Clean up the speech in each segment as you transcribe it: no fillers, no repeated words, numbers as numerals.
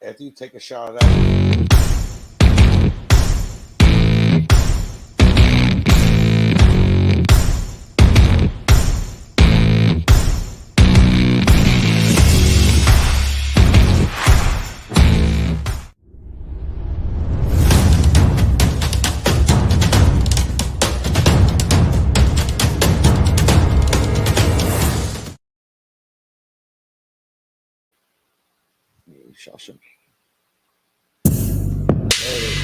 After you take a shot of that.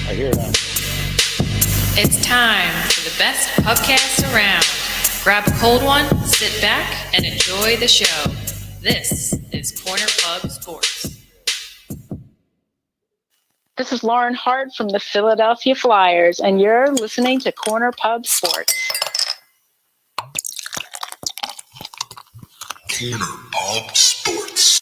I hear that. It's time for the best pubcast around. Grab a cold one, sit back, and enjoy the show. This is Corner Pub Sports. This is Lauren Hart from the Philadelphia Flyers, and you're listening to Corner Pub Sports. Corner Pub Sports.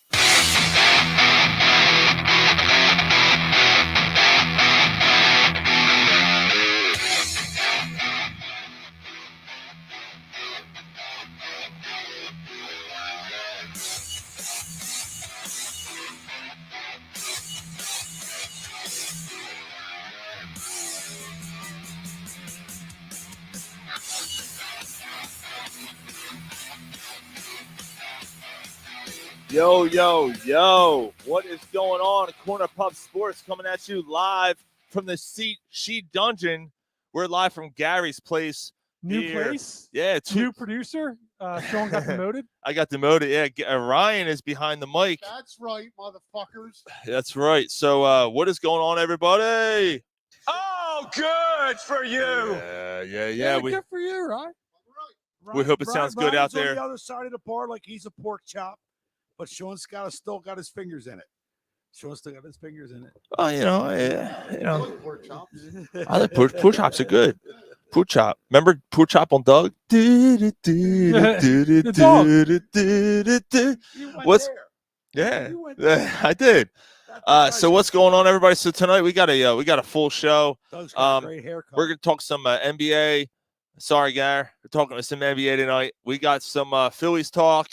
Yo, yo, yo. What is going on? Corner Pub Sports coming at you live from the Sheadugeon. We're live from Gary's place. New here. place? Yeah. New producer? Sean got demoted? I got demoted. Yeah. Ryan is behind the mic. That's right, motherfuckers. That's right. So what is going on, everybody? Oh, good for you. Yeah. Good for you, right? We hope it sounds good out there. On the other side of the bar like he's a pork chop, but Sean's still got his fingers in it. Sean's still got his fingers in it. Oh, I like pork chops. I like pork chops are good. Pork chop. Remember pork chop on Doug? What's yeah? I did. So what's going on, everybody? So tonight we got a full show. Doug's got a great haircut. We're gonna talk some NBA. Sorry, Gary. We're talking some NBA tonight. We got some Phillies talk.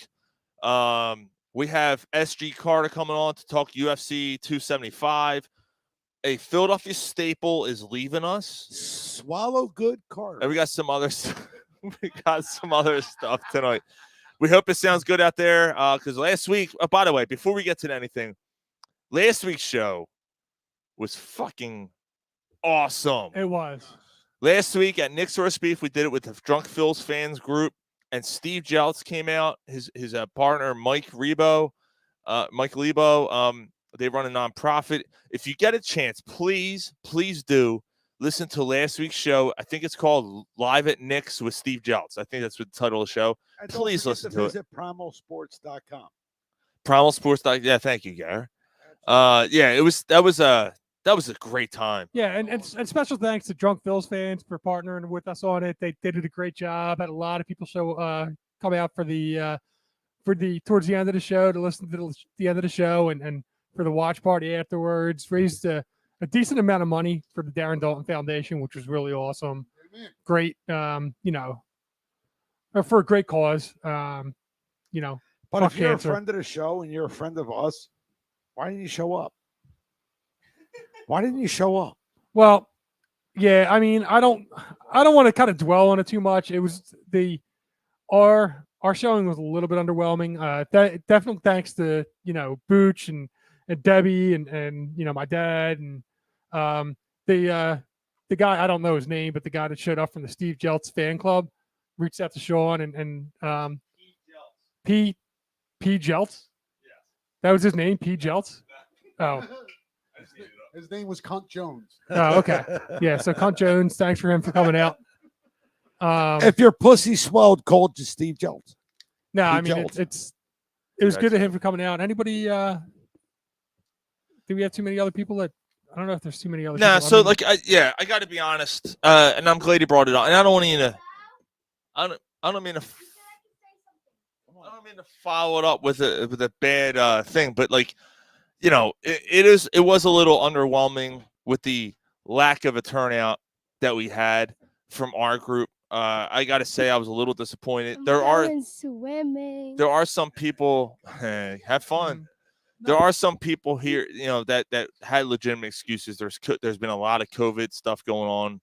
We have SG Carter coming on to talk UFC 275. A Philadelphia staple is leaving us. Swallow good Carter. And we got some other stuff tonight. We hope it sounds good out there. Because last week, by the way, before we get to anything, last week's show was fucking awesome. It was. Last week at Nick's Roast Beef, we did it with the Drunk Phil's fans group. And Steve Jeltz came out, his partner, Mike Lebo. They run a nonprofit. If you get a chance, please do listen to last week's show. I think it's called Live at Nick's with Steve Jeltz. I think that's what the title of the show. And please listen to it. Visit primalsports.com. Primalsports.com. Yeah, thank you, Gary. That was a great time. Yeah, and special thanks to Drunk Phil's fans for partnering with us on it. They did a great job. Had a lot of people come out for the towards the end of the show to listen to the end of the show and for the watch party afterwards. Raised a decent amount of money for the Darren Dalton Foundation, which was really awesome. Amen. Great, for a great cause. But if you're cancer. a friend of the show and you're a friend of us, why didn't you show up? Why didn't you show up? Well, yeah, I mean, I don't want to kind of dwell on it too much. It was our showing was a little bit underwhelming. Definitely thanks to Booch and Debbie and my dad and the guy, I don't know his name, but the guy that showed up from the Steve Jeltz fan club reached out to Sean and P Jeltz. Yes. That was his name, P Jeltz. Oh. His name was Cunt Jones. Oh, okay. Yeah, so Cunt Jones, thanks for him for coming out. If your pussy swelled cold to Steve Jeltz. No, I mean it was good of him for coming out. Anybody do we have too many other people that I don't know if there's too many other people. So I got to be honest, and I'm glad he brought it on. And I don't mean to follow it up with a bad thing, but it was a little underwhelming with the lack of a turnout that we had from our group. I got to say I was a little disappointed. There are some people have fun. there are some people here, that had legitimate excuses. There's been a lot of COVID stuff going on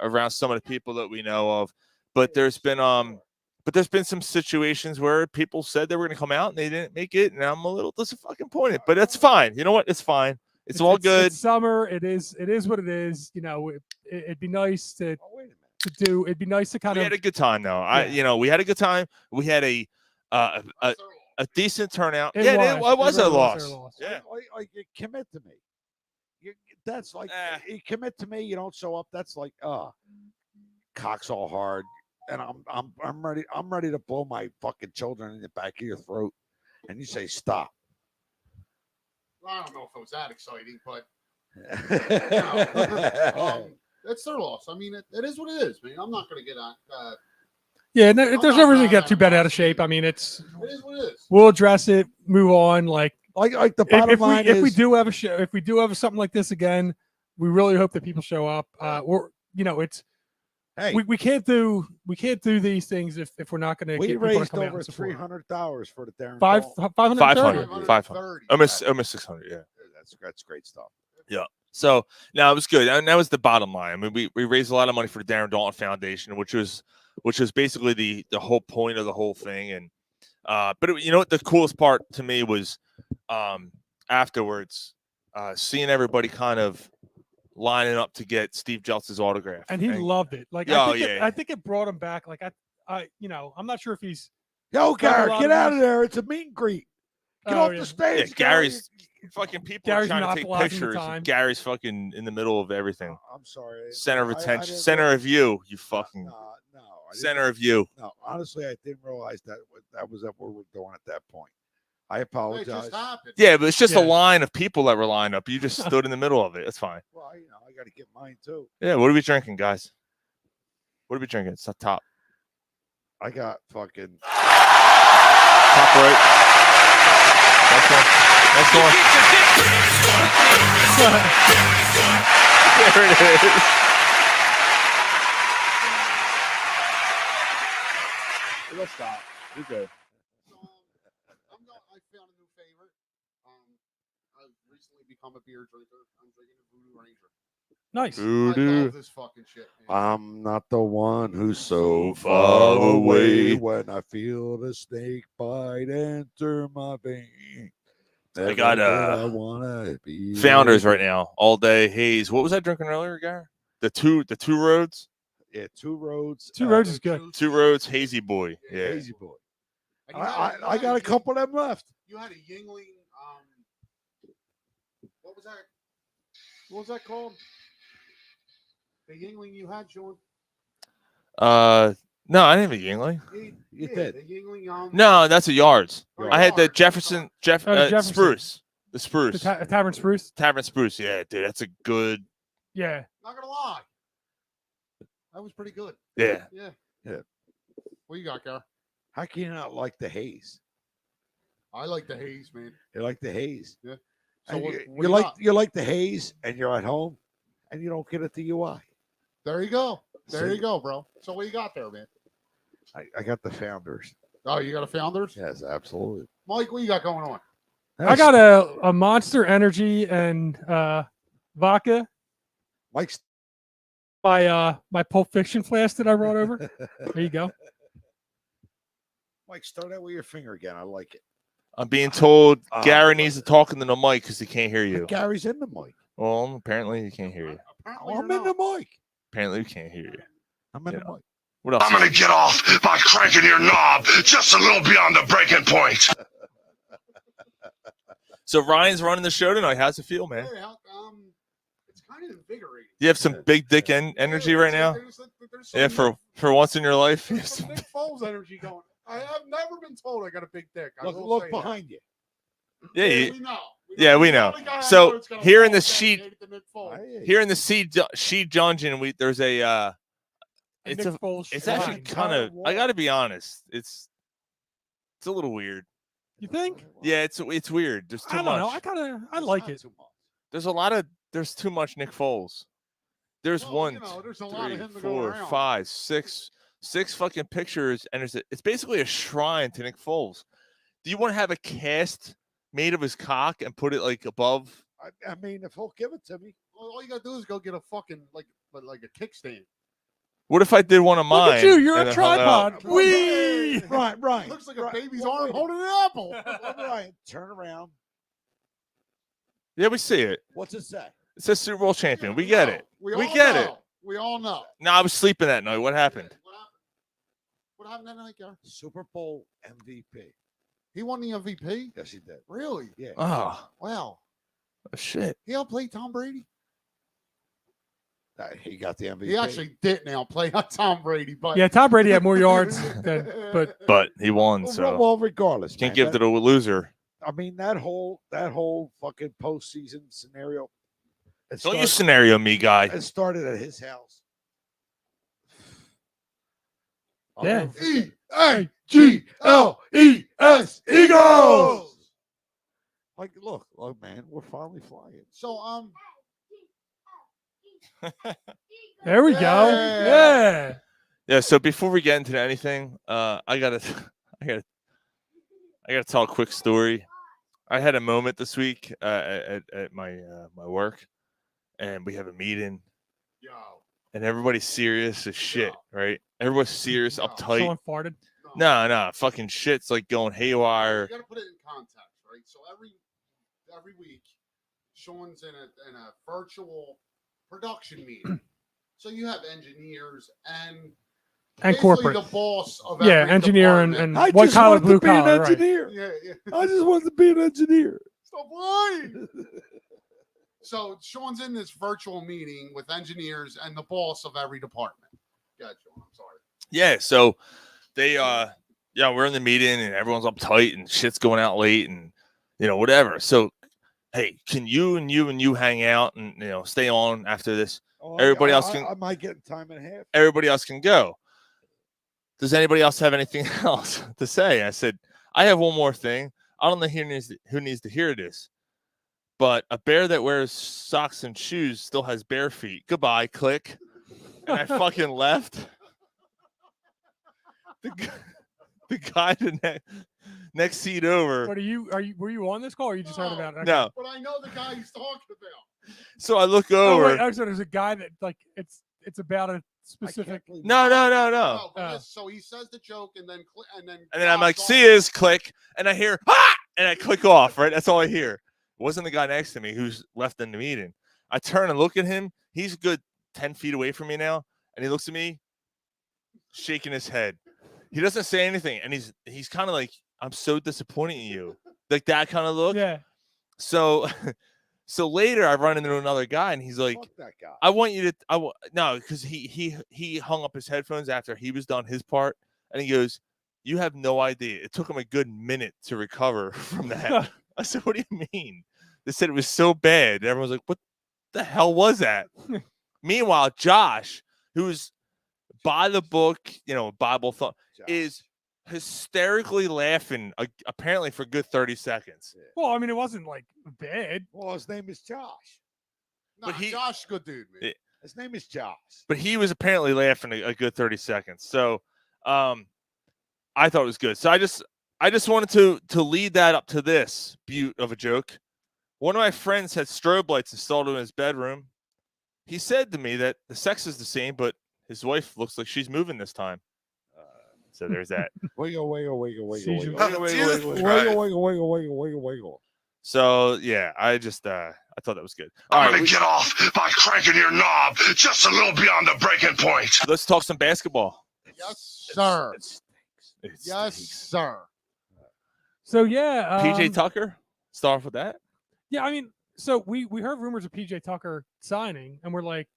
around some of the people that we know of, but there's been some situations where people said they were going to come out and they didn't make it, and I'm a little disappointed. But that's fine. You know what? It's fine. It's all good. It's summer. It is what it is. It'd be nice to do. It'd be nice to kind We of. had a good time though. We had a good time. We had a decent turnout. It It was a really loss. Yeah, like you commit to me. That's like you commit to me. You don't show up. That's like cocks all hard, and I'm ready. I'm ready to blow my fucking children in the back of your throat, and you say stop. Well, I don't know if it was that exciting, but Yeah, it's their loss. I mean, it is what it is, man. I'm not going to get on. Yeah, there's no reason to get too bad out of shape. I mean, It is what it is. we'll address it, move on. Like the bottom line if is, we do have a show, if we do have something like this again, we really hope that people show up. Or it's hey, we can't do these things if we're not going to we get people to raised come out over and support. $300 for the Darren. 530. 500. Almost 600. Yeah. That's great stuff. Yeah. So now it was good, and that was the bottom line. I mean, we raised a lot of money for the Darren Dalton Foundation, which was basically the whole point of the whole thing. And but what the coolest part to me was afterwards seeing everybody kind of lining up to get Steve Jeltz's autograph, and he loved it. Like I think it brought him back. Like I'm not sure if he's. Yo, Gary, lot get of out these- of there! It's a meet and greet. Get off the stage. Yeah, Gary's fucking people Gary's are trying to take monopolizing the pictures. time. And Gary's fucking in the middle of everything. I'm sorry. Center of I attention, didn't center realize- of view. You fucking No, I didn't- center of view. No, honestly, I didn't realize that was what we were doing at that point. I It apologize. just happened. Yeah, but it's just a Yeah. line of people that were lined up. You just stood in the middle of it. It's fine. Well, I got to get mine too. Yeah. What are we drinking, guys? What are we drinking? It's the top. I got fucking. Top right. Next one. Next one. There it is. Let's stop. You're good. I found a new favorite. I've recently become a beer drinker. I'm drinking a Voodoo Ranger. Nice. I love this fucking shit, man. I'm not the one who's so far far away away. when I feel the snake bite enter my vein. I got, I wanna be Founders right now. All day haze. What was I drinking earlier, guy? The two roads? Yeah, Two Roads. Two Roads is good. Two roads, hazy boy. Yeah. Hazy boy. And you I got a couple of them left. You had a Yingling. What was that? What was that called? The Yingling you had, Sean? No, I didn't have a Yingling. You did. The Yingling. No, that's a Yards. Oh, I had the Yards. Jefferson Jefferson. Spruce. The Spruce. Tavern Spruce. Tavern Spruce. Yeah, dude, that's a good. Yeah. Not gonna lie, that was pretty good. Yeah. Yeah. Yeah. What you got, Gar? How can you not like the haze? I like the haze, man. You like the haze. Yeah. So And what, you, what you do like got? you like the haze, and you're at home, and you don't get a DUI. There you go. There See? you go, bro. So what you got there, man? I got the Founders. Oh, you got a Founders? Yes, absolutely. Mike, what you got going on? I got a Monster Energy and vodka. Mike's. My Pulp Fiction flask that I brought over. There you go. Mike, start out with your finger again. I like it. I'm being told Oh, Gary needs to talk into the mic because he can't hear you. Gary's in the mic. Well, apparently he can't hear you. Apparently I'm you're in the not. mic. Apparently we can't hear you. I'm in Yeah. the mic. What else? I'm gonna get off by cranking your knob just a little beyond the breaking point. So Ryan's running the show tonight. How's it feel, man? Hey, it's kind of invigorating. You have some big dick energy right now. There's Yeah, some for once in your life. there's some Nick Foles energy going. I have never been told I got a big dick. I will Look say that. behind you. Yeah, we know. yeah, we He's the know. only guy I So, know that's got a here in Foles the sheet- dedicated to Nick Foles. here in the Sheadugeon, there's a it's Nick a Foles it's actually shrine. kind of, I got to be honest, it's a little weird. You think? Yeah, it's weird. There's too I don't much. know. I like it. There's too much Nick Foles. There's Well, one, you know, there's a lot of three, him to go 4, around. 5, 6 fucking pictures, and it's basically a shrine to Nick Foles. Do you want to have a cast made of his cock and put it like above. I mean, if he'll give it to me, all you gotta do is go get a fucking like a kickstand. What if I did one of mine? Look at you. You're and a then hung out? tripod. Wee. Right. Looks like a baby's arm holding an apple. Right. Turn around. Yeah, we see it. What's it say? It says Super Bowl champion. We get it. We We all get know. it. We all know. No, I was sleeping that night. What happened? What happened that night, Gary? Super Bowl MVP. He won the MVP? Yes, he did. Really? Yeah. Oh, Wow. shit. He outplayed Tom Brady? He got the MVP. He actually didn't outplay Tom Brady, but Yeah, Tom Brady had more yards than, But he won, so well, regardless, can't man, give it to the loser. I mean, that whole fucking postseason scenario. Don't you scenario me, guy. It started at his house. Yeah. EAGLES Eagles. Like, look, man, we're finally flying. so there we go. Yeah. Yeah. So before we get into anything, I gotta tell a quick story. I had a moment this week at my my work, and we have a meeting, and everybody's serious as shit, right? Everyone's serious, uptight. Someone farted. No, fucking shit's like going haywire. You gotta put it in context, right? So every week, Sean's in a virtual production meeting. So you have engineers and corporate. the boss of Yeah, every engineer and department. white collar, blue collar. Right. Engineer. Yeah. I just wanted to be an engineer. Stop lying. So Sean's in this virtual meeting with engineers and the boss of every department. Yeah, Sean, I'm sorry. Yeah, so they we're in the meeting and everyone's uptight and shit's going out late and whatever. So hey, can you and you hang out and stay on after this? Everybody else can. I might get time and a half. Everybody else can go. Does anybody else have anything else to say? I said, I have one more thing. I don't know who needs to hear this, but a bear that wears socks and shoes still has bare feet. Goodbye, click. And I fucking left. The guy the next seat over. But were you on this call or you just heard about it? No. But I know the guy he's talking about. So I look Oh, over. wait, so there's a guy that like it's about a specific. No. So he says the joke and then I'm like, see his click, and I hear and I click off. Right, that's all I hear. It wasn't the guy next to me who's left in the meeting. I turn and look at him. He's a good 10 feet away from me now, and he looks at me, shaking his head. He doesn't say anything, and he's kind of like, I'm so disappointed in you, like that kind of look. Yeah. So later I run into another guy, and he's like, Fuck that guy. I want you to, no, because he hung up his headphones after he was done his part, and he goes, you have no idea. It took him a good minute to recover from that. I said, what do you mean? They said it was so bad. Everyone's like, what the hell was that? Meanwhile, Josh, who's by the book, Bible thought, is hysterically laughing, apparently for a good 30 seconds. Well, I mean, it wasn't like bad. Well, his name is Josh. But Josh, good dude, man. His name is Josh. But he was apparently laughing a good 30 seconds. So I thought it was good. So I just wanted to lead that up to this beaut of a joke. One of my friends had strobe lights installed in his bedroom. He said to me that the sex is the same, but his wife looks like she's moving this time. So there's that. Wiggle. So yeah, I thought that was good. I'm gonna get off by cranking your knob just a little beyond the breaking point. Let's talk some basketball. Yes, sir. It Yes, stinks. sir. So yeah, PJ Tucker. Start off with that. Yeah, I mean, so we heard rumors of PJ Tucker signing, and we're like,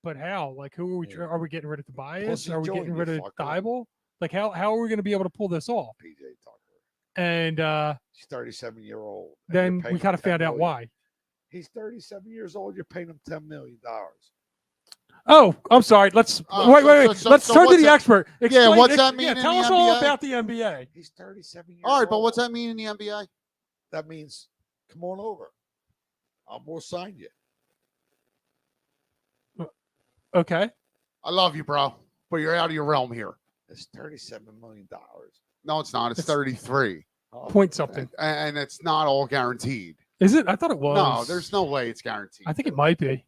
but how? Like, who are we? Are we getting rid of Tobias? Pussy Are we Joey, getting rid you of fucker. Thibault? Like, how are we going to be able to pull this off? PJ Tucker. And He's 37-year-old. then we kind of found out why. He's 37 years old. You're paying him $10 million. Oh, I'm sorry. Let's wait. Let's turn to what's the that- expert. what's that mean in tell the us all NBA? about the NBA. He's 37 years All right, but old. what's that mean in the NBA? That means come on over. We'll sign you. Okay. I love you, bro, but you're out of your realm here. It's $37 million. No, it's not. It's 33. point something. and it's not all guaranteed. Is it? I thought it was. No, there's no way it's guaranteed. I think it might be.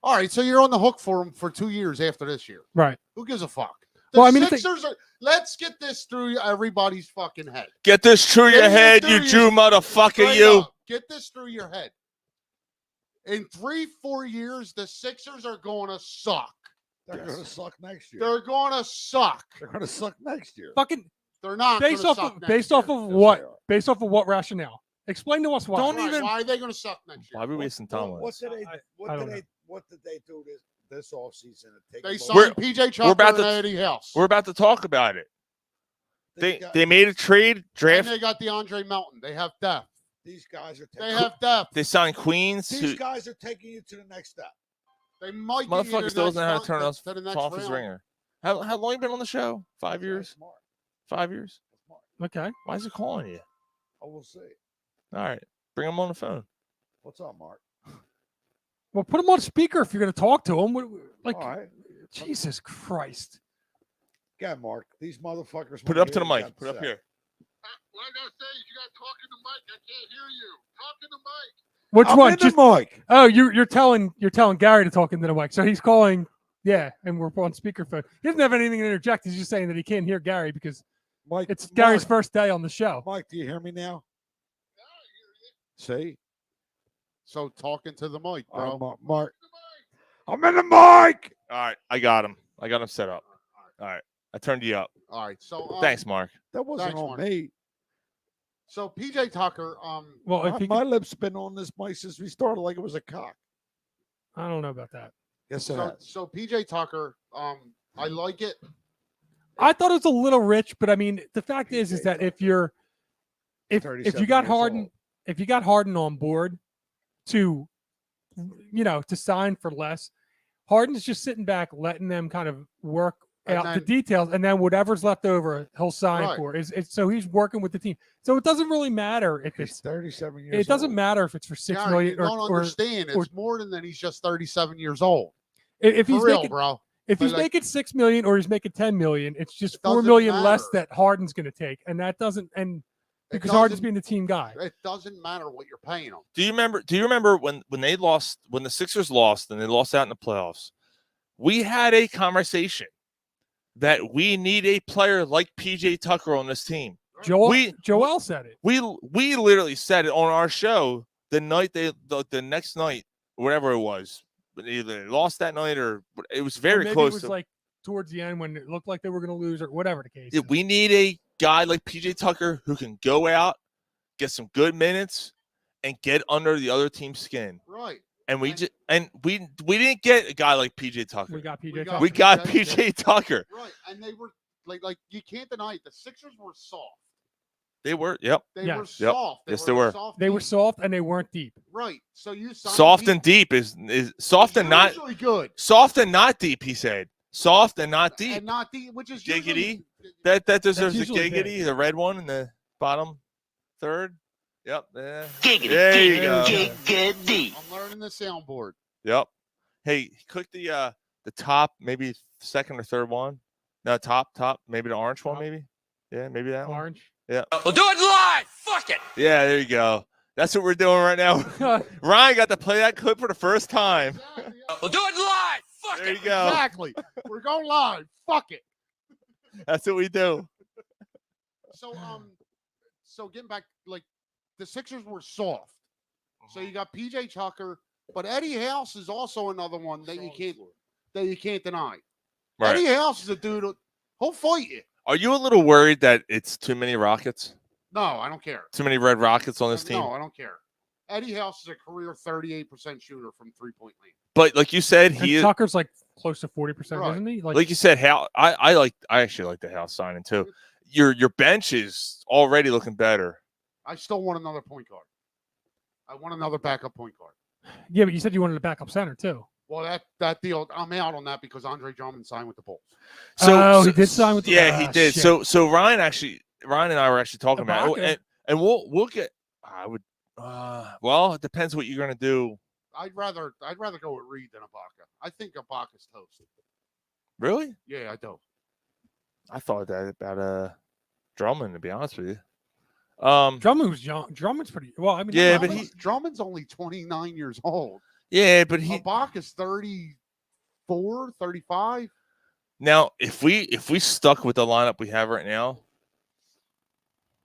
All right, so you're on the hook for him for 2 years after this year. Right. Who gives a fuck? Sixers are. Let's get this through everybody's fucking head. Get this through your head, you Jew motherfucker, you. Get this through your head. In 3-4 years, the Sixers are going to suck. They're going to suck next year. They're going to suck. They're going to suck next year. Fucking. They're not. Based off of what? Based off of what rationale? Explain to us why. Why are they going to suck next year? Why are we wasting time on What this? did they do this offseason? They signed PJ Chucker and Eddie House. We're about to talk about it. They made a trade draft. And they got DeAndre Melton. They have depth. These guys are. They have depth. They signed Queens. These guys are taking you to the next step. They might. Motherfucker still doesn't know how to turn us off his ringer. How long you been on the show? 5 years. 5 years. Okay. Why is he calling you? Oh, we'll see. All right, bring him on the phone. What's up, Mark? Well, put him on speaker if you're going to talk to him. Like, all right. Jesus Christ. Yeah, Mark. These motherfuckers. Put it up to the mic. Put it up here. What I gotta say is you gotta talk in the mic. I can't hear you. Talk in the mic. Which I'm one? in the mic. Oh, you're telling Gary to talk into the mic. So he's calling. Yeah, and we're on speakerphone. He doesn't have anything to interject. He's just saying that he can't hear Gary because Mike, it's Gary's first day on the show. Mike, do you hear me now? Yeah, I hear you. See? So talking to the mic, bro. Mark. I'm in the mic. All right, I got him. I got him set up. All right, I turned you up. All right, so thanks, Mark. That wasn't on me. So PJ Tucker, well, my lips been on this mic since we started, like it was a cock. I don't know about that. Yes, it has. So PJ Tucker, I like it. I thought it was a little rich, but I mean, the fact is that if you got Harden on board to sign for less, Harden's just sitting back, letting them kind of work out the details, and then whatever's left over, he'll sign for. So he's working with the team. So it doesn't really matter if it's 37 years. It doesn't matter if it's for $6 million. You don't understand. It's more than that. He's just 37 years old. If he's real, making, bro. If he's making $6 million or he's making $10 million, it's just $4 million less that Harden's going to take, and that doesn't. And because Harden's being the team guy, it doesn't matter what you're paying him. Do you remember when they lost, when the Sixers lost and they lost out in the playoffs? We had a conversation that we need a player like PJ Tucker on this team. Joel said it. We literally said it on our show the night the next night, whatever it was. Either they lost that night or it was very close. It was like towards the end when it looked like they were going to lose or whatever the case. We need a guy like PJ Tucker who can go out, get some good minutes, and get under the other team's skin. Right. And we didn't get a guy like PJ Tucker. We got PJ Tucker. We got PJ Tucker. Right. And they were like you can't deny it. The Sixers were soft. They were, yep. They were soft. Yes, they were. They were soft and they weren't deep. Right. So you soft and deep is soft and not good. Soft and not deep, he said. Soft and not deep. And not deep, which is giggity. That deserves a giggity, the red one in the bottom third. Yep. Giggity. There you go. Giggity. I'm learning the soundboard. Yep. Hey, click the top, maybe second or third one. No, top, maybe the orange one, maybe. Yeah, maybe that one. Orange. Yeah. We'll do it live. Fuck it. Yeah, there you go. That's what we're doing right now. Ryan got to play that clip for the first time. We'll do it live. Fuck There it. you go. Exactly. We're going live. Fuck it. That's what we do. So getting back, like the Sixers were soft. So you got PJ Tucker, but Eddie House is also another one that you can't deny. Right. Eddie House is a dude. He'll fight you. Are you a little worried that it's too many Rockets? No, I don't care. Too many Red Rockets on this team? No, I don't care. Eddie House is a career 38% shooter from 3-point land. But like you said, Tucker's like close to 40%, isn't he? Like you said, I actually like the House signing too. Your bench is already looking better. I still want another point guard. I want another backup point guard. Yeah, but you said you wanted a backup center too. Well, that deal, I'm out on that because Andre Drummond signed with the Bulls. So he did sign with the Bulls. Yeah, he did. Shit. So Ryan and I were actually talking about it, and we'll get. I would. Well, it depends what you're gonna do. I'd rather go with Reed than Ibaka. I think Ibaka's toast. Really? Yeah, I do. I thought that about Drummond, to be honest with you. Drummond was young. Drummond's pretty well. I mean, Yeah, not but much. Drummond's only 29 years old. Yeah, but he Ibaka's 34, 35. now if we stuck with the lineup we have right now,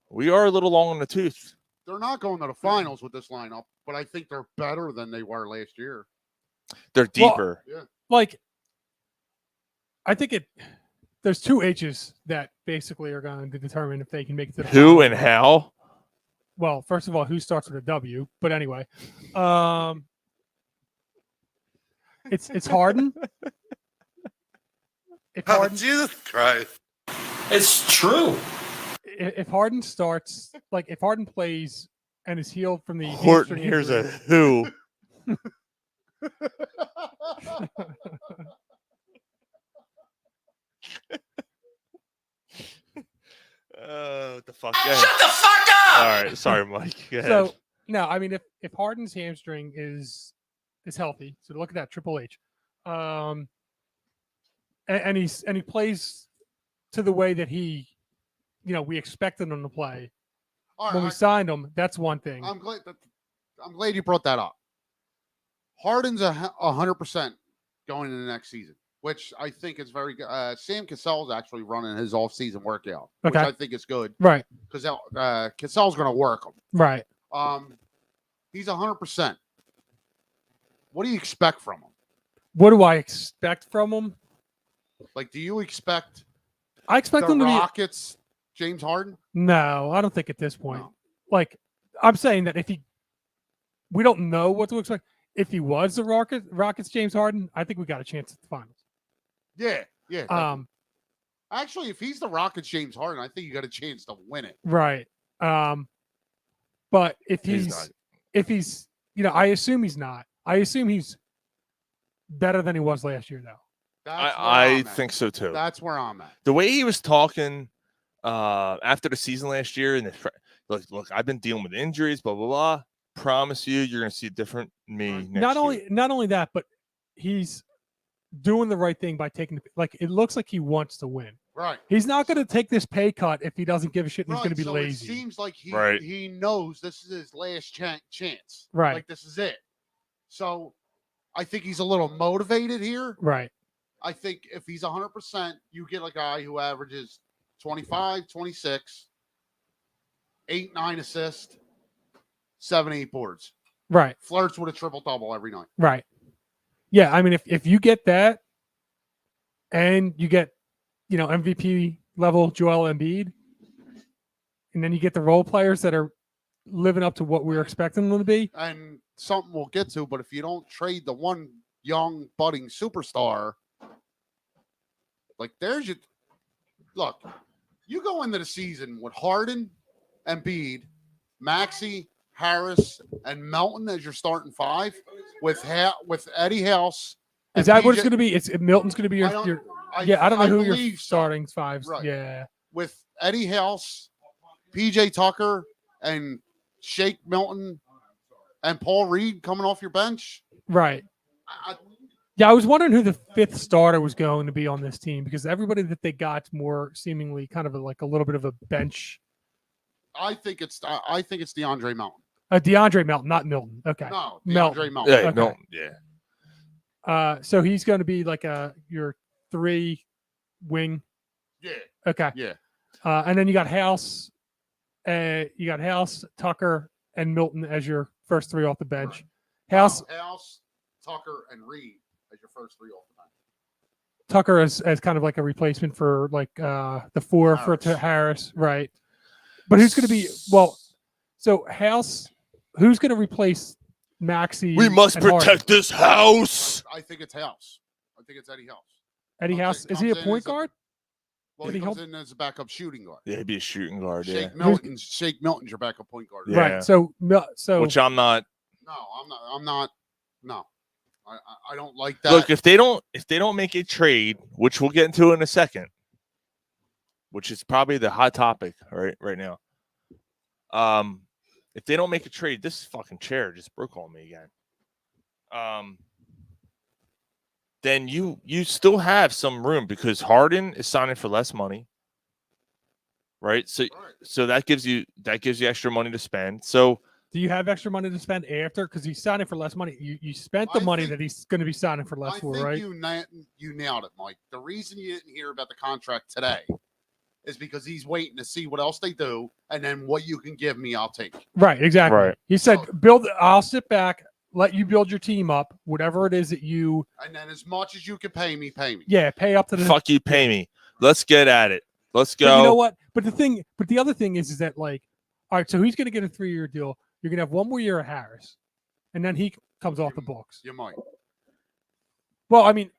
we are a little long in the tooth. They're not going to the finals with this lineup, but I think they're better than they were last year. They're deeper. Yeah. Like, I think there's two H's that basically are going to determine if they can make it to the Who finals. and how? Well, first of all, who starts with a W? But anyway, it's Harden. If Oh, Harden, Jesus Christ. It's true. if Harden starts, like if Harden plays and is healed from the Horton, hamstring here's a injury- who. What the fuck? Go ahead. Shut the fuck up! All right, sorry, Mike. Go ahead. So no, I mean if Harden's hamstring is healthy, so look at that Triple H, and he plays to the way that he, we expected him to play All when we right, signed him. That's one thing. I'm glad you brought that up. Harden's 100% going into the next season, which I think is very good. Sam Cassell's actually running his off-season workout, which Okay. I think is good Right, because Cassell's going to work him. right. He's 100%. What do you expect from him? What do I expect from him? Like, do you expect I expect the him to be. Rockets, James Harden? No, I don't think at this point. No. Like, I'm saying that we don't know what to expect. If he was the Rockets James Harden, I think we got a chance at the finals. Yeah, yeah. Actually, if he's the Rockets, James Harden, I think you got a chance to win it. right. But if He's he's, I assume he's not. I assume he's better than he was last year, though. That's where I I'm at. think so too. That's where I'm at. The way he was talking after the season last year, and look, I've been dealing with injuries, blah blah blah. Promise you're going to see a different me next Not year. only that, but he's doing the right thing by taking it looks like he wants to win. Right. He's not going to take this pay cut if he doesn't give a shit and he's going to be so lazy. It seems like Right. he knows this is his last chance. Right. Like this is it. So I think he's a little motivated here. Right. I think if he's 100%, you get a guy who averages 25, 26, 8, 9 assists, 7, 8 boards. Right. Flirts with a triple-double every night. Right. Yeah, I mean, if you get that, and you get, MVP level Joel Embiid, and then you get the role players that are living up to what we were expecting them to be. And something we'll get to, but if you don't trade the one young budding superstar, like there's your look. You go into the season with Harden, Embiid, Maxey, Harris, and Melton as your starting five, with Eddie House. Is and that what it's PJ going to be? It's Milton's going to be your. I don't know who your believe so. starting fives. Right. Yeah. With Eddie House, PJ Tucker, and Shake Milton, and Paul Reed coming off your bench. Right. I, Yeah, I was wondering who the fifth starter was going to be on this team because everybody that they got more seemingly kind of like a little bit of a bench. I think it's DeAndre Melton. DeAndre Melton, not Milton. Okay. No, Melton. DeAndre Melton. Yeah, Okay. no, yeah. So he's going to be like your 3 wing. Yeah. Okay. Yeah. And then you got House, Tucker, and Milton as your first 3 off the bench. House, Tucker, and Reed as your first 3 off the bench. Tucker as kind of like a replacement for like the 4 for Harris. Harris, right? But who's going to be so House? Who's going to replace Maxey? We must and Harden? protect this house. I think it's House. I think it's Eddie House. Eddie comes House. in- Is he a comes in point as a- guard? Well, Did he he comes help? in as a backup shooting guard. Yeah, he'd be a shooting guard. Yeah, Shake Milton's your backup point guard. Yeah. Right. So which I'm not. No, I'm not. No, I don't like that. Look, if they don't make a trade, which we'll get into in a second, which is probably the hot topic right now. If they don't make a trade, this fucking chair just broke on me again. Then you still have some room because Harden is signing for less money. right? So that gives you extra money to spend. So Do you have extra money to spend after? Because he's signing for less money. You spent the money that he's going to be signing for less for, right? You nailed it, Mike. The reason you didn't hear about the contract today is because he's waiting to see what else they do, and then what you can give me, I'll take. Right, exactly. Right. He said, I'll sit back, let you build your team up, whatever it is that you. And then as much as you can pay me, pay me. Yeah, pay up to the. Fuck you, pay me. Let's get at it. Let's go. But you know what? But the other thing is that like, all right, so he's going to get a 3-year deal. You're going to have one more year of Harris, and then he comes off the books. You might. Well, I mean,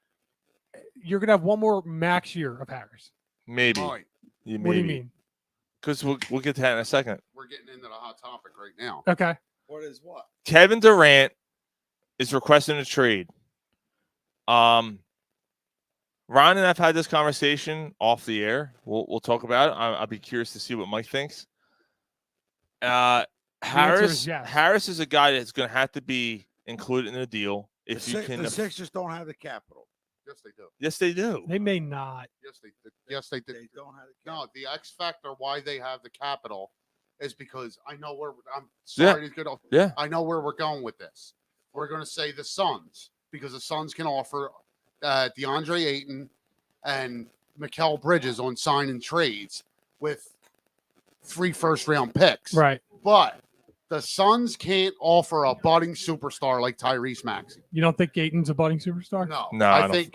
you're going to have one more max year of Harris. Maybe. Might. What do you mean? Because we'll get to that in a second. We're getting into the hot topic right now. Okay. What is what? Kevin Durant is requesting a trade. Ryan and I've had this conversation off the air. We'll talk about it. I'll be curious to see what Mike thinks. Harris is a guy that's going to have to be included in the deal if you can. The Sixers don't have the capital. Yes, they do. Yes, they do. They may not. Yes, they do. Yes, they do. They don't have the No, capital. the X factor why they have the capital is because I know where I'm sorry to get off. Yeah. I know where we're going with this. We're going to say the Suns because the Suns can offer DeAndre Ayton and Mikal Bridges on sign and trades with 3 first-round picks. Right. But the Suns can't offer a budding superstar like Tyrese Maxey. You don't think Ayton's a budding superstar? No, I think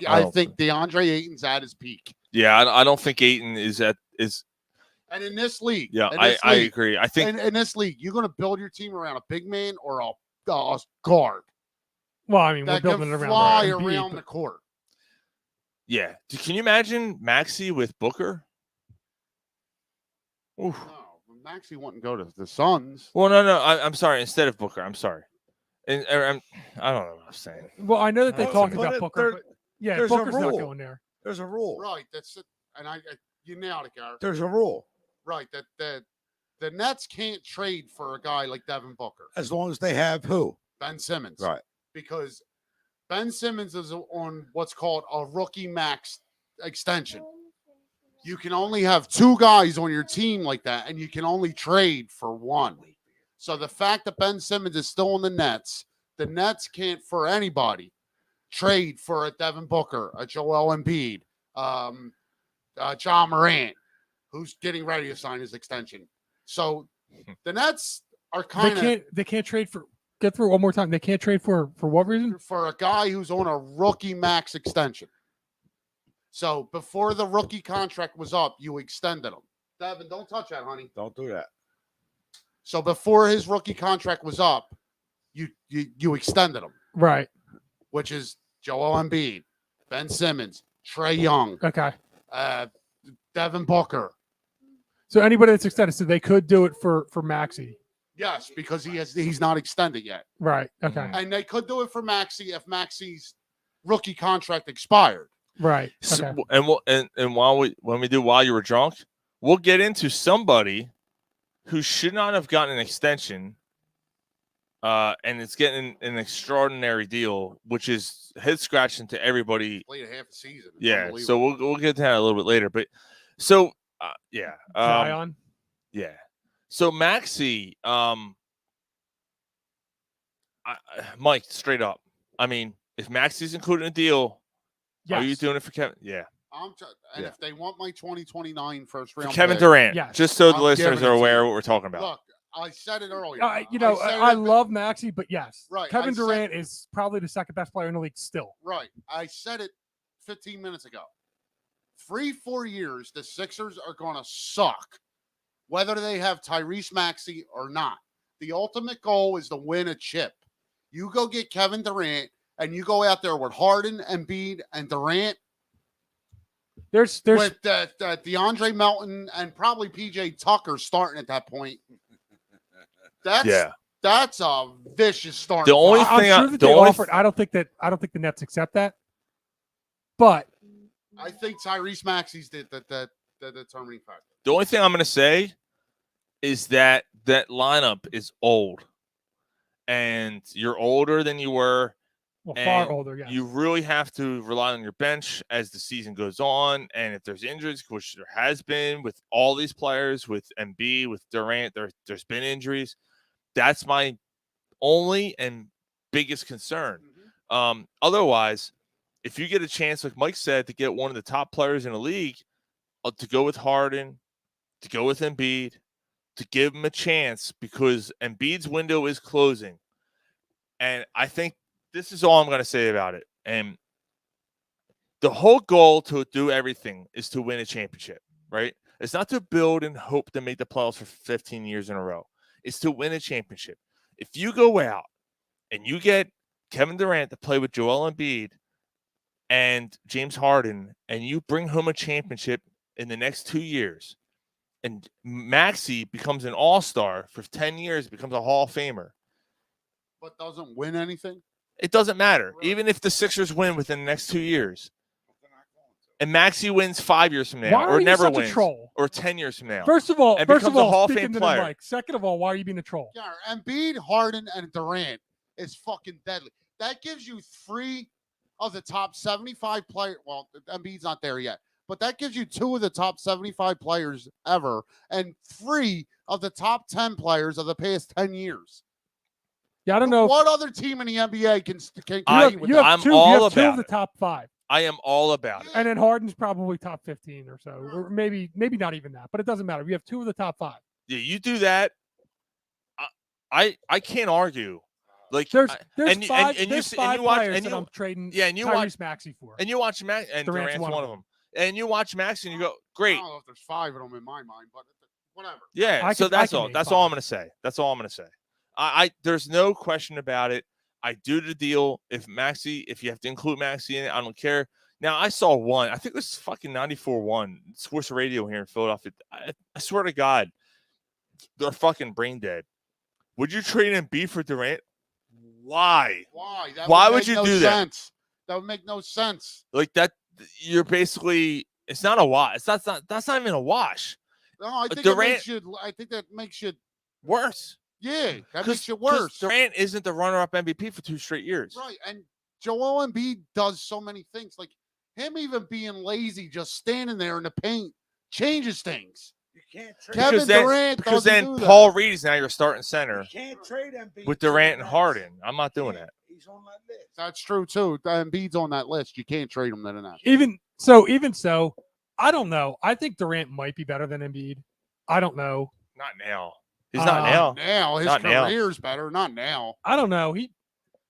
DeAndre Ayton's at his peak. Yeah, I don't think Ayton is. And in this league, Yeah, I agree. I think in this league, you're going to build your team around a big man or a guard Well, I mean, we're that building can it around fly Embiid, around but- the court. yeah. Can you imagine Maxey with Booker? Oof. No, Maxey wouldn't go to the Suns. Well, no. I'm sorry. Instead of Booker, I'm sorry. I don't know what I'm saying. Well, I know that they No, talked but about Booker, but yeah, there's a Booker's not rule. going there. There's a rule. Right. That's it. And you nailed it, Garrett. There's a rule. Right. That the Nets can't trade for a guy like Devin Booker. As long as they have who? Ben Simmons. Right. Because Ben Simmons is on what's called a rookie max extension. You can only have 2 guys on your team like that, and you can only trade for 1. So the fact that Ben Simmons is still on the Nets can't, for anybody, trade for a Devin Booker, a Joel Embiid, John Morant, who's getting ready to sign his extension. So the Nets are kind of They can't trade for. Get through it one more time. They can't trade for what reason? for a guy who's on a rookie max extension. So before the rookie contract was up, you extended him. Devin, don't touch that, honey. Don't do that. So before his rookie contract was up, you extended him, Right. which is Joel Embiid, Ben Simmons, Trae Young, Okay. Devin Booker. So anybody that's extended, so they could do it for Maxey. Yes, because he's not extended yet. Right. Okay. And they could do it for Maxey if Maxey's rookie contract expired. Right. So, Okay. and when we do While You Were Drunk, we'll get into somebody who should not have gotten an extension, and it's getting an extraordinary deal, which is head scratching to everybody. Played a half a season. It's Yeah, unbelievable. so we'll get to that a little bit later. But so Zion. yeah. So Maxey, Mike, straight up. I mean, if Maxey's included in the deal, are you Yes. doing it for Kevin? Yeah. And Yeah. if they want my 2029 first round, Kevin pick, Durant. Yes. Just so the I'm listeners giving are it to aware you. of what we're talking about. Look, I said it earlier. I love Maxey, but yes, Right, Kevin I said- Durant is probably the second best player in the league still. Right. I said it 15 minutes ago. 3-4 years, the Sixers are going to suck, whether they have Tyrese Maxey or not. The ultimate goal is to win a chip. You go get Kevin Durant, and you go out there with Harden, Embiid, and Durant, There's with DeAndre Melton and probably PJ Tucker starting at that point. That's a vicious start. The only I'm thing sure that they offered. I don't think the Nets accept that. But I think Tyrese Maxey's the determining factor. The only thing I'm going to say is that lineup is old, and you're older than you were Well, And far older, yes. you really have to rely on your bench as the season goes on. And if there's injuries, which there has been with all these players, with Embiid, with Durant, there's been injuries. That's my only and biggest concern. Otherwise, if you get a chance, like Mike said, to get one of the top players in the league, to go with Harden, to go with Embiid, to give him a chance, because Embiid's window is closing. And I think this is all I'm going to say about it. And the whole goal to do everything is to win a championship, right? It's not to build and hope to make the playoffs for 15 years in a row. It's to win a championship. If you go out and you get Kevin Durant to play with Joel Embiid and James Harden, and you bring home a championship in the next 2 years, and Maxey becomes an all-star for 10 years, becomes a Hall of Famer, But doesn't win anything. it doesn't matter. Even if the Sixers win within the next 2 years, and Maxey wins 5 years from now, Why are or you never such a wins, troll? or 10 years from now. First of all, and becomes a Hall of speaking Fame to player. the mic. Second of all, why are you being a troll? Yeah, Embiid, Harden, and Durant is fucking deadly. That gives you 3 of the top 75 players. Well, Embiid's not there yet, but that gives you 2 of the top 75 players ever, and 3 of the top 10 players of the past 10 years. Yeah, I don't know. What other team in the NBA can I'm compete with that? I'm two, all you have 2 about of the it. top 5. I am all about it. And then Harden's probably top 15 or so, or maybe not even that. But it doesn't matter. You have 2 of the top 5. Yeah, you do that. I can't argue. Like There's and 5 and there's you 5 watch players and that you I'm trading yeah, and you Tyrese watch Maxey for. and you watch Max and Durant's one of them. And you watch Max and you go, I great. don't know if there's 5 of them in my mind, but whatever. Yeah, so that's all. name That's 5. all I'm gonna say. That's all I'm gonna say. I there's no question about it. I do the deal. If you have to include Maxey in it, I don't care. Now I saw one. I think this is fucking 94.1 Sports Radio here in Philadelphia. I swear to God, they're fucking brain dead. Would you trade Embiid for Durant? Why? Why? Why would you do that? That would make no sense. Like that, you're basically. It's not a wash. That's not even a wash. No, I think Durant- that makes you Worse. Yeah, that makes you 'Cause worse. Durant isn't the runner-up MVP for 2 straight years. Right, and Joel Embiid does so many things. Like him even being lazy, just standing there in the paint, changes things. You can't trade. Kevin Durant because doesn't then do Paul that. Reed is now your starting center You can't trade Embiid with to the Durant and Nets. Harden. I'm not doing that. He's on that list. That's true too. Embiid's on that list. You can't trade him to the Nets. Even so, I don't know. I think Durant might be better than Embiid. I don't know. Not now. He's not now. Now his Not now. career's better. Not now. I don't know.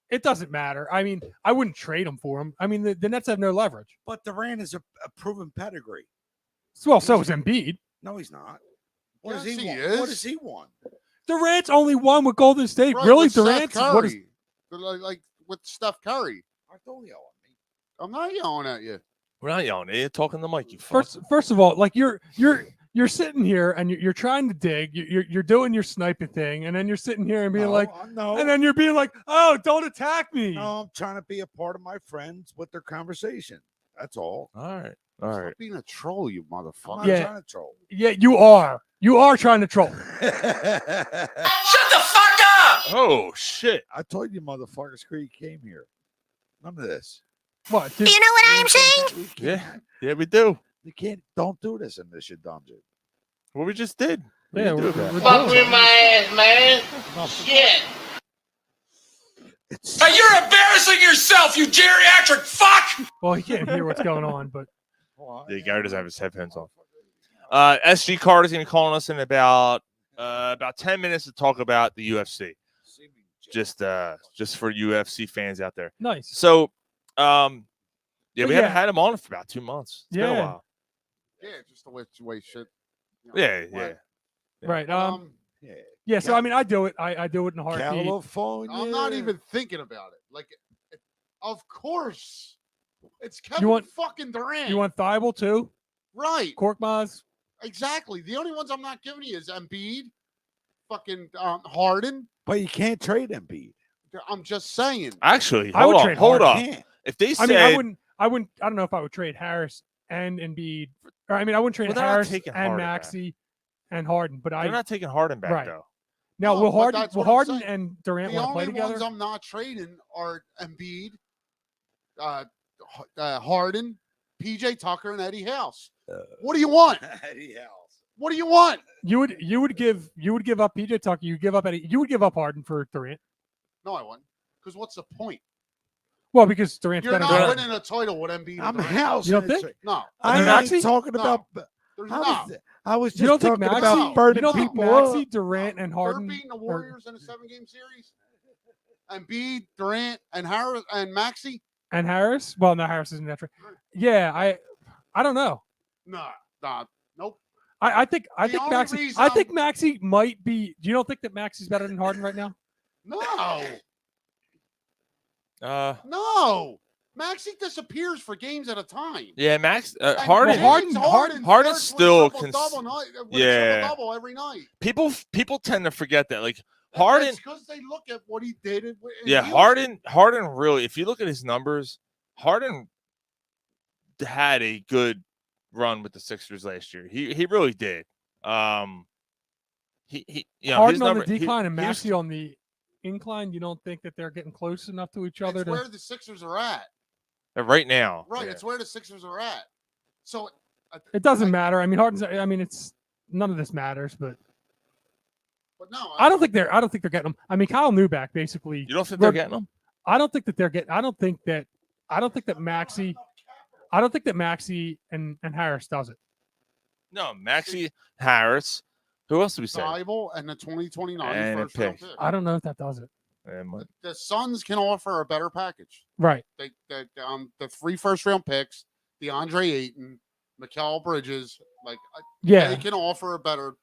It doesn't matter. I mean, I wouldn't trade him for him. I mean, the Nets have no leverage. But Durant is a proven pedigree. Well, so is Embiid. No, he's not. What Yes, does he he want? is. What does he want? Durant's only won with Golden State. Right, Really, with Steph Durant's what is? Curry. Like with Steph Curry. Don't yell at me. I'm not yelling at you. We're not yelling. You're talking to Mike. You fuck. First of all, like you're sitting here and you're trying to dig. You're doing your sniping thing, and then you're sitting here and being like, no. and then you're being like, oh, don't attack me. No, I'm trying to be a part of my friends with their conversation. That's all. All right. Stop being a troll, you I'm motherfucker. not Yeah. trying to troll. Yeah, you are. You are trying to troll. Shut the fuck up! Oh shit! I told you, motherfuckers, you came here. None of this. What? Do you know what I am saying? Yeah, we do. You can't. Don't do this in this, you dumb dude. Well, we just did. What Yeah, do you do we're about it? Fuck with my ass, man. Shit. Hey, you're embarrassing yourself, you geriatric fuck! Well, he can't hear what's going on, but Yeah, Gary doesn't have his headphones on. SG Carter's gonna be calling us in about 10 minutes to talk about the UFC. Just for UFC fans out there. nice. So, we But haven't had him on for about 2 months. It's been a Yeah. while. Yeah, just the way shit. Yeah. Right. Yeah. Yeah. So I mean, I do it. I do it in a heartbeat. California. I'm not even thinking about it. Like, of course, it's Kevin want- fucking Durant. You want Thibault too? right? Korkmaz? Exactly. The only ones I'm not giving you is Embiid, fucking Harden. But you can't trade Embiid. I'm just saying. Actually, I would hold on. trade Hold Harden. up. Can't. If they I said, mean, I wouldn't. I don't know if I would trade Harris and Embiid. Or I mean, I wouldn't trade Well, they're not Harris taking and Harden Maxey and Harden. But they're not taking Harden back Right. though. now No, will but Harden that's will what I'm Harden saying. and Durant The want to play only together? ones I'm not trading are Embiid, Harden, PJ Tucker, and Eddie House. What do you want? Eddie House. What do you want? You would give up PJ Tucker, you give up Eddie, you would give up Harden for Durant. No, I wouldn't. Because what's the point? Well, because Durant's You're better not than winning a title with Embiid. I'm Durant. house. You don't think? No. I Maxey? ain't talking No. about. There's I not. was, I was just You don't think talking Maxey? about You burning don't think people Maxey, up. Durant, and Harden? They're beating the Warriors in a 7-game series. Embiid, Durant, and Harris and Maxey. And Harris? Well, no, Harris isn't that true. Yeah, I don't know. Nah, nope. I think The only Maxey. reason I think Maxey might be. Do you don't think that Maxey's better than Harden right now? No. Maxey disappears for games at a time. Yeah, Max. And Harden. James Harden flirts still with can. a double every night. People tend to forget that. Like Harden. because they look at what he did. Yeah, Harden really. If you look at his numbers, Harden had a good run with the Sixers last year. He really did. He you know, Harden his on number, the decline and he was- Maxey on the incline. You don't think that they're getting close enough to each other? It's where the Sixers are at. right now. Right, Yeah. it's where the Sixers are at. So It doesn't matter. I mean, Harden's. I mean, it's none of this matters, but no, I don't think they're getting them. I mean, Kyle Newback basically. You don't think they're getting them? I don't think that they're getting. I don't think that Maxey. I don't think that Maxey and Harris does it. No, Maxey, Harris. Who else did we say? Bible and the 2029 And a first round pick. pick. I don't know if that does it. The Suns can offer a better package. Right. The 3 first-round picks, DeAndre Ayton, Mikal Bridges, Yeah. they can offer a better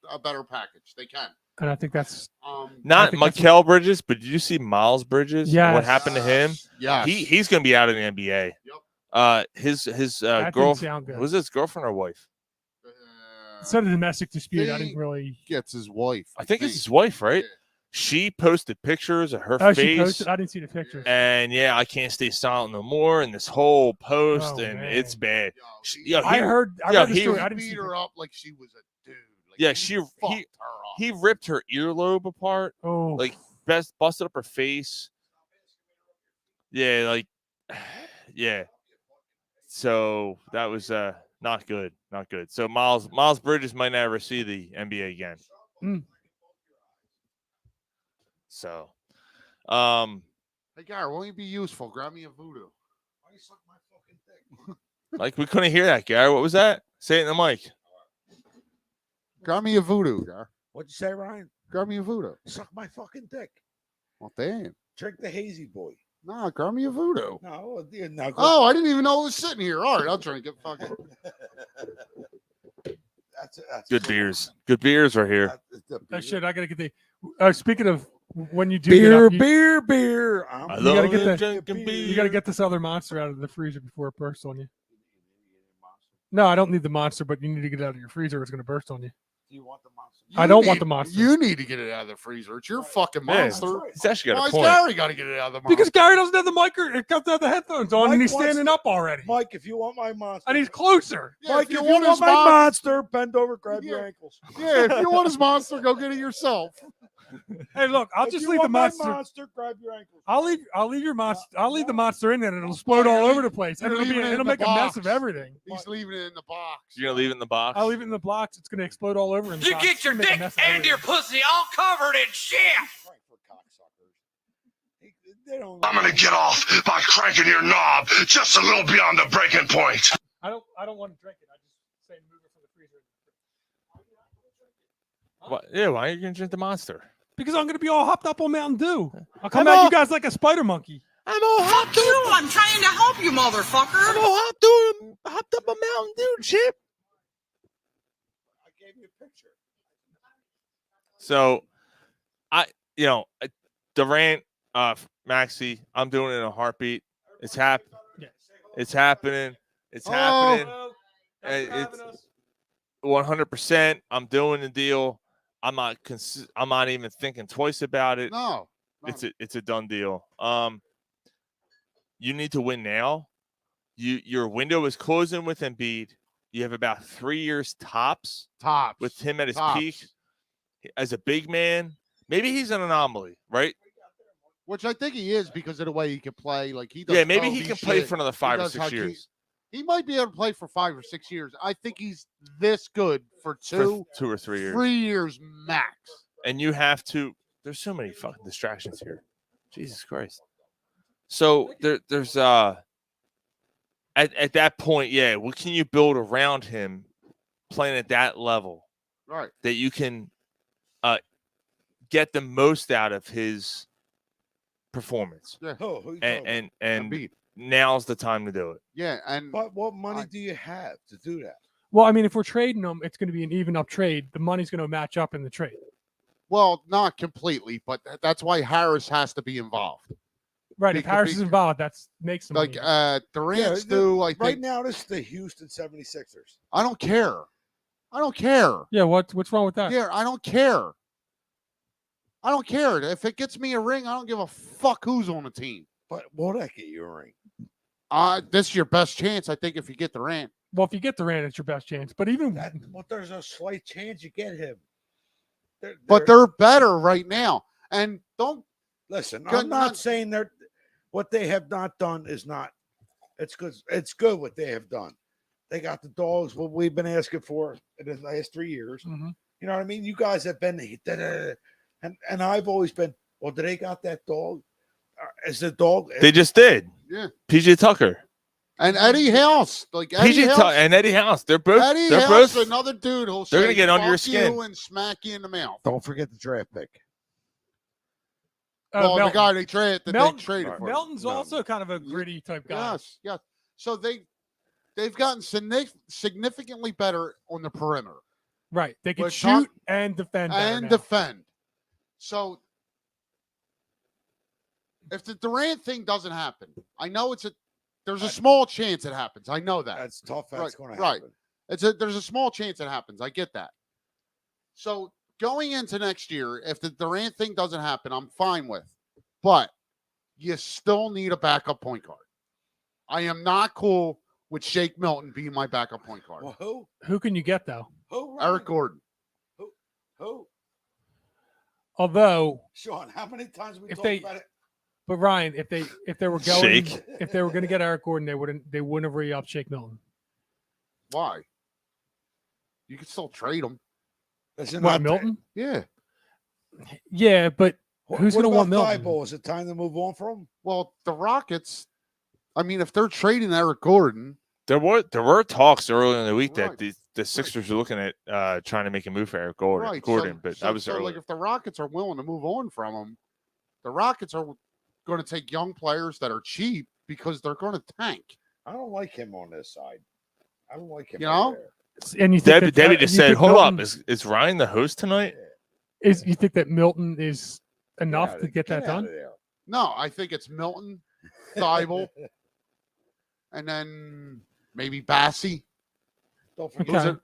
package. They can. And I think that's Not I think that's Mikal Bridges, but did you see Miles Bridges? Yes. What happened to him? Yes. He's going to be out of the NBA. Yep. His That didn't girlfriend sound good. was his girlfriend or wife? So the domestic dispute. I He didn't really. gets his wife. I think it's his wife, right? Yeah. She posted pictures of her Oh, she face. posted. I didn't see the pictures. And yeah, I can't stay silent no more. And this whole post, Oh, and man. it's bad. Yo, I heard the he story. I didn't see beat the her up like she was a dude. Like, Yeah, he fucked her up. he ripped her earlobe apart, Oh, like busted up her face. Yeah, like yeah. So that was not good, not good. So Miles Bridges might never see the NBA again. Mm. So, Hey, Gar, why don't you be useful? Grab me a voodoo. Why you suck my fucking dick? like we couldn't hear that, Gary. What was that? Say it in the mic. Grab me a voodoo, Gar. What'd you say, Ryan? Grab me a voodoo. Suck my fucking dick. Well, damn. Drink the hazy boy. Nah, grab me a voodoo. No, no. Oh, I didn't even know it was sitting here. All right, I'll drink it. Fuck it. That's Good beers. Good beers are here. that shit. I gotta get the. Speaking of when you do beer, get up, beer. I You gotta love get the- drinking beer. you gotta get this other monster out of the freezer before it bursts on you. No, I don't need the monster, but you need to get it out of your freezer. Or it's gonna burst on you. Do you want the monster? I don't want the monster. You need to get it out of the freezer. It's your fucking Yeah, monster. He's actually got Why a is point. Gary got to get it out of the monster? Because Gary doesn't have the mic. It comes out the headphones on, Mike and he's wants standing up already. Mike, if you want my monster, And he's closer. Yeah, Mike, if you if you want want his my mon- monster, bend over, grab your Yeah. ankles. Yeah, if you want his monster, go get it yourself. Hey, look, I'll If just you leave the want my monster. grab your ankles. I'll leave your monster. I'll leave the monster in there, and it'll explode all over the place. And You're it'll leaving it in it'll the make a mess box. of everything. He's leaving it in the box. You're gonna leave it in the box. I'll leave it in the box. It's gonna explode all over. In the You box. get It's your gonna make a dick mess of and your everything. pussy all covered in shit. Frankfurt cocksuckers. They don't. I'm gonna get off by cranking your knob just a little beyond the breaking point. I don't want to drink it. I just say move it from the freezer. Yeah, why are you gonna drink the monster? Because I'm gonna be all hopped up on Mountain Dew. I'll come I'm at all- you guys like a spider monkey. I'm all hopped up. I'm trying to help you, motherfucker. I'm all hopped up a Mountain Dew, Chip. I gave you a picture. So, Durant, Maxey, I'm doing it in a heartbeat. It's happening. It's happening. It's happening. It's 100%. I'm doing the deal. I'm not even thinking twice about it. No. It's a done deal. You need to win now. Your window is closing with Embiid. You have about 3 years tops with him at his peak as a big man. Maybe he's an anomaly, right? Which I think he is because of the way he can play. Like he does. Yeah, maybe he Kobe can play shit. for another He 5 or does 6 Hakeem. years. He might be able to play for 5 or 6 years. I think he's this good for For 2 or 3 years. 3 years max. And you have to. There's so many fucking distractions here. Jesus Christ. So there's at that point, yeah. What can you build around him playing at that level? Right. That you can get the most out of his performance. Yeah. And now's the time to do it. Yeah, and but what money do you have to do that? Well, I mean, if we're trading them, it's going to be an even up trade. The money's going to match up in the trade. Well, not completely, but that's why Harris has to be involved. Right. If Harris is involved, that makes some like money. Durant's due. I think right now this is the Houston 76ers. I don't care. I don't care. Yeah, what's wrong with that? Yeah, I don't care. I don't care. If it gets me a ring, I don't give a fuck who's on the team. But will that get you a ring? This is your best chance, I think, if you get Durant. Well, if you get Durant, it's your best chance. But even well, there's a slight chance you get him. But they're better right now. And don't listen. I'm not saying they're what they have not done is not. It's good. It's good what they have done. They got the dogs. What we've been asking for in the last 3 years. Mm-hmm. You know what I mean? You guys have been, and I've always been. Well, do they got that dog? Is the dog? They just did. Yeah. PJ Tucker. And Eddie House, like Eddie House, and Eddie House, they're both. Eddie they're House, both. another dude who'll They're say, gonna get under your "Fuck skin you," and smack you in the mouth. Don't forget the draft pick. Well, Melton. the guy they traded for. Melton's also kind of a gritty type guy. Yes, yes. So they've gotten significantly better on the perimeter. Right. They can But shoot and defend. And defend. So if the Durant thing doesn't happen, I know there's a small chance it happens. I know that. That's tough. That's going to Right. happen. There's a small chance it happens. I get that. So going into next year, if the Durant thing doesn't happen, I'm fine with. But you still need a backup point guard. I am not cool with Shake Milton being my backup point guard. Well, who can you get though? Who? Eric Gordon. Who? Although Sean, how many times we if talked they, about it? but Ryan, if they were going, Shake. if they were going to get Eric Gordon, they wouldn't have re-upped Shake Milton. Why? You can still trade him. What, Milton? Yeah. Yeah, but who's going to want Milton? Thibault? Is it time to move on from him? Well, the Rockets. I mean, if they're trading Eric Gordon, There were talks earlier in the week that the Sixers were looking at trying to make a move for Eric Gordon. right? But that was early. like if the Rockets are willing to move on from him, the Rockets are going to take young players that are cheap because they're going to tank. I don't like him on this side. I don't like him. You know? And you think Debbie just said, "Hold Milton, up, is Ryan the host tonight?" You think that Milton is enough to get that done? No, I think it's Milton, Thibault, and then maybe Bassey,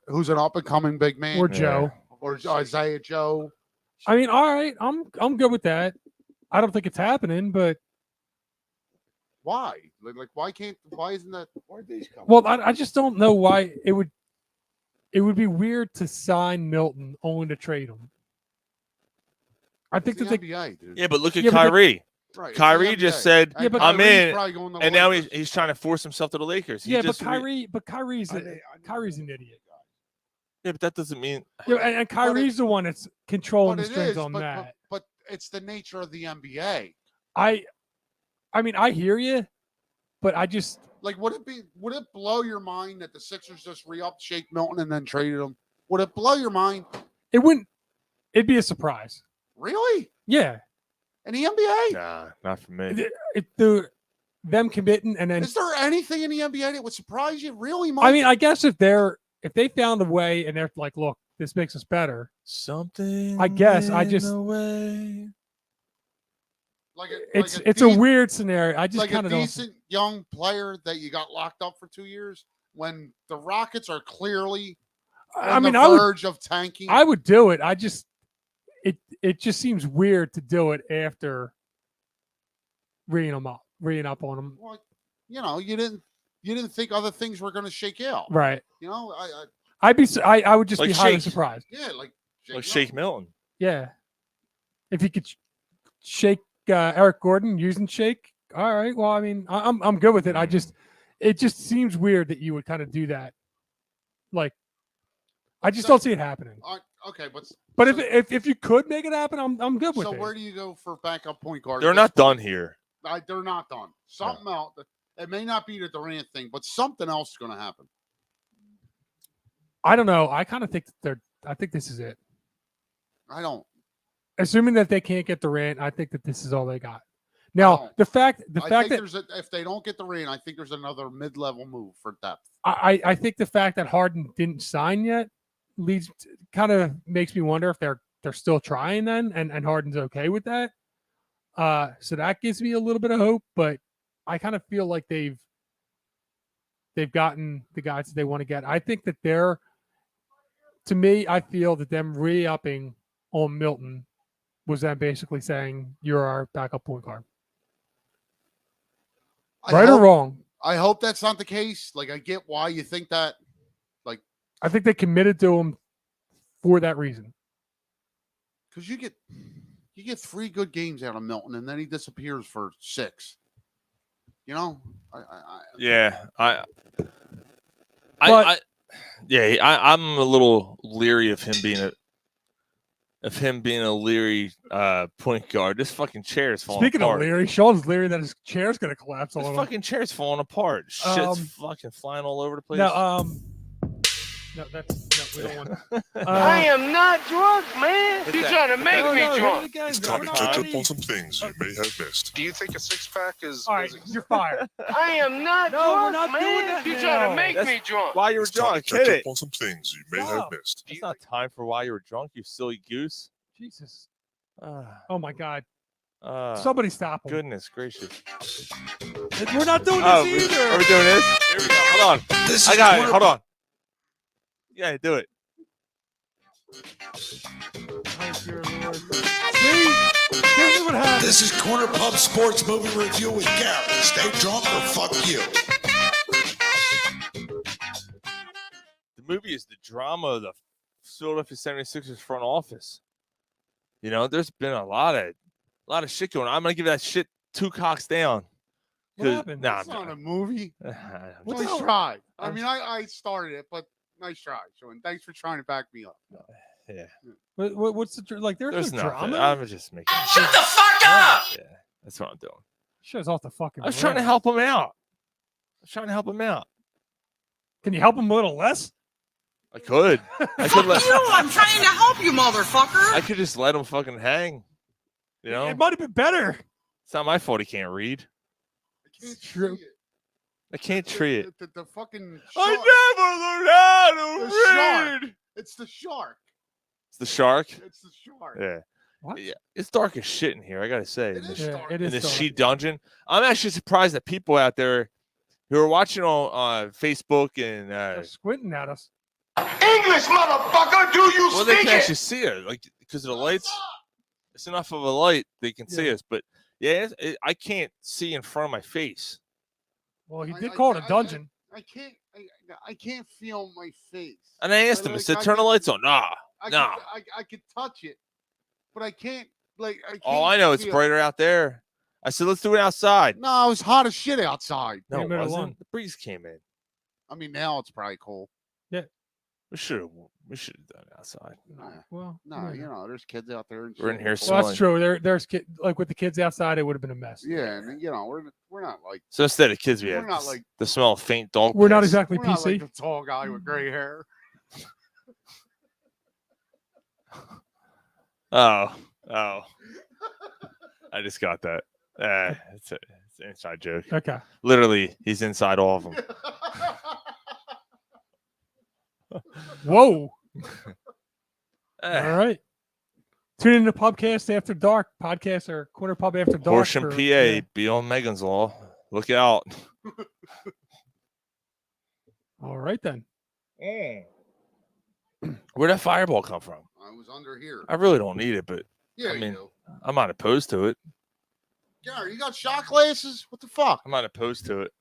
who's an up and coming big man, Or Joe, or Isaiah Joe. I mean, all right, I'm good with that. I don't think it's happening, but why? Like why isn't that? Where these come? Well, I just don't know why it would be weird to sign Milton only to trade him. I think that NBA, dude. Yeah, but look at Yeah, but Kyrie. Right, Kyrie just said, Yeah, but "I'm Kyrie's in," probably going to the and now Lakers. he's trying to force himself to the Lakers. He yeah, just but Kyrie's Kyrie's an idiot. Yeah, but that doesn't mean. Yeah, and Kyrie's the one that's controlling But the it strings is, on but, that. But it's the nature of the NBA. I mean, I hear you, but I just Like, would it blow your mind that the Sixers just re-upped Shake Milton and then traded him? Would it blow your mind? it wouldn't. It'd be a surprise. Really? Yeah, In the NBA? Nah, not for me. Them committing and then Is there anything in the NBA that would surprise you? Really, Mike? I mean, I guess if they found a way and they're like, look, this makes us better. Something. I guess I in just a way. it's a weird scenario. I just like kind a of don't. decent young player that you got locked up for 2 years when the Rockets are clearly on the verge of tanking. I would do it. I just it just seems weird to do it after reading up on them. Well, you know, you didn't think other things were going to shake out, Right. You know, I would just Like be highly Shake. surprised. yeah, like Like Shake Milton. Yeah. If he could shake Eric Gordon using shake. All right. Well, I mean, I'm good with it. It just seems weird that you would kind of do that. Like, I just don't see it happening. Okay, but so, if you could make it happen, I'm good with it. So where do you go for backup point guard? They're not done here. They're not done. Something else. It may not be the Durant thing, but something else is going to happen. I don't know. I kind of think I think this is it. I don't. Assuming that they can't get Durant, I think that this is all they got. Now, the fact that if they don't get Durant, I think there's another mid-level move for depth. I think the fact that Harden didn't sign yet kind of makes me wonder if they're still trying then, and Harden's okay with that. So that gives me a little bit of hope, but I kind of feel like they've gotten the guys that they want to get. I think that to me, I feel that them re-upping on Milton was them basically saying, you're our backup point guard. Right or wrong? I hope that's not the case. Like, I get why you think that. Like, I think they committed to him for that reason. Because you get 3 good games out of Milton, and then he disappears for 6. You know? I'm a little leery of him being a leery point guard. This fucking chair is falling Speaking apart. of leery, Sean's leery that his chair's going to collapse on him. This fucking chair's falling apart. Shit's fucking flying all over the place. No, we don't want. I am not drunk, man. You're trying to make me drunk. It's time to catch up on some things you may have missed. Do you think a 6-pack is... All right, you're fired. I am not drunk, man. You're trying to make me drunk. Why you were drunk? Catch up on some things you may have missed. It's not time for why you were drunk, you silly goose. Jesus. Oh my God. Somebody stop him. Goodness gracious. We're not doing this either. Are we doing this? Here we go. Hold on. I got it. Hold on. Yeah, do it. This is Corner Pub Sports Movie Review with Gary. Stay drunk or fuck you. The movie is the drama of the Philadelphia 76ers front office. You know, there's been a lot of shit going on. I'm gonna give that shit 2 cocks down. What happened? It's not a movie. Nice try. I mean, I started it, but nice try, Sean. Thanks for trying to back me up. Yeah. What's the like? There's no nothing. drama. I'm just making. Shut the fuck up! Yeah, that's what I'm doing. Show's off the fucking. I was trying to help him out. Can you help him a little less? I could. I'm trying to help you, motherfucker. I could just let him fucking hang. You know, it might have been better. It's not my fault he can't read. It's true. I can't treat it. The fucking. I never learned how to read. Shark. It's the shark. It's the shark. It's the shark. Yeah. What? Yeah. It's dark as shit in here. I gotta say. It is dark. It In is the dark. Sheadugeon. I'm actually surprised that people out there who are watching on Facebook and They're squinting at us. English, motherfucker, do you well, they speak can it? actually see it, like because of the lights. It's enough of a light they can see us, but yeah, I can't see in front of my face. Well, he did call it a dungeon. I can't feel my face. And I asked him, I said, "Turn the lights on." Nah. I could touch it, but I can't. I can't. Oh, I know it's brighter out there. I said, "Let's do it outside." No, it was hot as shit outside. No, Leave it it wasn't. alone. The breeze came in. I mean, now it's probably cold. We should have done it outside. Well, No, you know, there's kids out there. And We're in shit. here well, that's true. There's like with the kids outside, it would have been a mess. Yeah, and you know, we're not like So instead of kids, we We're have not like- the smell of faint dog. We're not piss. exactly we're not PC. like the tall guy with gray hair. Oh. I just got that. It's an inside joke. Okay. Literally, he's inside all of them. Whoa. All right. Tune in to Pubcast After Dark podcast or Corner Pub After Dark. Horsham, PA, be on Megan's Law. Look out. All right then. Where'd that fireball come from? I was under here. I really don't need it, but Yeah, I mean, you do. I'm not opposed to it. Gary, you got shot glasses? What the fuck? I'm not opposed to it.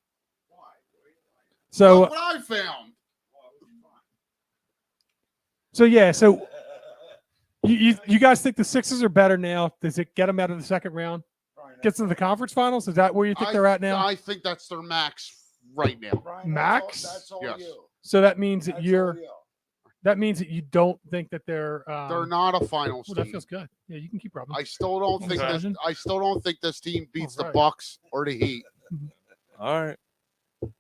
So Look what I found. So yeah, you guys think the Sixers are better now? Does it get them out of the second round? gets into the conference finals? Is that where you think they're at now? I think that's their max right now. Brian, Max? That's all Yes. you. So that means that That's you're. all you. That means that you don't think that they're. They're not a finals Well, team. that feels good. Yeah, you can keep rubbing. I still don't think this. Imagine. I still don't think this team beats the Alright. Bucks or the Heat. All right.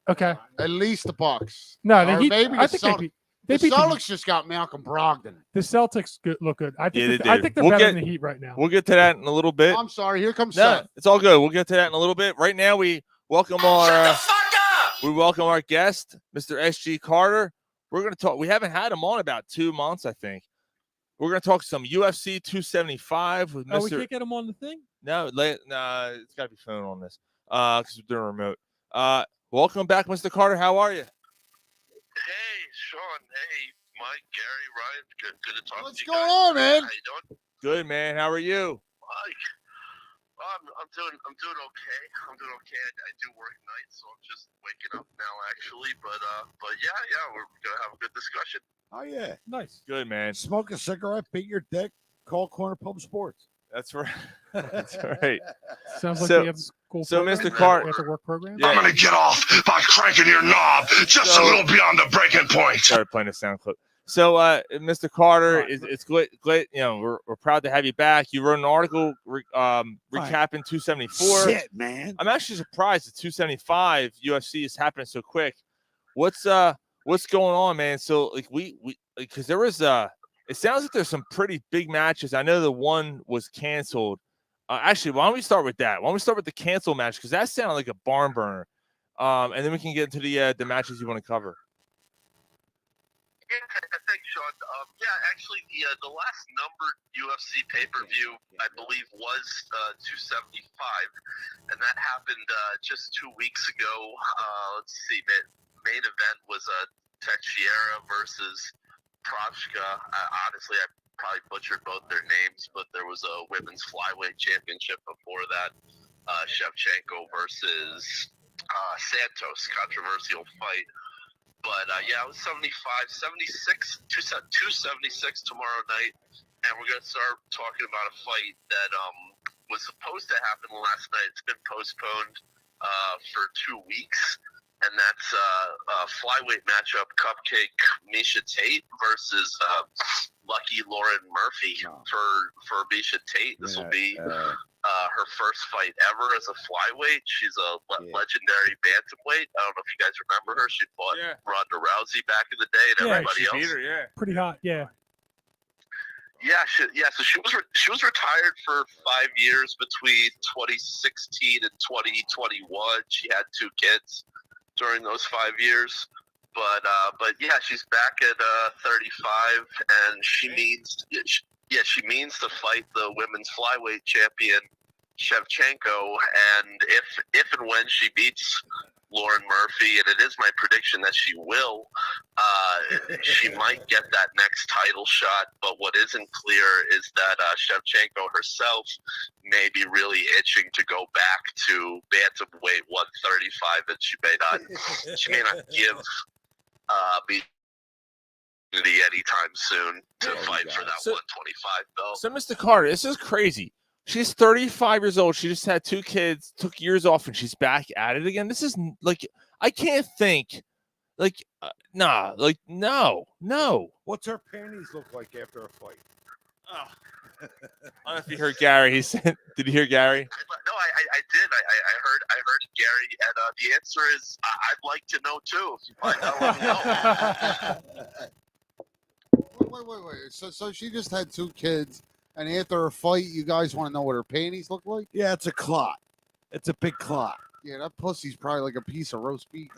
Okay. At least the Bucks. No, the Or Heat. maybe I the think Celtics. they The beat Celtics just got Malcolm Brogdon. the Celtics. Look good. I think. Yeah, they I do. think they're We'll better get- than the Heat right now. We'll get to that in a little bit. I'm sorry. Here comes No, Seth. it's all good. We'll get to that in a little bit. Right now, we welcome our guest, Mr. SG Carter. We're going to talk. We haven't had him on about 2 months, I think. We're going to talk some UFC 275 with Oh, we Mr. can't get him on the thing. No, it's got to be phone on this because we're doing remote. Welcome back, Mr. Carter. How are you? Hey, Sean. Hey, Mike, Gary, Ryan. Good to talk What's to you going guys. on, man? How you doing? Good, man. How are you? Mike. I'm doing okay. I'm doing okay. I do work nights, so I'm just waking up now, actually. But yeah, we're gonna have a good discussion. Oh yeah, Nice. Good, man. smoke a cigarette, beat your dick, call Corner Pub Sports. That's right. That's right. Sounds like So- we have a school. so, program, Mr. Carter- we have to work program. Yeah. I'm gonna get off by cranking your knob just a little beyond the breaking point. Started playing a sound clip. So, Mr. Carter, it's great. You know, we're proud to have you back. You wrote an article recapping 274. Shit, man. I'm actually surprised that 275 UFC is happening so quick. What's going on, man? So like because there was it sounds like there's some pretty big matches. I know the one was canceled. Actually, why don't we start with that? Why don't we start with the cancel match because that sounded like a barn burner. And then we can get into the matches you want to cover. Yeah, thanks, Sean. Actually, the last numbered UFC pay-per-view, I believe, was 275, and that happened just 2 weeks ago. Let's see, main event was Teixeira versus Prochka. Honestly, I probably butchered both their names, but there was a women's flyweight championship before that. Shevchenko versus Santos, controversial fight. But it was 75, 76, 276 tomorrow night, and we're gonna start talking about a fight that was supposed to happen last night. It's been postponed for 2 weeks, and that's a flyweight matchup: Cupcake Misha Tate versus Lucky Lauren Murphy. For Misha Tate, this will be her first fight ever as a flyweight. She's a legendary bantamweight. I don't know if you guys remember her. She fought Ronda Rousey back in the day and everybody else. Beat her, Pretty hot. Yeah. So she was retired for 5 years between 2016 and 2021. She had 2 kids during those 5 years. But she's back at 35, and she means to fight the women's flyweight champion Shevchenko. And if and when she beats Lauren Murphy, and it is my prediction that she will, she might get that next title shot. But what isn't clear is that Shevchenko herself may be really itching to go back to bantamweight 135, and she may not give anytime soon to fight for that 125 belt. So, Mr. Carter, this is crazy. She's 35 years old. She just had 2 kids, took years off, and she's back at it again. This is like, I can't think. Like, no. What's her panties look like after a fight? I don't know if you heard Gary. He said, "Did you hear Gary?" No, I did. I heard Gary, and the answer is I'd like to know too. If you find out, let me know. Wait. So she just had 2 kids, and after a fight, you guys want to know what her panties look like? Yeah, it's a clot. It's a big clot. Yeah, that pussy's probably like a piece of roast beef.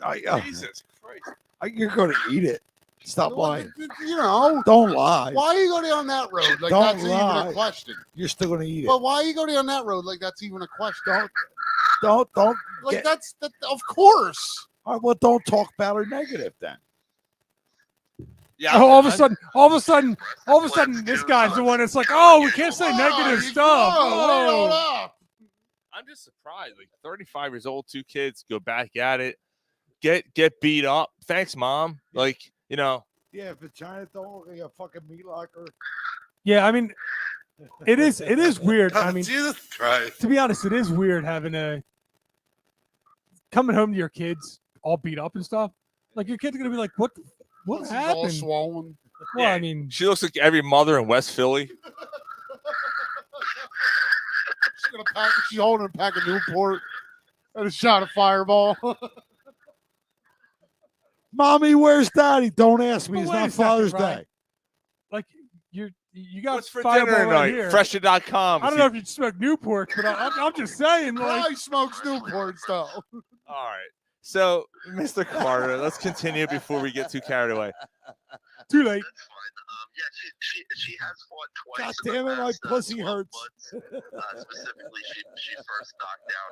Jesus Christ! You're going to eat it. Stop lying. You know, don't lie. Why you go down that road? Like Don't that's lie. even a question. You're still going to eat it. But why you go down that road? Like that's even a question. Don't. Like that's of course. All right, well, don't talk about her negative then. Yeah. All of a sudden, this guy's the one that's like, oh, we can't say negative stuff. Oh. I'm just surprised. Like 35 years old, 2 kids, go back at it, get beat up. Thanks, Mom. Like, you know. Yeah, vagina don't look like a fucking meat locker. Yeah, I mean, It is weird. I mean, Jesus Christ. to be honest, it is weird having coming home to your kids all beat up and stuff. Like your kids are gonna be like, what Once he's all happened? swollen. Well, I mean, She looks like every mother in West Philly. She's holding a pack of Newport and a shot of Fireball. Mommy, where's Daddy? Don't ask me. But It's wait a not second, Father's Ryan. Day. like you got What's for Fireball dinner right tonight? here. Fresher.com. I don't know if you smoke Newport, but I'm just saying, like, Probably smokes Newports though. All right. So, Mr. Carter, let's continue before we get too carried away. too late. That's fine. Yeah, she has fought twice. God in the damn it, my last, pussy 12 hurts. months. Specifically, she first knocked down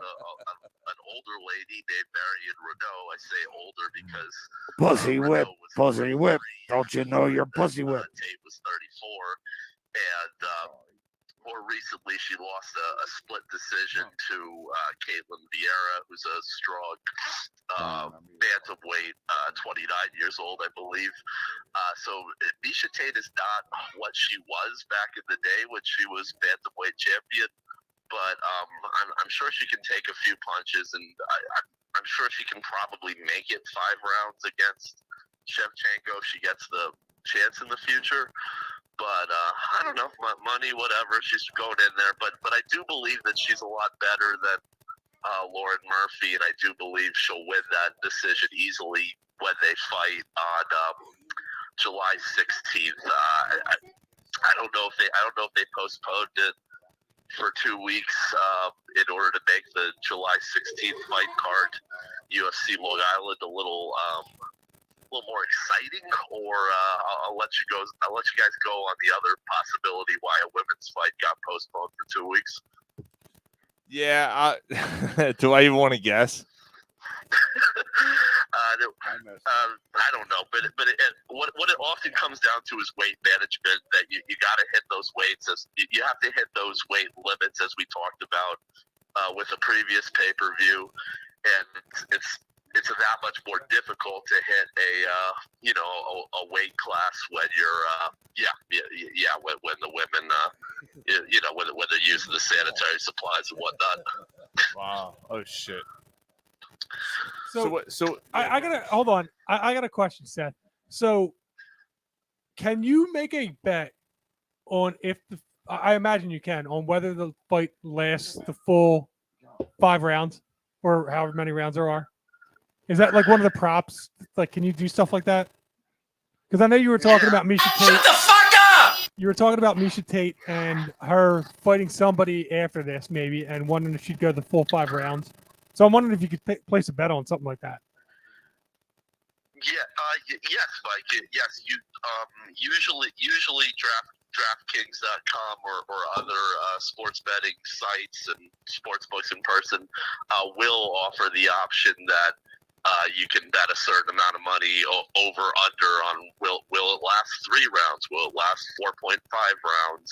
an older lady named Marion Renault. I say older because Pussy Renault whip, was pussy whip. 33, Don't you know you're pussy whip? Tate was 34, and more recently she lost a split decision to Caitlin Vieira, who's a strong bantamweight, 29 years old, I believe. So Miesha Tate is not what she was back in the day when she was bantamweight champion, but I'm sure she can take a few punches, and I'm sure she can probably make it 5 rounds against Shevchenko if she gets the chance in the future. But I don't know, money, whatever. She's going in there, but I do believe that she's a lot better than Lauren Murphy, and I do believe she'll win that decision easily when they fight on July 16th. I don't know if they postponed it for 2 weeks in order to make the July 16th fight card UFC Long Island a little more exciting, or I'll let you guys go on the other possibility why a women's fight got postponed for 2 weeks. Yeah. Do I even want to guess? I don't know, but what it often comes down to is weight management. That you got to hit those weights, as you have to hit those weight limits, as we talked about with a previous pay-per-view, and it's that much more difficult to hit a weight class when you're when the women when they're using the sanitary supplies and whatnot. Wow. Oh shit. So I gotta hold on. I got a question, Seth. So can you make a bet on if I imagine you can, on whether the fight lasts the full 5 rounds or however many rounds there are? Is that like one of the props? Like, can you do stuff like that? Because I know you were talking about Miesha Tate. Shut the fuck up! You were talking about Miesha Tate and her fighting somebody after this, maybe, and wondering if she'd go the full 5 rounds. So I'm wondering if you could place a bet on something like that. Yeah. Yes, Mike. Yes. You usually DraftKings.com or other sports betting sites and sports books in person will offer the option that you can bet a certain amount of money over under on will it last 3 rounds? Will it last 4.5 rounds?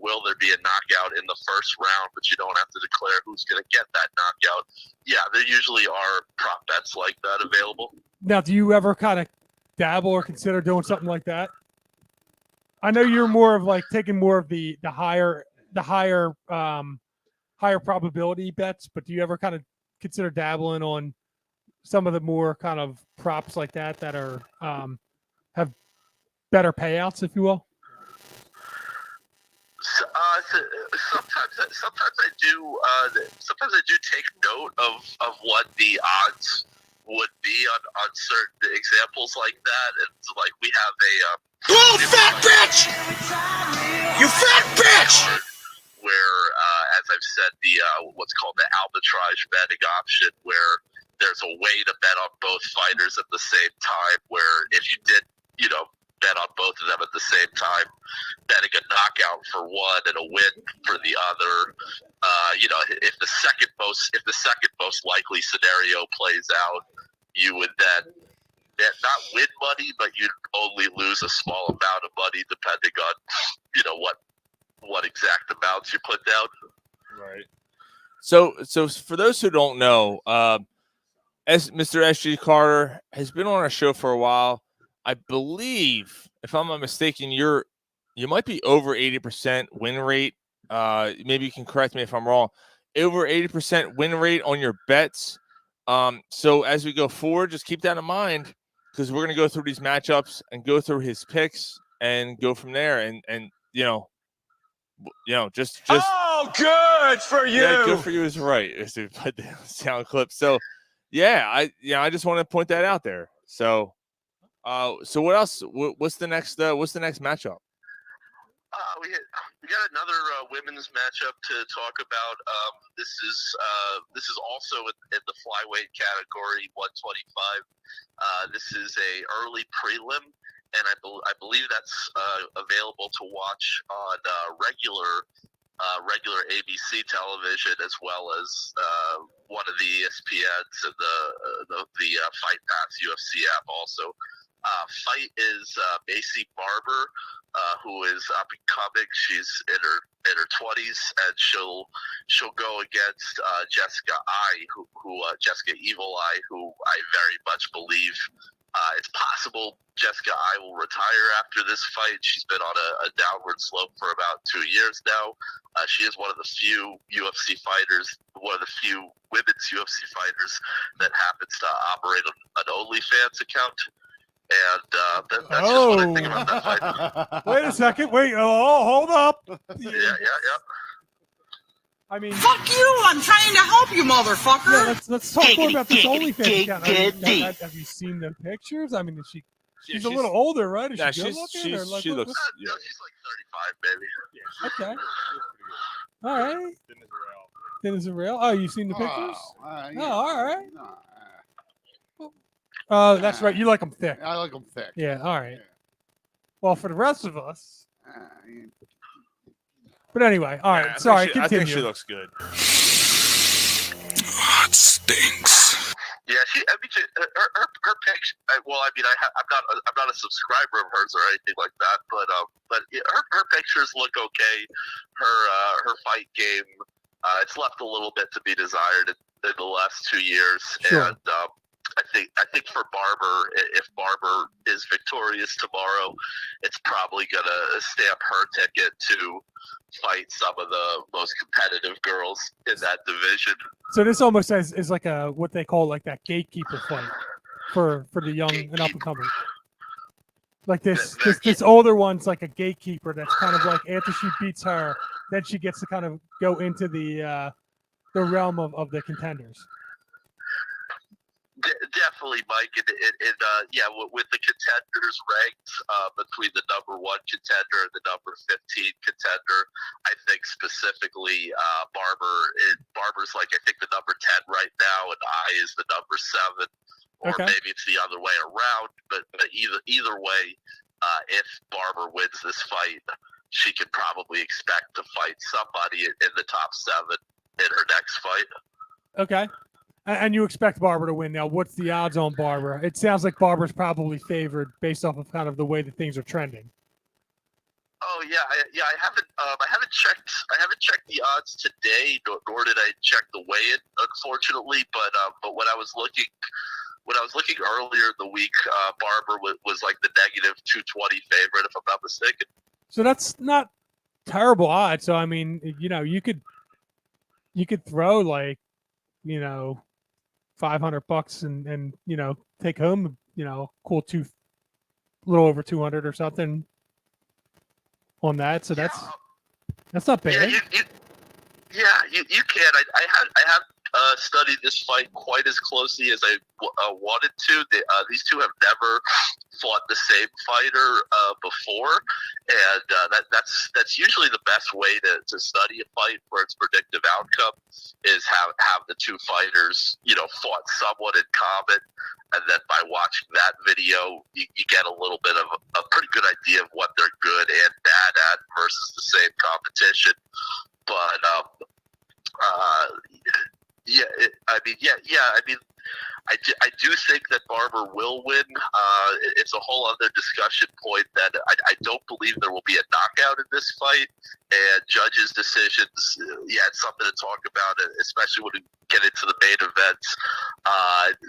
Will there be a knockout in the first round, but you don't have to declare who's going to get that knockout? Yeah, there usually are prop bets like that available. Now, do you ever kind of dabble or consider doing something like that? I know you're more of like taking more of the higher probability bets, but do you ever kind of consider dabbling on some of the more kind of props like that are have better payouts, if you will? Sometimes I do. Sometimes I do take note of what the odds would be on certain examples like that. And like we have You old fat bitch! You fat bitch! Where, as I've said, the what's called the arbitrage betting option, where there's a way to bet on both fighters at the same time. Where if you did, bet on both of them at the same time, betting a knockout for one and a win for the other. If the second most likely scenario plays out, you would then not win money, but you'd only lose a small amount of money depending on, what exact amounts you put down. Right. So for those who don't know, as Mr. SG Carter has been on our show for a while. I believe, if I'm not mistaken, you're you might be over 80% win rate. Maybe you can correct me if I'm wrong. Over 80% win rate on your bets. So as we go forward, just keep that in mind because we're going to go through these matchups and go through his picks and go from there. And just Oh, good for you. Yeah, good for you is right. Is to put the sound clip. So I just want to point that out there. So what else? What's the next matchup? We got another women's matchup to talk about. This is also in the flyweight category, 125. This is a early prelim, and I believe that's available to watch on regular ABC television as well as one of the ESPNs and the Fight Pass UFC app also. Fight is Macy Barber, who is up and coming. She's in her 20s, and she'll go against Jessica Jessica Evil Eye, who I very much believe it's possible Jessica Eye will retire after this fight. She's been on a downward slope for about 2 years now. She is one of the few UFC fighters, one of the few women's UFC fighters that happens to operate an OnlyFans account. And that's just what I think about that fight. Wait a second. Wait. Oh, hold up. Yeah. I mean, Fuck you! I'm trying to help you, motherfucker. Yeah, let's talk more about this OnlyFans account. Have you seen the pictures? I mean, she's a little older, right? Is she good looking? She looks. No, she's like 35, maybe. Okay. All right. Thin as a rail. Oh, you seen the pictures? All right. Oh, that's right. You like them thick. I like them thick. Yeah. All right. Well, for the rest of us. But anyway, all right. Sorry, continue. I think she looks good. It stinks. Yeah, her picture. Well, I mean, I'm not a subscriber of hers or anything like that, but yeah, her pictures look okay. Her fight game, it's left a little bit to be desired in the last 2 years, Sure. and I think for Barber, if Barber is victorious tomorrow, it's probably gonna stamp her ticket to fight some of the most competitive girls in that division. So this almost is like a what they call like that gatekeeper fight for the young and up and coming. Like this older one's like a gatekeeper that's kind of like after she beats her, then she gets to kind of go into the realm of the contenders. Definitely, Mike, and with the contenders ranked between the number 1 contender and the number 15 contender, I think specifically Barber's like I think the number 10 right now, and I is the number 7, or maybe it's the other way around. But either way, if Barber wins this fight, she can probably expect to fight somebody in the top 7 in her next fight. Okay. And you expect Barber to win. Now, what's the odds on Barber? It sounds like Barber's probably favored based off of kind of the way that things are trending. Oh yeah, I haven't checked the odds today, nor did I check the weigh-in, unfortunately. But when I was looking earlier in the week, Barber was like the negative 220 favorite, if I'm not mistaken. So that's not terrible odds. So I mean, you could throw like, $500 and take home, cool little over 200 or something on that. So that's not bad. You can. I have studied this fight quite as closely as I wanted to. These two have never fought the same fighter before, and that's usually the best way to study a fight for its predictive outcome is have the two fighters fought somewhat in common, and then by watching that video you get a little bit of a pretty good idea of what they're good and bad at versus the same competition. But I do think that Barber will win. It's a whole other discussion point that I don't believe there will be a knockout in this fight, and judges' decisions, it's something to talk about, especially when we get into the main events.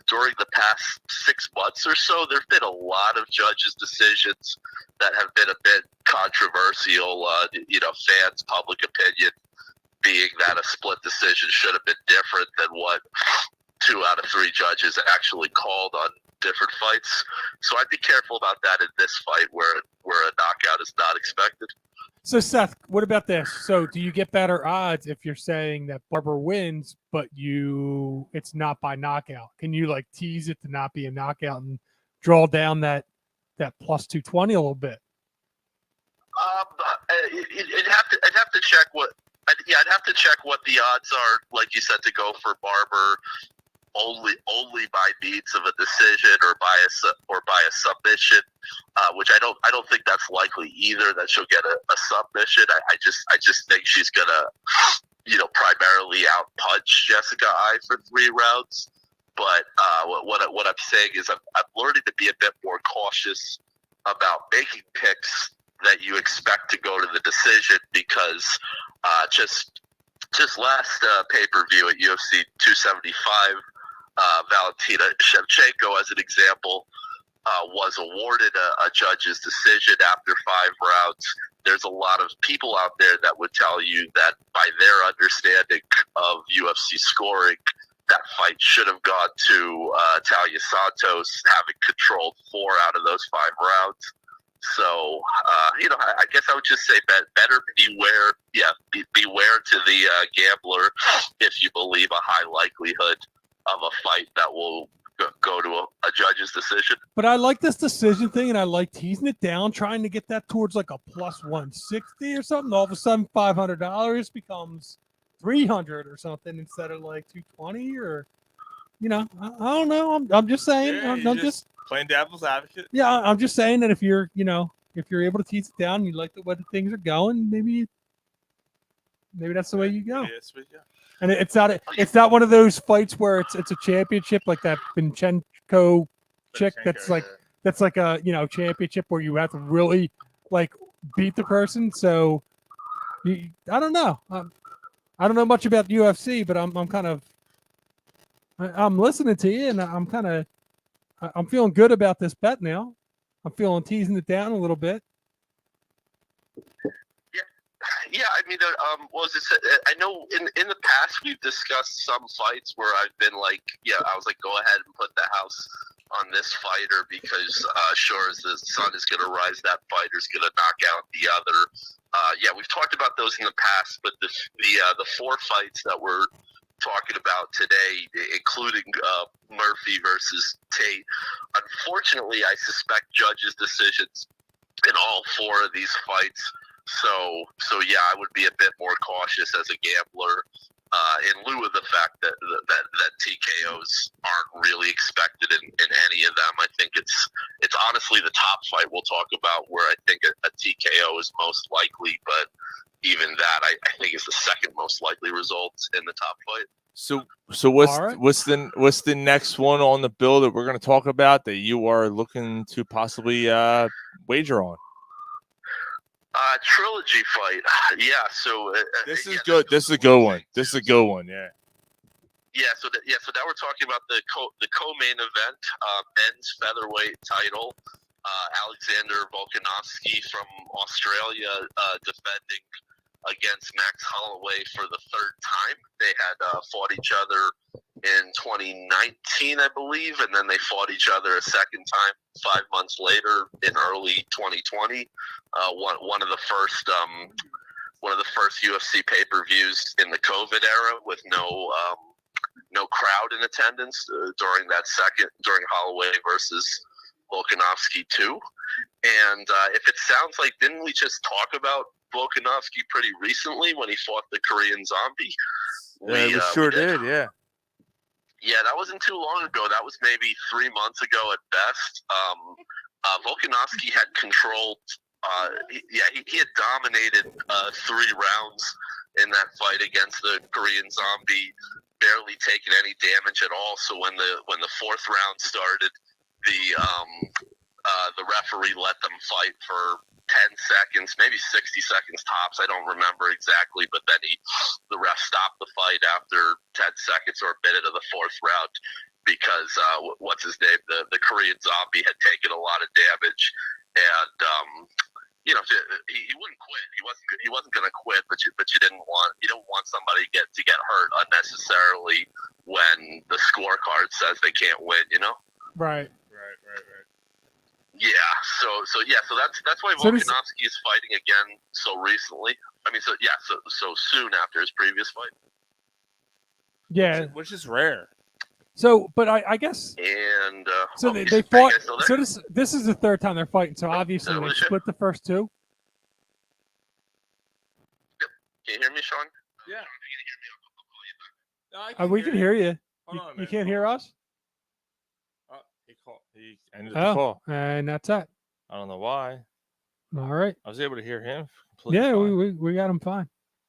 during the past 6 months or so, there have been a lot of judges' decisions that have been a bit controversial. Fans' public opinion being that a split decision should have been different than what 2 out of 3 judges actually called on different fights. So I'd be careful about that in this fight where a knockout is not expected. So Seth, what about this? So do you get better odds if you're saying that Barber wins, but it's not by knockout? Can you like tease it to not be a knockout and draw down that plus 220 a little bit? I'd have to check what. I'd have to check what the odds are, like you said, to go for Barber only by means of a decision or by a submission, which I don't think that's likely either. That she'll get a submission. I just think she's gonna, primarily out punch Jessica Eye for 3 rounds. But what I'm saying is I'm learning to be a bit more cautious about making picks that you expect to go to the decision because just last pay-per-view at UFC 275, Valentina Shevchenko, as an example, was awarded a judge's decision after 5 rounds. There's a lot of people out there that would tell you that by their understanding of UFC scoring, that fight should have gone to Talia Santos, having controlled 4 out of those 5 rounds. So, I guess I would just say better beware. Yeah, beware to the gambler if you believe a high likelihood of a fight that will go to a judge's decision. But I like this decision thing, and I like teasing it down, trying to get that towards like a plus 160 or something. All of a sudden, $500 becomes $300 or something instead of like 220 or, I don't know. I'm just saying. Yeah, I'm just playing devil's advocate. Yeah, I'm just saying that if you're able to tease it down, you like the way the things are going, maybe that's the way you go. Yes, we go. And it's not one of those fights where it's a championship like that Vinchenko chick that's like a championship where you have to really like beat the person. So I don't know. I don't know much about UFC, but I'm listening to you, and I'm feeling good about this bet now. I'm feeling teasing it down a little bit. Yeah. I mean, I know in the past we've discussed some fights where I've been like, I was like, go ahead and put the house on this fighter because sure as the sun is going to rise, that fighter's going to knock out the other. We've talked about those in the past, but the 4 fights that we're talking about today, including Murphy versus Tate, unfortunately, I suspect judges' decisions in all 4 of these fights. So I would be a bit more cautious as a gambler, in lieu of the fact that TKOs aren't really expected in any of them. I think it's honestly the top fight we'll talk about where I think a TKO is most likely, but even that I think is the second most likely result in the top fight. So what's the next one on the bill that we're going to talk about that you are looking to possibly wager on? Trilogy fight. Yeah. So this is good. This is a good one. Yeah. Yeah. So now we're talking about the co-main event, men's featherweight title. Alexander Volkanovski from Australia defending against Max Holloway for the 3rd time. They had fought each other in 2019, I believe, and then they fought each other a second time 5 months later in early 2020. One of the first UFC pay-per-views in the COVID era with no crowd in attendance during Holloway versus Volkanovski 2. And if it sounds like, didn't we just talk about Volkanovski pretty recently when he fought the Korean Zombie? We sure did, yeah. Yeah, that wasn't too long ago. That was maybe 3 months ago at best. Volkanovski had controlled. He had dominated 3 rounds in that fight against the Korean Zombie, barely taken any damage at all. So when the 4th round started, the referee let them fight for 10 seconds, maybe 60 seconds tops. I don't remember exactly, but then the ref stopped the fight after 10 seconds or a minute of the 4th round because what's his name, the Korean Zombie had taken a lot of damage, and you wouldn't quit. He wasn't going to quit, but you don't want somebody to get hurt unnecessarily when the scorecard says they can't win. Right. Yeah. So that's why Volkanovski is fighting again so recently. I mean, so soon after his previous fight. Yeah, which is rare. So, but I guess. And so they fought. So this is the third time they're fighting. So obviously they split the first two. Yep. Can you hear me, Sean? Yeah. We can hear you. You can't hear us? He ended the call. And that's that. I don't know why. All right. I was able to hear him. Yeah, fine. we got him fine.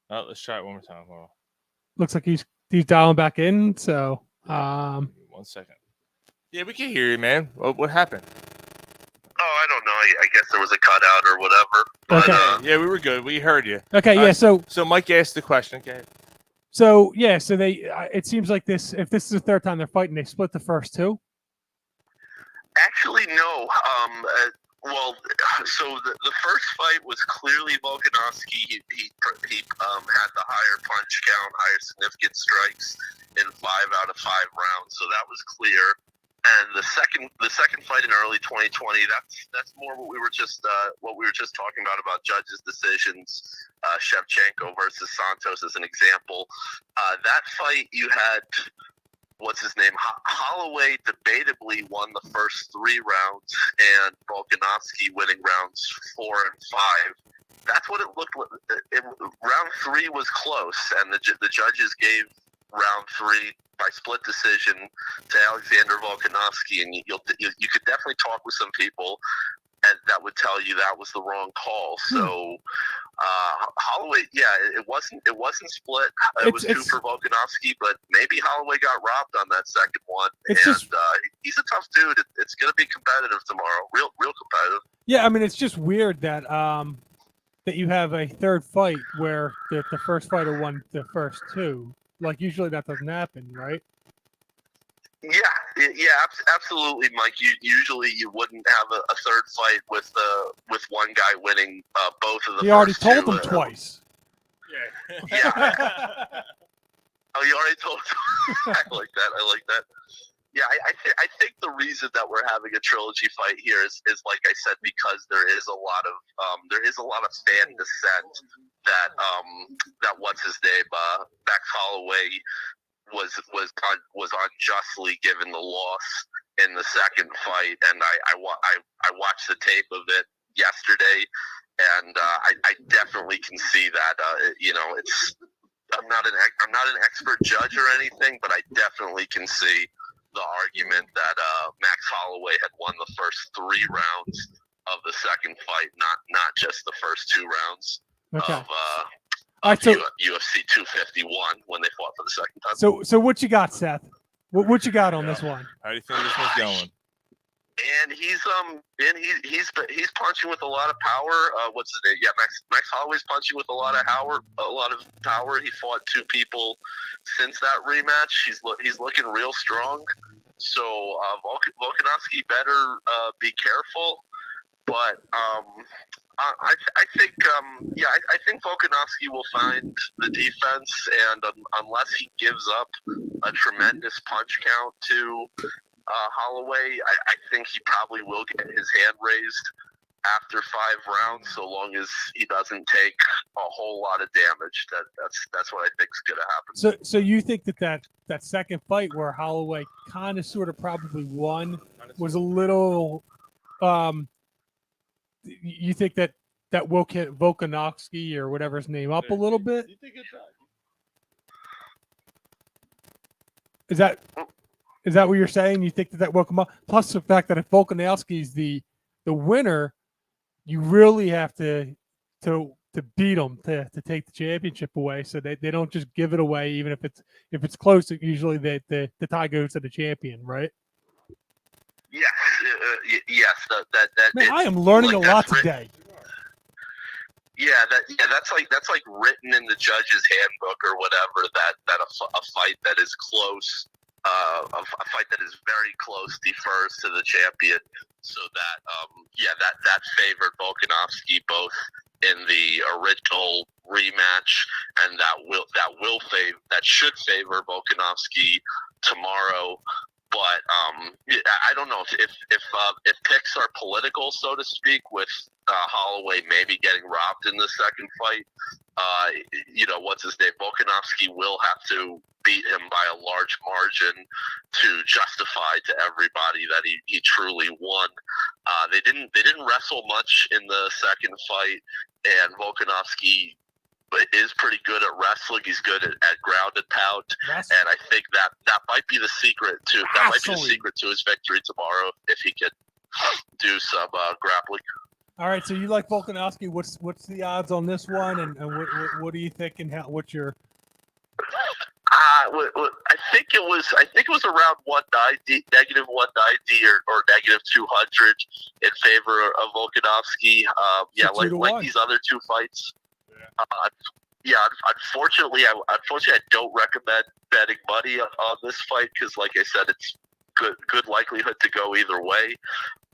Let's try it one more time. Hold on. Looks like he's dialing back in. So 1 second. Yeah, we can hear you, man. What happened? Oh, I don't know. I guess there was a cutout or whatever. But, okay. Yeah, we were good. We heard you. Okay. Yeah. So Mike asked the question. Okay. So yeah. So they. It seems like this. If this is the third time they're fighting, they split the first two. Actually, no. So the first fight was clearly Volkanovski. He had the higher punch count, higher significant strikes in 5 out of 5 rounds. So that was clear. And the second fight in early 2020, that's more what we were just talking about judges' decisions. Shevchenko versus Santos as an example. That fight you had. What's his name? Holloway debatably won the first 3 rounds, and Volkanovski winning rounds 4 and 5. That's what it looked like. Round 3 was close, and the judges gave round 3 by split decision to Alexander Volkanovski, and you could definitely talk with some people, and that would tell you that was the wrong call. So. Holloway, yeah, it wasn't split. It was 2 for Volkanovski, but maybe Holloway got robbed on that second one. He's a tough dude. It's going to be competitive tomorrow, real competitive. Yeah, I mean, it's just weird that that you have a third fight where the first fighter won the first 2. Like usually that doesn't happen, right? Yeah, absolutely, Mike. Usually you wouldn't have a third fight with one guy winning both of the. You already told 2, him twice. Yeah. Oh, you already told him. I like that. Yeah, I think the reason that we're having a trilogy fight here is like I said, because there is a lot of fan dissent that what's his name, Max Holloway was unjustly given the loss in the second fight, and I watched the tape of it yesterday, and I definitely can see that. I'm not an expert judge or anything, but I definitely can see the argument that Max Holloway had won the first 3 rounds of the second fight, not just the first 2 rounds of UFC 251 when they fought for the second time. So what you got, Seth? What you got on this one? How do you think this one's going? And he's punching with a lot of power. What's his name? Yeah, Max Holloway's punching with a lot of power. He fought 2 people since that rematch. He's looking real strong. So Volkanovski better be careful. But I think Volkanovski will find the defense, and unless he gives up a tremendous punch count to Holloway, I think he probably will get his hand raised after 5 rounds, so long as he doesn't take a whole lot of damage. That's what I think is going to happen. So you think that second fight where Holloway kind of sort of probably won was a little you think that woke Volkanovski or whatever his name up a little bit? You think it's Is that what you're saying? You think that woke him up? Plus the fact that if Volkanovski's the winner, you really have to beat him to take the championship away. So they don't just give it away, even if it's close. Usually the tie goes to the champion, right? Yes. Man, I am learning a lot today. That's like written in the judge's handbook or whatever. That a fight that is close a fight that is very close, defers to the champion. So that favored Volkanovski both in the original rematch, and that should favor Volkanovski tomorrow. But I don't know if picks are political, so to speak, with Holloway maybe getting robbed in the second fight. What's his name? Volkanovski will have to beat him by a large margin to justify to everybody that he truly won. They didn't wrestle much in the second fight, and Volkanovski is pretty good at wrestling. He's good at ground and pound, and I think that might be the secret to his victory tomorrow if he can do some grappling. All right, so you like Volkanovski. What's the odds on this one, and what do you think, and what's your? I think it was around 190, negative 190 or negative 200 in favor of Volkanovski. Like these other two fights. Unfortunately, I don't recommend betting money on this fight because, like I said, it's good likelihood to go either way.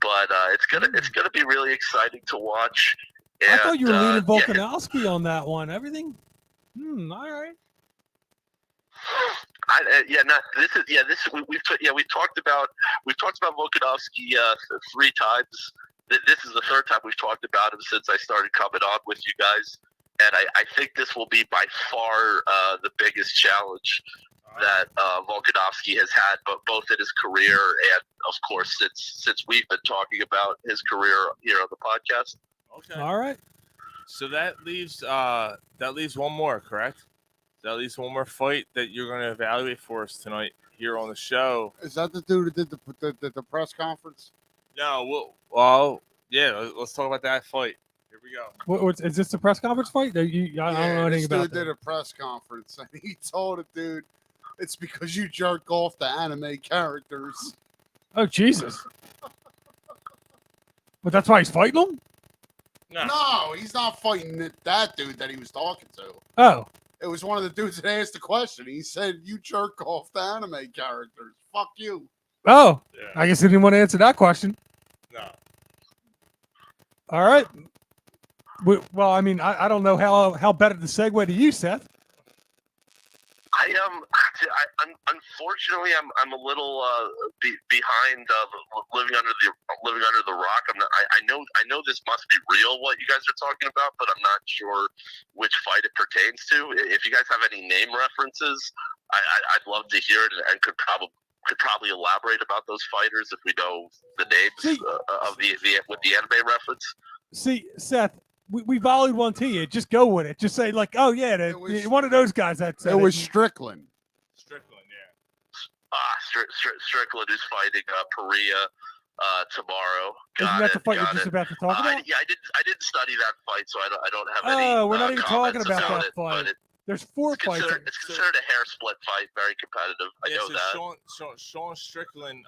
But it's gonna be really exciting to watch. And, I thought you were leaning Volkanovski on that one. Everything. All right. We've talked about Volkanovski 3 times. This is the 3rd time we've talked about him since I started coming on with you guys, and I think this will be by far the biggest challenge that Volkanovski has had, but both in his career and, of course, since we've been talking about his career here on the podcast. Okay. All right. So that leaves one more, correct? That leaves one more fight that you're going to evaluate for us tonight here on the show. Is that the dude that did the press conference? No, let's talk about that fight. Here we go. Is this the press conference fight? I don't know anything about This dude did a press conference, and he told a dude, it's because you jerk off the anime characters. Oh, Jesus. But that's why he's fighting him? No, he's not fighting that dude that he was talking to. Oh. It was one of the dudes that asked the question. He said, you jerk off the anime characters. Fuck you. Oh. Yeah. I guess he didn't want to answer that question. No. All right. Well, I mean, I don't know how better to segue to you, Seth. Unfortunately, I'm a little behind living under the rock. I know this must be real what you guys are talking about, but I'm not sure which fight it pertains to. If you guys have any name references, I'd love to hear it and could probably elaborate about those fighters if we know the names of with the anime reference. See, Seth, we volleyed one to you. Just go with it. Just say like, oh yeah, one of those guys. It was Strickland. Strickland is fighting Perea tomorrow. Isn't that the fight you're just about to talk about? Yeah, I didn't study that fight, so I don't have any. Oh, we're not even talking about that fight. There's 4 fights. It's considered a hair split fight, very competitive. I know that. Sean Strickland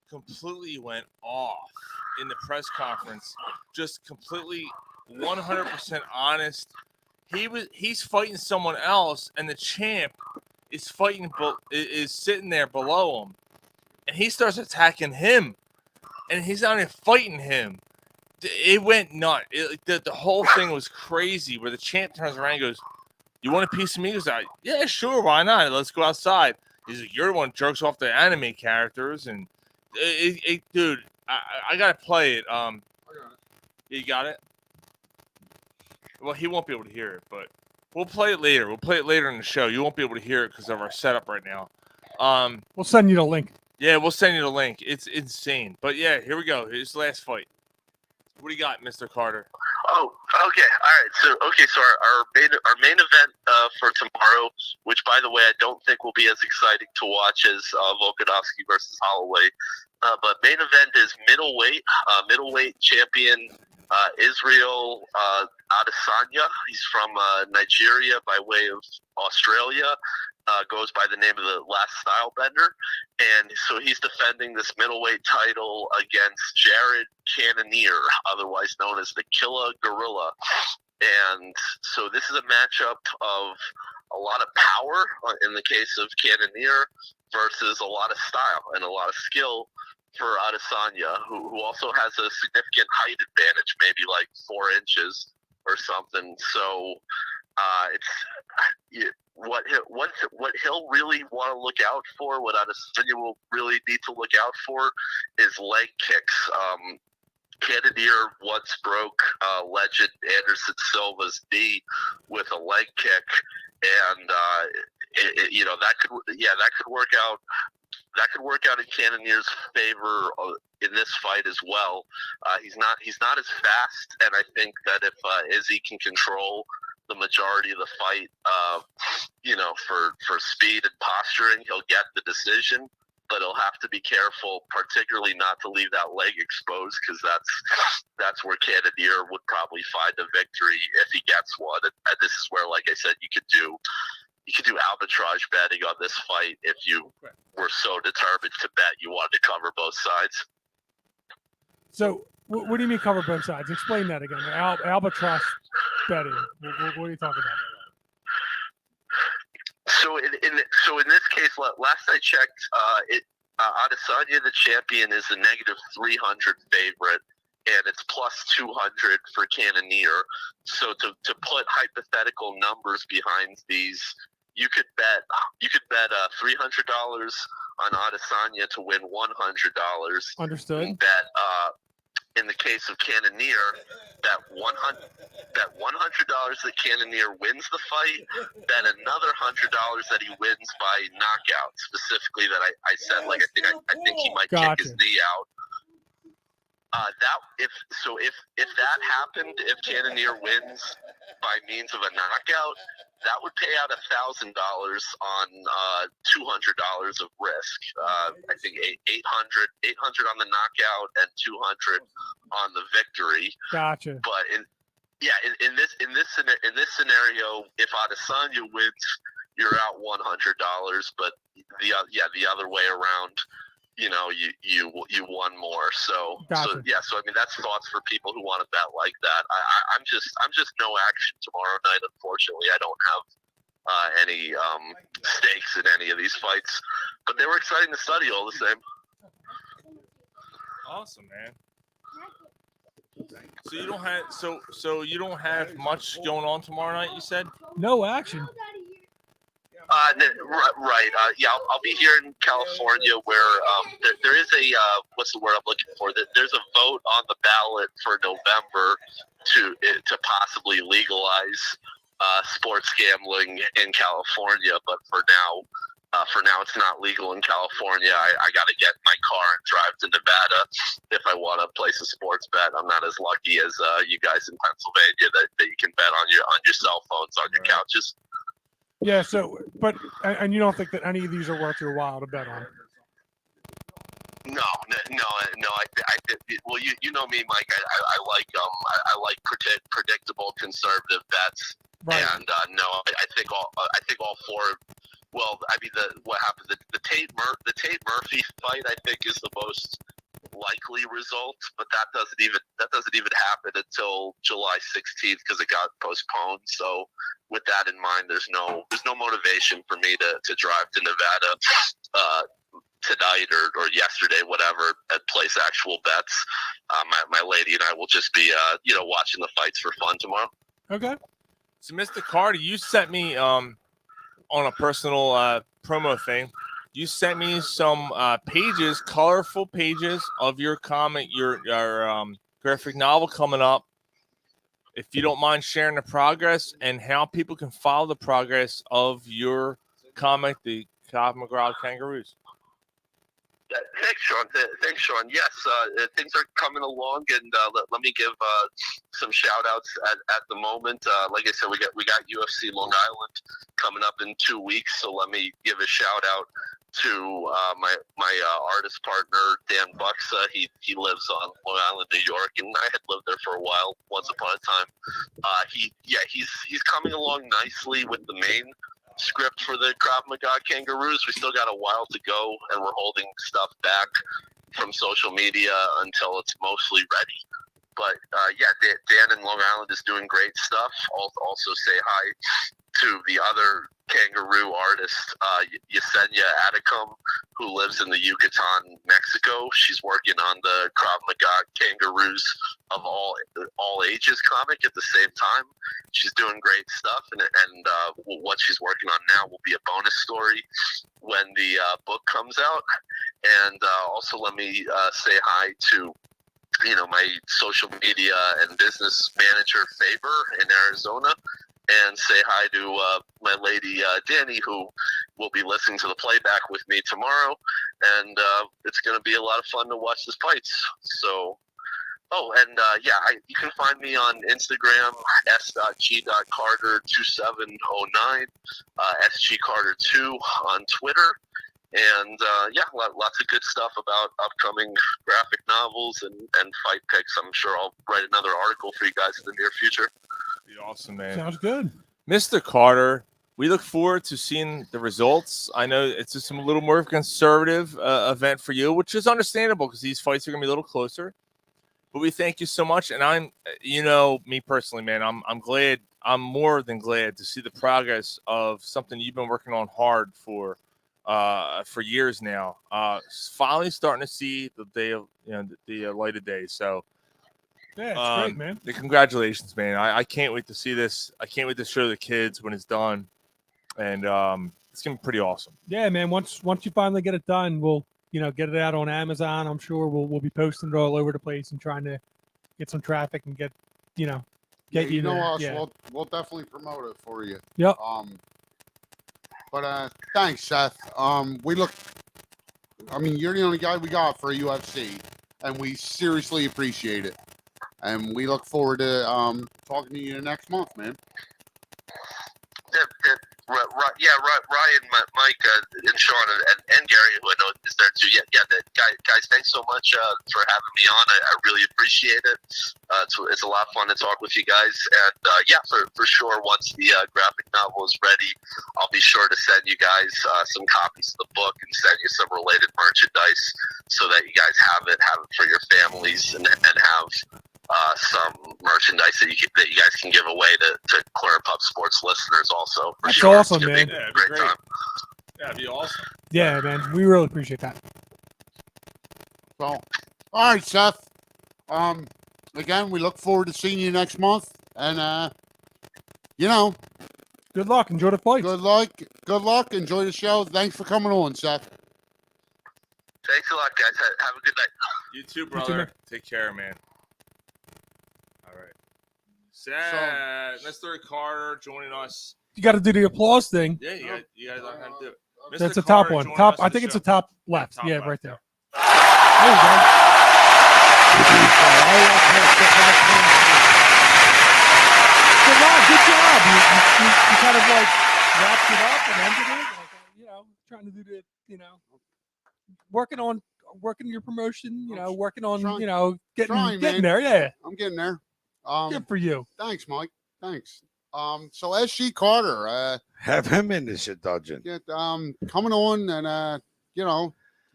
completely went off in the press conference, just completely 100% honest. He's fighting someone else, and the champ is is sitting there below him, and he starts attacking him, and he's not even fighting him. It went nuts. The whole thing was crazy. Where the champ turns around and goes, "You want a piece of me?" He goes, "Yeah, sure, why not? Let's go outside." He's like, "You're the one who jerks off the anime characters," and dude, I gotta play it. You got it? Well, he won't be able to hear it, but we'll play it later. We'll play it later in the show. You won't be able to hear it because of our setup right now. We'll send you the link. Yeah, we'll send you the link. It's insane. But yeah, here we go. Here's the last fight. What do you got, Mr. Carter? Oh, okay. All right. So our main event for tomorrow, which by the way I don't think will be as exciting to watch as Volkanovski versus Holloway. But main event is middleweight champion Israel Adesanya. He's from Nigeria by way of Australia. Goes by the name of the Last Stylebender, and so he's defending this middleweight title against Jared Cannonier, otherwise known as the Killa Gorilla. And so this is a matchup of a lot of power in the case of Cannonier, versus a lot of style and a lot of skill for Adesanya, who also has a significant height advantage, maybe like 4 inches or something. So what he'll really want to look out for, what Adesanya will really need to look out for, is leg kicks. Cannonier once broke legend Anderson Silva's knee with a leg kick, and that could work out. That could work out in Cannonier's favor in this fight as well. He's not as fast, and I think that if Izzy can control the majority of the fight, for speed and posturing, he'll get the decision. But he'll have to be careful, particularly not to leave that leg exposed, because that's where Cannonier would probably find a victory if he gets one. And this is where, like I said, you could do arbitrage betting on this fight if you were so determined to bet you wanted to cover both sides. So, what do you mean cover both sides? Explain that again. Albatross betting. What are you talking about? So in this case, last I checked, Adesanya, the champion, is a -300 favorite, and it's +200 for Cannonier. So to put hypothetical numbers behind these, you could bet $300 on Adesanya to win $100. Understood. And bet in the case of Cannonier, that $100 that Cannonier wins the fight, then another $100 that he wins by knockout. Specifically, that I said, like, I think he might kick his knee out. If that happened, if Cannonier wins by means of a knockout, that would pay out $1,000 on $200 of risk. I think 800 on the knockout and 200 on the victory. Gotcha. But in this scenario, if Adesanya wins, you're out $100. But the other way around, you won more. So gotcha. So I mean, that's thoughts for people who want to bet like that. I'm just no action tomorrow night. Unfortunately, I don't have any stakes in any of these fights, but they were exciting to study all the same. Awesome, man. So you don't have much going on tomorrow night, you said? No action. Right. I'll be here in California where there is a what's the word I'm looking for? There's a vote on the ballot for November to possibly legalize sports gambling in California, but for now it's not legal in California. I got to get in my car and drive to Nevada if I want to place a sports bet. I'm not as lucky as you guys in Pennsylvania that you can bet on your cell phones on your couches. Yeah. So, and you don't think that any of these are worth your while to bet on? No. Well, you know me, Mike. I like predictable conservative bets, right. And I think all four. Well, I mean, what happened? The Tate Murphy fight, I think, is the most likely result, but that doesn't even happen until July 16th because it got postponed. So, with that in mind, there's no motivation for me to drive to Nevada tonight or yesterday, whatever, and place actual bets. My lady and I will just be watching the fights for fun tomorrow. Okay. So, Mr. Carter, you sent me on a personal promo thing. You sent me some pages, colorful pages of your comic, your graphic novel coming up. If you don't mind sharing the progress and how people can follow the progress of your comic, The Krav Maga Kangaroos. Thanks, Sean. Yes, things are coming along, and let me give some shout-outs at the moment. Like I said, we got UFC Long Island coming up in 2 weeks, so let me give a shout-out to my artist partner, Dan Buxa. He lives on Long Island, New York, and I had lived there for a while, once upon a time. He's coming along nicely with the main script for the Krav Maga Kangaroos. We still got a while to go, and we're holding stuff back from social media until it's mostly ready. But Dan in Long Island is doing great stuff. Also say hi to the other kangaroo artist, Yesenia Adicum, who lives in the Yucatan, Mexico. She's working on the Krav Maga kangaroos of all ages comic at the same time. She's doing great stuff, and what she's working on now will be a bonus story when the book comes out. And also, let me say hi to my social media and business manager, Faber, in Arizona, and say hi to my lady, Danny, who will be listening to the playback with me tomorrow. And it's going to be a lot of fun to watch this fights. So, you can find me on Instagram, s.g.carter2709, sgcarter2 on Twitter. And lots of good stuff about upcoming graphic novels and fight picks. I'm sure I'll write another article for you guys in the near future. Be awesome, man. Sounds good. Mr. Carter, we look forward to seeing the results. I know it's just a little more of a conservative event for you, which is understandable because these fights are going to be a little closer. But we thank you so much. And I'm, me personally, man, I'm glad. I'm more than glad to see the progress of something you've been working on hard for years now. Finally starting to see the day of, the light of day. So, yeah, it's great, man. Congratulations, man. I can't wait to see this. I can't wait to show the kids when it's done. And it's going to be pretty awesome. Yeah, man. Once you finally get it done, we'll, get it out on Amazon. I'm sure we'll be posting it all over the place and trying to get some traffic and get, us. Yeah. We'll definitely promote it for you. Yep. But thanks, Seth. You're the only guy we got for UFC, and we seriously appreciate it. And we look forward to talking to you next month, man. Ryan, Mike, and Sean, and Gary, who I know is there too. Guys, thanks so much for having me on. I really appreciate it. It's a lot of fun to talk with you guys. And for sure, once the graphic novel is ready, I'll be sure to send you guys some copies of the book and send you some related merchandise so that you guys have it for your families and have some merchandise that you guys can give away to Corner Pub Sports listeners also. That's awesome, man. Yeah, great time. Yeah, it'd be awesome. Yeah, man. We really appreciate that. So, all right, Seth. Again, we look forward to seeing you next month. And, good luck. Enjoy the fight. Good luck. Enjoy the show. Thanks for coming on, Seth. Thanks a lot, guys. Have a good night. You too, brother. Take care, man. All right. Mr. Carter joining us. You got to do the applause thing. Yeah, you guys learn how to do it. Mr. That's the top one. I think it's the top left. Top yeah, left. right there. There you go. Good job. You kind of like wrapped it up and ended it. Trying to do the, working your promotion, working on, getting there. Yeah. I'm getting there. Good for you. Thanks, Mike. Thanks. So SG Carter, have him in the Sheadugeon. Coming on, and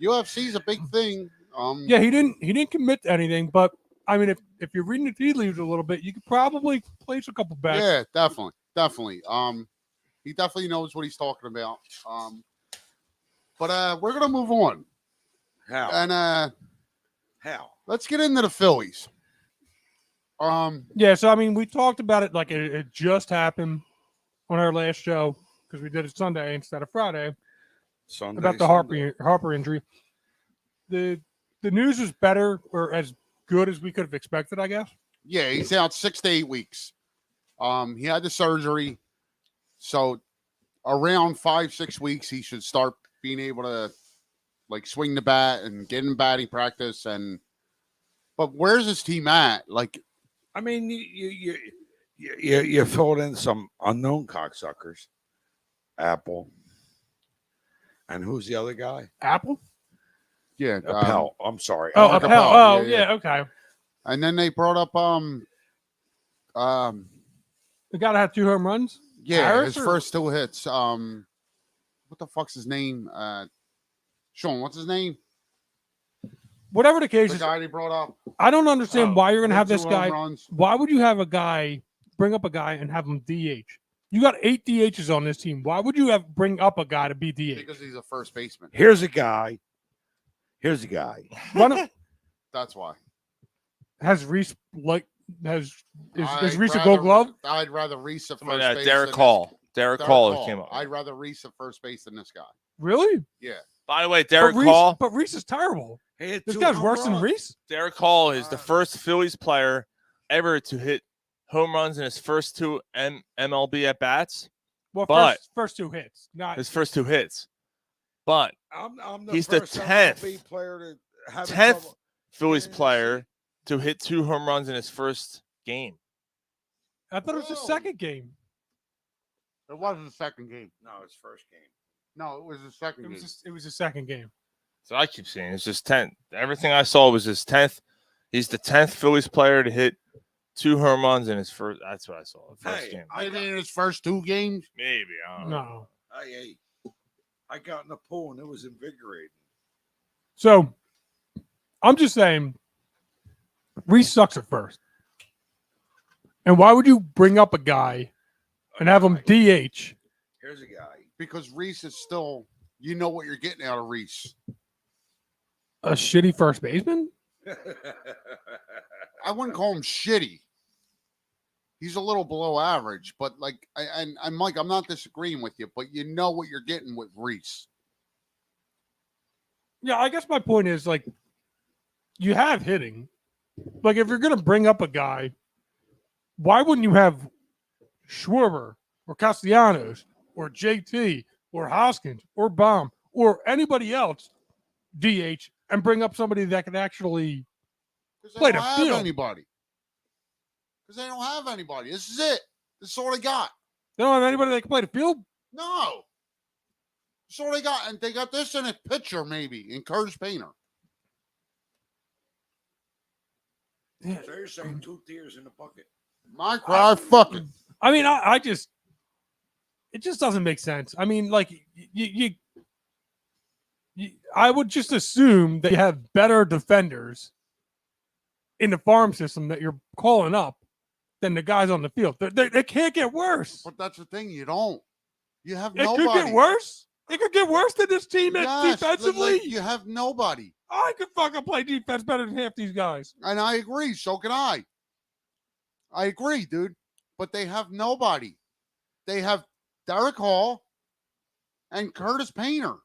UFC is a big thing. Yeah, he didn't commit to anything, but I mean, if you're reading the tea leaves a little bit, you could probably place a couple bets. Yeah, definitely. He definitely knows what he's talking about. But we're gonna move on. How? And how? Let's get into the Phillies. Yeah, so I mean, we talked about it like it just happened on our last show because we did it Sunday instead of Friday. Sunday about the Harper injury. The news is better or as good as we could have expected, I guess. Yeah, he's out 6 to 8 weeks. He had the surgery, so around 5-6 weeks he should start being able to like swing the bat and get in batting practice. But where's his team at? Like, I mean, you filled in some unknown cocksuckers. Apple. And who's the other guy? Apple? Yeah. Appel. I'm sorry. Oh, Appel. Oh, yeah. Okay. And then they brought up the guy that had 2 home runs? Yeah, Harris his first 2 hits. What the fuck's his name? Sean, what's his name? Whatever the case The is, guy they brought up. I don't understand why you're going to have Hit this 2 guy. home runs. Why would you have a guy bring up a guy and have him DH? You got 8 DHs on this team. Why would you bring up a guy to be DH? Because he's a first baseman. Here's a guy. That's why. Has Reese is Reese a rather- Gold Glove? I'd rather Reese at Somebody first that base. Derek than Hall. this- Derek Derek Hall came up. I'd rather Reese at first base than this guy. Really? Yeah. By the way, Derek But Hall. But Reese is terrible. This This guy's worse than Reese. Derek Hall is the first Phillies player ever to hit home runs in his first 2 MLB at bats. Well, But first 2 hits, not his first 2 hits. But I'm he's the first 10th MLB player to have 10th Phillies player to hit 2 home runs in his first game. I thought it was the second game. It wasn't the second game. No, it's first game. No, it was the second game. It was the second game. So I keep saying it's just 10th. Everything I saw was his 10th. He's the 10th Phillies player to hit 2 home runs in his first. That's what I saw. The first game. Maybe in his first 2 games. Maybe. I don't know. No. I got in the pool and it was invigorating. So I'm just saying Reese sucks at first. And why would you bring up a guy and have him DH? Here's a guy. Because Reese is still, you know what you're getting out of Reese. A shitty first baseman? I wouldn't call him shitty. He's a little below average, but like, and Mike, I'm not disagreeing with you, but you know what you're getting with Reese. Yeah, I guess my point is like you have hitting. Like if you're gonna bring up a guy, why wouldn't you have Schwarber or Castellanos or JT or Hoskins or Baum or anybody else DH and bring up somebody that can actually play the field? Anybody. Because they don't have anybody. This is it. This is all they got. They don't have anybody that can play the field? No. That's all they got. And they got this in a pitcher, maybe, in Curtis Painter. So you're saying 2 tears in the bucket. My cry, fucking. I mean, I just, it just doesn't make sense. I mean, like, I would just assume that you have better defenders in the farm system that you're calling up than the guys on the field. They can't get worse. But that's the thing. You don't. You have It nobody. could get worse. It could get worse than this team Yes, defensively. like, you have nobody. I could fucking play defense better than half these guys. And I agree. So can I. I agree, dude. But they have nobody. They have Derek Hall and Curtis Painter.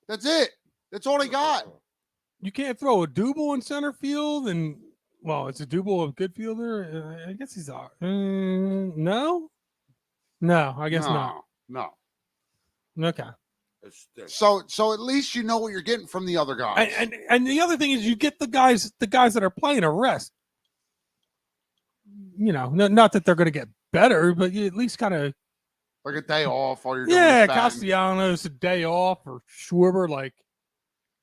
That's it. That's all they got. You can't throw a Double in center field, and well, it's a Double a good fielder. I guess he's no, I guess not. No. Okay. So at least you know what you're getting from the other guys. And the other thing is you get the guys that are playing a rest. You know, not that they're going to get better, but you at least kind of like a day off while you're doing Castellanos a day off or Schwarber like.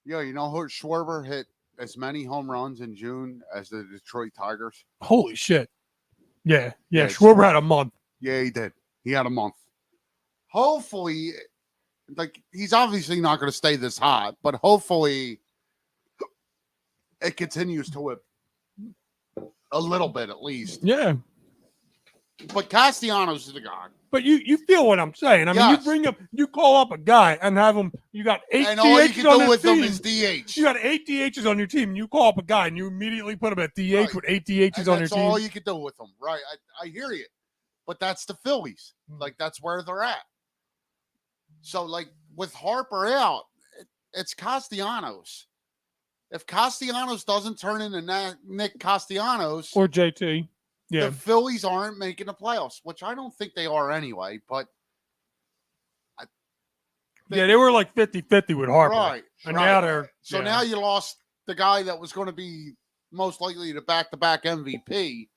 Yeah, you know who Schwarber hit as many home runs in June as the Detroit Tigers? Holy shit. Yeah, Schwarber had a month. Yeah, he did. He had a month. Hopefully, like, he's obviously not going to stay this hot, but hopefully it continues to whip a little bit at least. Yeah. But Castellanos is the guy. But you feel what I'm saying. I mean, you call up a guy and have him, you got 8 and DHs all you can on do this with team. them is DH. You got 8 DHs on your team, and you call up a guy and you immediately put him at DH with 8 DHs And on your that's team. all you can do with them. Right. I hear you. But that's the Phillies. Like, that's where they're at. So, like, with Harper out, it's Castellanos. If Castellanos doesn't turn into Nick Castellanos Or JT. Yeah. the Phillies aren't making the playoffs, which I don't think they are anyway. But They were like 50-50 with Harper. Right. And now they're So now you lost the guy that was going to be most likely the back-to-back MVP.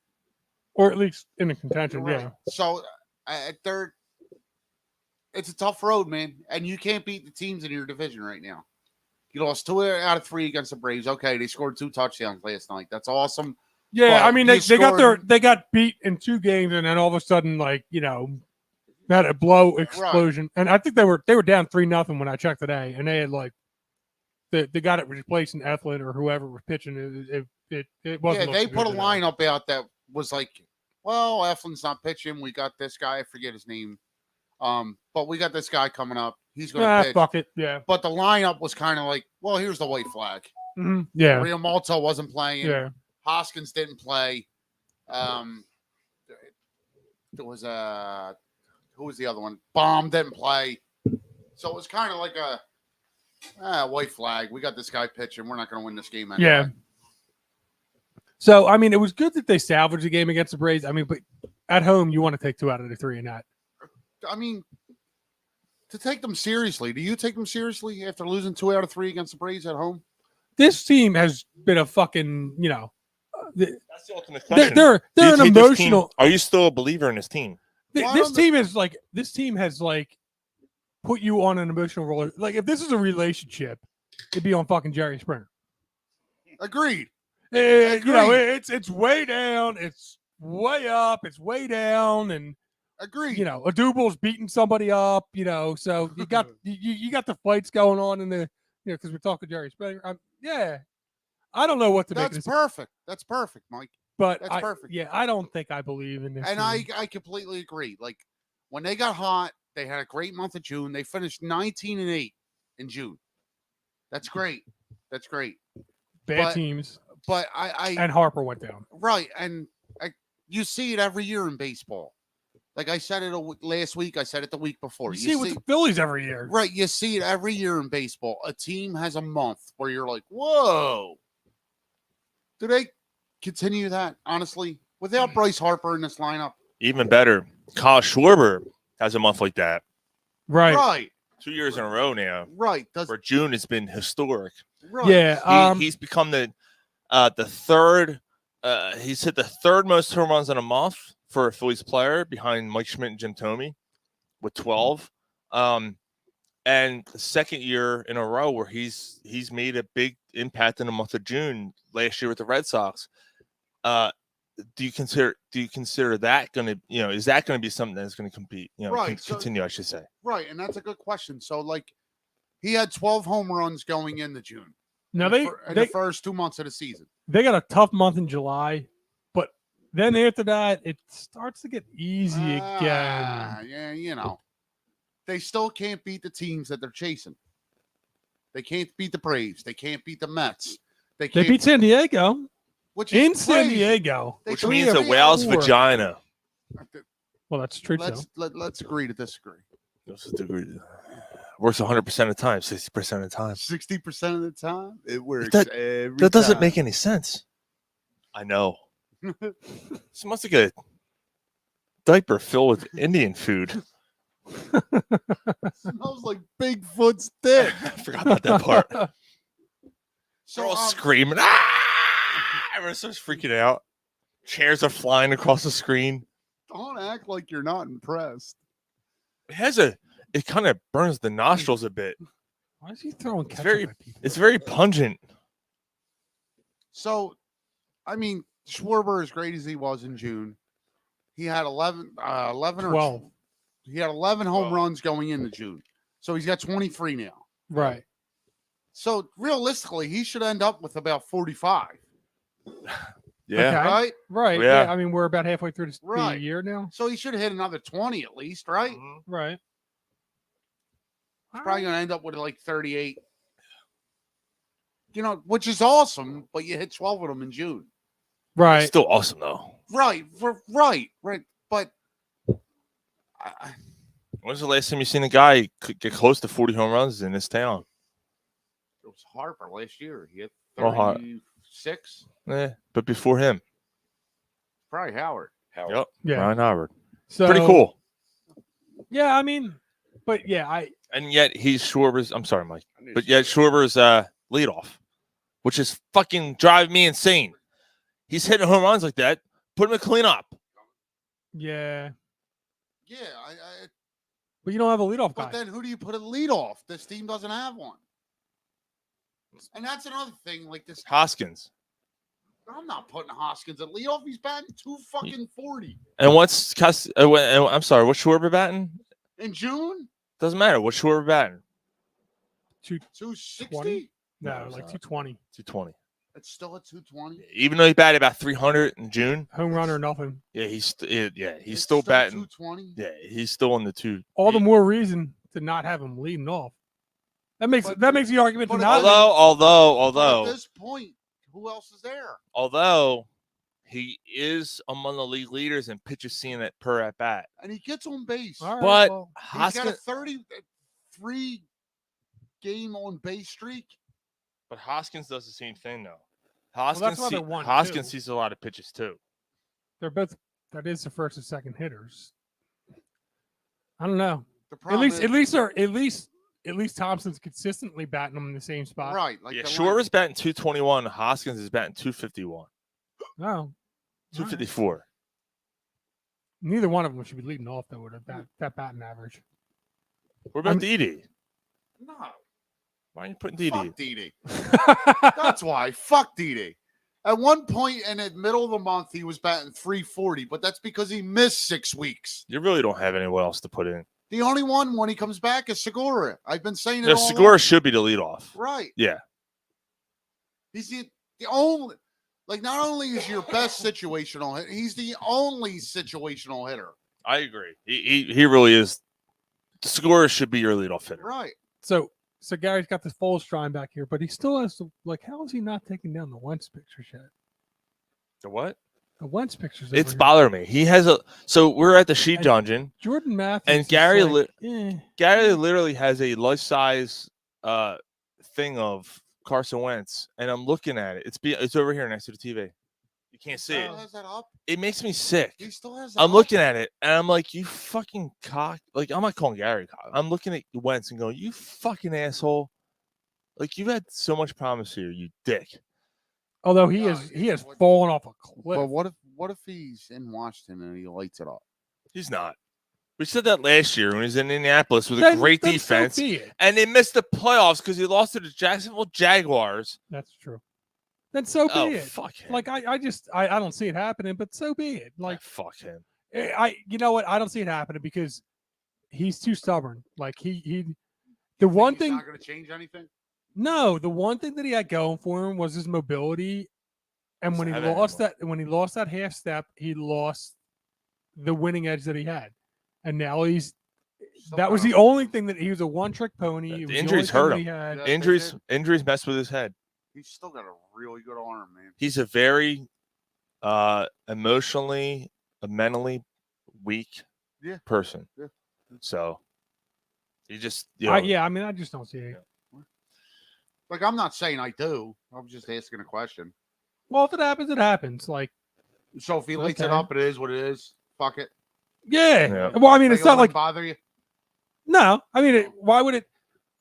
or at least in the contention, Right. yeah. So it's a tough road, man, and you can't beat the teams in your division right now. You lost 2 out of 3 against the Braves. Okay, they scored 2 touchdowns last night. That's awesome. Yeah, But I mean you they got beat in 2 games, and then all of a sudden, like, you know, had a blow explosion. And I think they were down 3-0 when I checked today, and they had like they got it replacing Ethlin or whoever was pitching. It wasn't. Yeah, they looking put a good today. lineup out that was like well, Eflin's not pitching. We got this guy. I forget his name. But we got this guy coming up. He's going to pitch. Fuck it. Yeah. But the lineup was kind of like, well, here's the white flag. Mm-hmm. Yeah. Rio Malto wasn't playing. Yeah. Hoskins didn't play. There was who was the other one? Baum didn't play. So it was kind of like a white flag. We got this guy pitching. We're not going to win this game anyway. Yeah. So, I mean, it was good that they salvaged the game against the Braves. I mean, but at home, you want to take 2 out of the 3 in that. I mean, to take them seriously, do you take them seriously after losing 2 out of 3 against the Braves at home? This team has been a fucking, That's the ultimate question. they're an emotional. Are you still a believer in this team? This team has put you on an emotional roller. Like, if this is a relationship, it'd be on fucking Jerry Springer. Agreed. It's way down, it's way up, it's way down, and agreed. Adubal's beating somebody up. So you got you got the fights going on in the because we're talking Jerry Springer. I don't know what to make. That's perfect. That's perfect, Mike. But that's perfect. Yeah, I don't think I believe in this. And team. I completely agree. Like when they got hot, they had a great month of June. They finished 19-8 in June. That's great. That's great. Bad teams. But I and Harper went down. Right, and you see it every year in baseball. Like I said it last week. I said it the week before. You see it with the Phillies every year. Right, you see it every year in baseball. A team has a month where you're like, whoa. Do they continue that, honestly? Without Bryce Harper in this lineup? Even better, Kyle Schwarber has a month like that. Right. Right. 2 years in a row now. Right. For June, it's been historic. Right. Yeah. He's become the third. He's hit the third most home runs in a month for a Phillies player, behind Mike Schmidt and Jim Thome with 12. And the second year in a row where he's made a big impact in the month of June last year with the Red Sox. Do you consider that going to, is that going to be something that's going to compete, continue, I should say. Right. And that's a good question. So like he had 12 home runs going into June. Now the first 2 months of the season. They got a tough month in July, but then after that, it starts to get easy again. Yeah, they still can't beat the teams that they're chasing. They can't beat the Braves. They can't beat the Mets. They beat San Diego. Which is San Diego. Which means a whale's vagina. Well, that's true. Let's agree to disagree. Works 100% of the time, 60% of the time. 60% of the time, it works. That doesn't make any sense. I know. It's must like a diaper filled with Indian food. Smells like Bigfoot's dick. I forgot about that part. So all screaming. Everyone starts freaking out. Chairs are flying across the screen. Don't act like you're not impressed. It kind of burns the nostrils a bit. Why is he throwing ketchup at people? It's very pungent. So, I mean, Schwarber, as great as he was in June, he had 11 or 12. He had 11 home runs going into June. So he's got 23 now. Right. So realistically, he should end up with about 45. Yeah. Okay. Right. Yeah. I mean, we're about halfway through the year now. So he should hit another 20 at least, right? Mm-hmm. Right. He's probably going to end up with like 38. Which is awesome, but you hit 12 of them in June. Right. It's still awesome, though. Right. But when's the last time you seen a guy get close to 40 home runs in this town? It was Harper last year. He hit Well, 36. But before him. Probably Howard. Yep. Yeah. Ryan Howard. So, pretty cool. Yeah, I mean, but yeah, and yet he's Schwarber's. I'm sorry, Mike. But yet Schwarber's leadoff, which is fucking driving me insane. He's hitting home runs like that. Put him in cleanup. Yeah. Yeah, but you don't have a leadoff guy. But then who do you put at leadoff? This team doesn't have one. And that's another thing. Like this Hoskins. I'm not putting Hoskins at leadoff. He's batting 240. And what's I'm sorry, what's Schwarber batting? In June? Doesn't matter. What's Schwarber batting? 260? No, like 220. 220. It's still at 220. Even though he batted about 300 in June. Home run or nothing. Yeah, he's It's still batting. 220. Yeah, he's still on the two. All the more reason to not have him leading off. That makes the argument to but not. Although at this point, who else is there? Although he is among the league leaders in pitches seen at per at bat, and he gets on base. All right, but well, he's got a 33 game on base streak. But Hoskins does the same thing though. that's why they're 1-2. Hoskins sees a lot of pitches too. They're both. That is the first and second hitters. I don't know. At least Thompson's consistently batting them in the same spot. Right. Like yeah, Shore is batting 221. Hoskins is batting 251. No. 254. Neither one of them should be leading off though with that batting average. What about Didi? No. Why are you putting Didi? Fuck Didi. That's why. Fuck Didi. At one point in the middle of the month, he was batting 340, but that's because he missed 6 weeks. You really don't have anyone else to put in. The only one when he comes back is Segura. I've been saying it No, all Segura along. should be the leadoff. Right. Yeah. He's the only, like, not only is your best situational hitter, he's the only situational hitter. I agree. He really is. Segura should be your leadoff hitter. Right. So Gary's got this full stride back here, but he still has to, like, how is he not taking down the Wentz pictures yet? The what? The Wentz pictures. It's over here. bothering me. He has so we're at the Sheadugeon. Jordan Matthews. And is Gary, like, Gary literally has a life-size thing of Carson Wentz, and I'm looking at it. It's over here next to the TV. You can't see it. Has that up? It makes me sick. He still has that I'm up? looking at it, and I'm like, you fucking cock. Like, I'm not calling Gary cock. I'm looking at Wentz and going, you fucking asshole. Like, you've had so much promise here, you dick. Although he has fallen off a cliff. But what if he's in Washington and he lights it up? He's not. We said that last year when he was in Indianapolis with a great Then so defense, be it. and they missed the playoffs because he lost to the Jacksonville Jaguars. That's true. Then so be it. Fuck him. Like I don't see it happening, but so be it. Like fuck him. You know what? I don't see it happening because he's too stubborn. Like the one thing not going to change anything. No, the one thing that he had going for him was his mobility. And when he lost that half step, he lost the winning edge that he had. And now that was the only thing that he was a one-trick pony. The injuries hurt him. Injuries messed with his head. He's still got a really good arm, man. He's a very emotionally, mentally weak person. Yeah. So he just I mean, I just don't see it. Like, I'm not saying I do. I'm just asking a question. Well, if it happens, it happens. Like, so if he lights it up, it is what it is. Fuck it. Yeah. Well, I mean, it's not like bother you. No, I mean, why would it?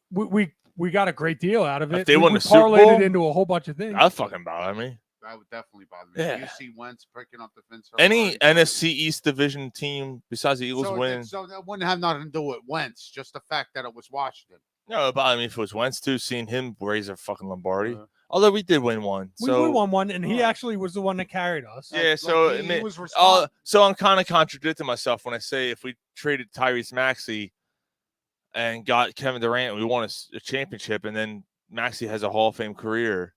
We got a great deal out of it. If they won the Super parlayed Bowl, it into a whole bunch of things. That fucking bother me. That would definitely bother me. Yeah. You see Wentz picking up the fence. Any NFC East division team besides the Eagles winning. So that wouldn't have nothing to do with Wentz. Just the fact that it was Washington. No, it bothered me if it was Wentz too, seeing him raise a fucking Lombardi. Although we did win one. We won one, and he actually was the one that carried us. Yeah, so so I'm kind of contradicting myself when I say if we traded Tyrese Maxey and got Kevin Durant, we won a championship, and then Maxey has a Hall of Fame career,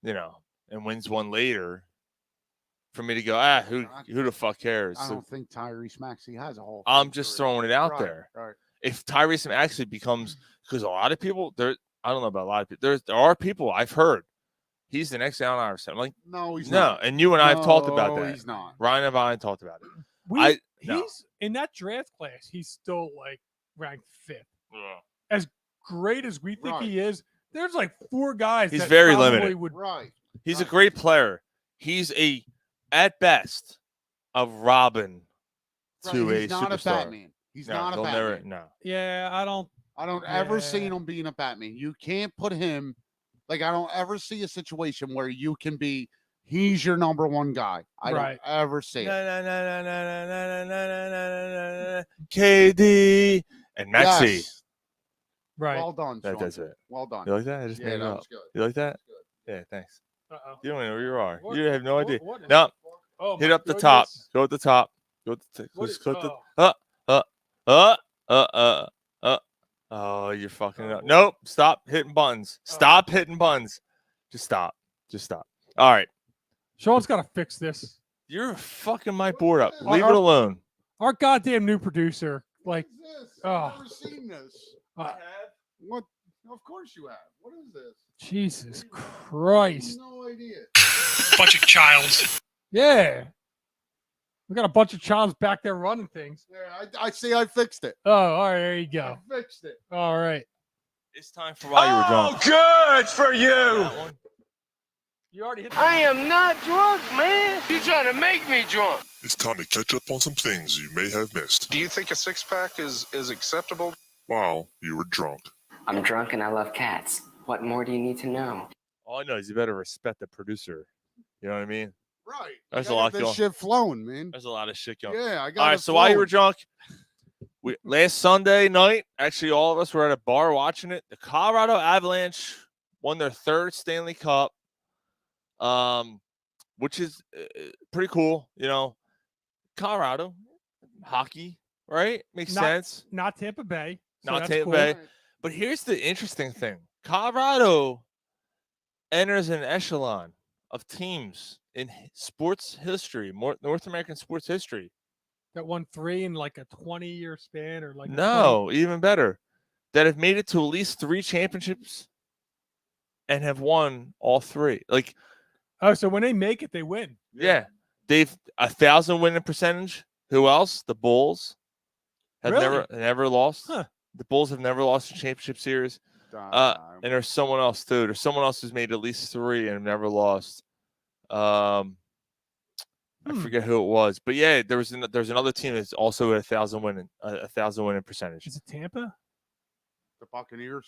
and wins one later. For me to go, who the fuck cares? I don't think Tyrese Maxey has a Hall. I'm just throwing it out right, there. Right. If Tyrese actually becomes, because a lot of people I don't know about a lot of people. There are people I've heard. He's the next Allen Iverson. I'm like, no, he's not. And you and I have talked about that. He's not. Ryan and I talked about it. He's in that draft class. He's still like ranked 5th. Yeah. As great as we think he is, there's like 4 guys. He's that very probably limited. Right. He's a great player. He's at best a Robin to he's a not superstar. A Batman. He's not a Batman. No. Yeah, I don't ever see him being a Batman. You can't put him I don't ever see a situation where you can be he's your number one guy. I don't ever see it. KD and Maxey. Yes. Right. Well done, Sean. That's it. Well done. You like that? I just made it up. Was good. You like that? Yeah, thanks. Uh-oh. You don't even know where you are. What? You have no idea. What No. Oh, hit up the top. Go at the top. Go at the Oh, you're fucking up. Nope. Stop hitting buttons. Stop hitting buttons. Just stop. Just stop. All right. Sean's got to fix this. You're fucking my board up. Our- Leave it our- alone. Our goddamn new producer, like, What is this? oh. I've never seen this. uh, What? Of course you have. What is this? Jesus Christ. No idea. Bunch of childs. Yeah. We got a bunch of childs back there running things. Yeah, I see. I fixed it. Oh, all right. There you go. I fixed it. All right. It's time for while you were drunk. Good for you. That one. You already hit I am not drunk, man. You trying to make me drunk. It's time to catch up on some things you may have missed. Do you think a six-pack is acceptable? While you were drunk. I'm drunk and I love cats. What more do you need to know? All I know is you better respect the producer. You know what I mean? Right. There's I a lot got this going. shit flowing, man. There's a lot of shit going. Yeah, I got. All right. it So while you flowing. were drunk, last Sunday night, actually, all of us were at a bar watching it. The Colorado Avalanche won their 3rd Stanley Cup, which is pretty cool. You know, Colorado hockey, right? Makes sense. Not Tampa Bay. So Not that's Tampa cool. Bay. But here's the interesting thing: Colorado enters an echelon of teams in sports history, North American sports history. That won 3 in like a 20-year span, or like No, even better, that have made it to at least 3 championships and have won all 3. Like, oh, so when they make it, they win. yeah, they've 1,000 winning percentage. Who else? The Bulls have Really? never lost. Huh. The Bulls have never lost a championship series. And there's someone else too. There's someone else who's made at least 3 and have never lost. I forget who it was, but yeah, there's another team that's also at 1,000 winning percentage. Is it Tampa? the Buccaneers.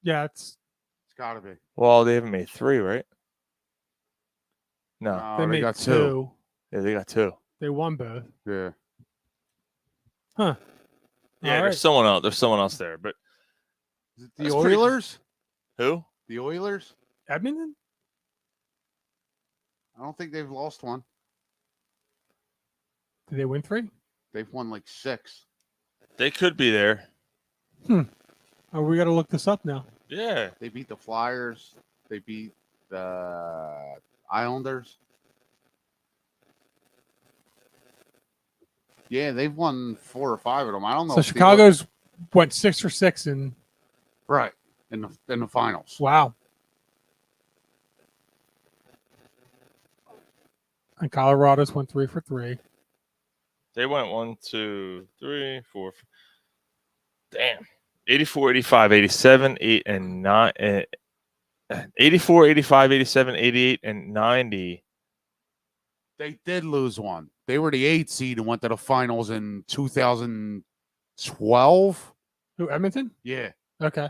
Yeah, it's got to be. Well, they haven't made 3, right? No, they made got 2. Yeah, they got 2. They won both. Yeah. Huh. Yeah, All there's right. someone else. There's someone else there, but Is it the That's pretty- Oilers? who? The Oilers? Edmonton? I don't think they've lost one. Did they win 3? They've won like 6. They could be there. Oh, we got to look this up now. Yeah. They beat the Flyers. They beat the Islanders. Yeah, they've won 4 or 5 of them. I don't know. So if the Chicago's went 6 for 6 in. right in the finals. Wow. And Colorado's went 3 for 3. They went 1, 2, 3, 4. Damn. 84, 85, 87, 8, and 9. 84, 85, 87, 88, and 90. They did lose one. They were the 8th seed and went to the finals in 2012. Who, Edmonton? Yeah. Okay.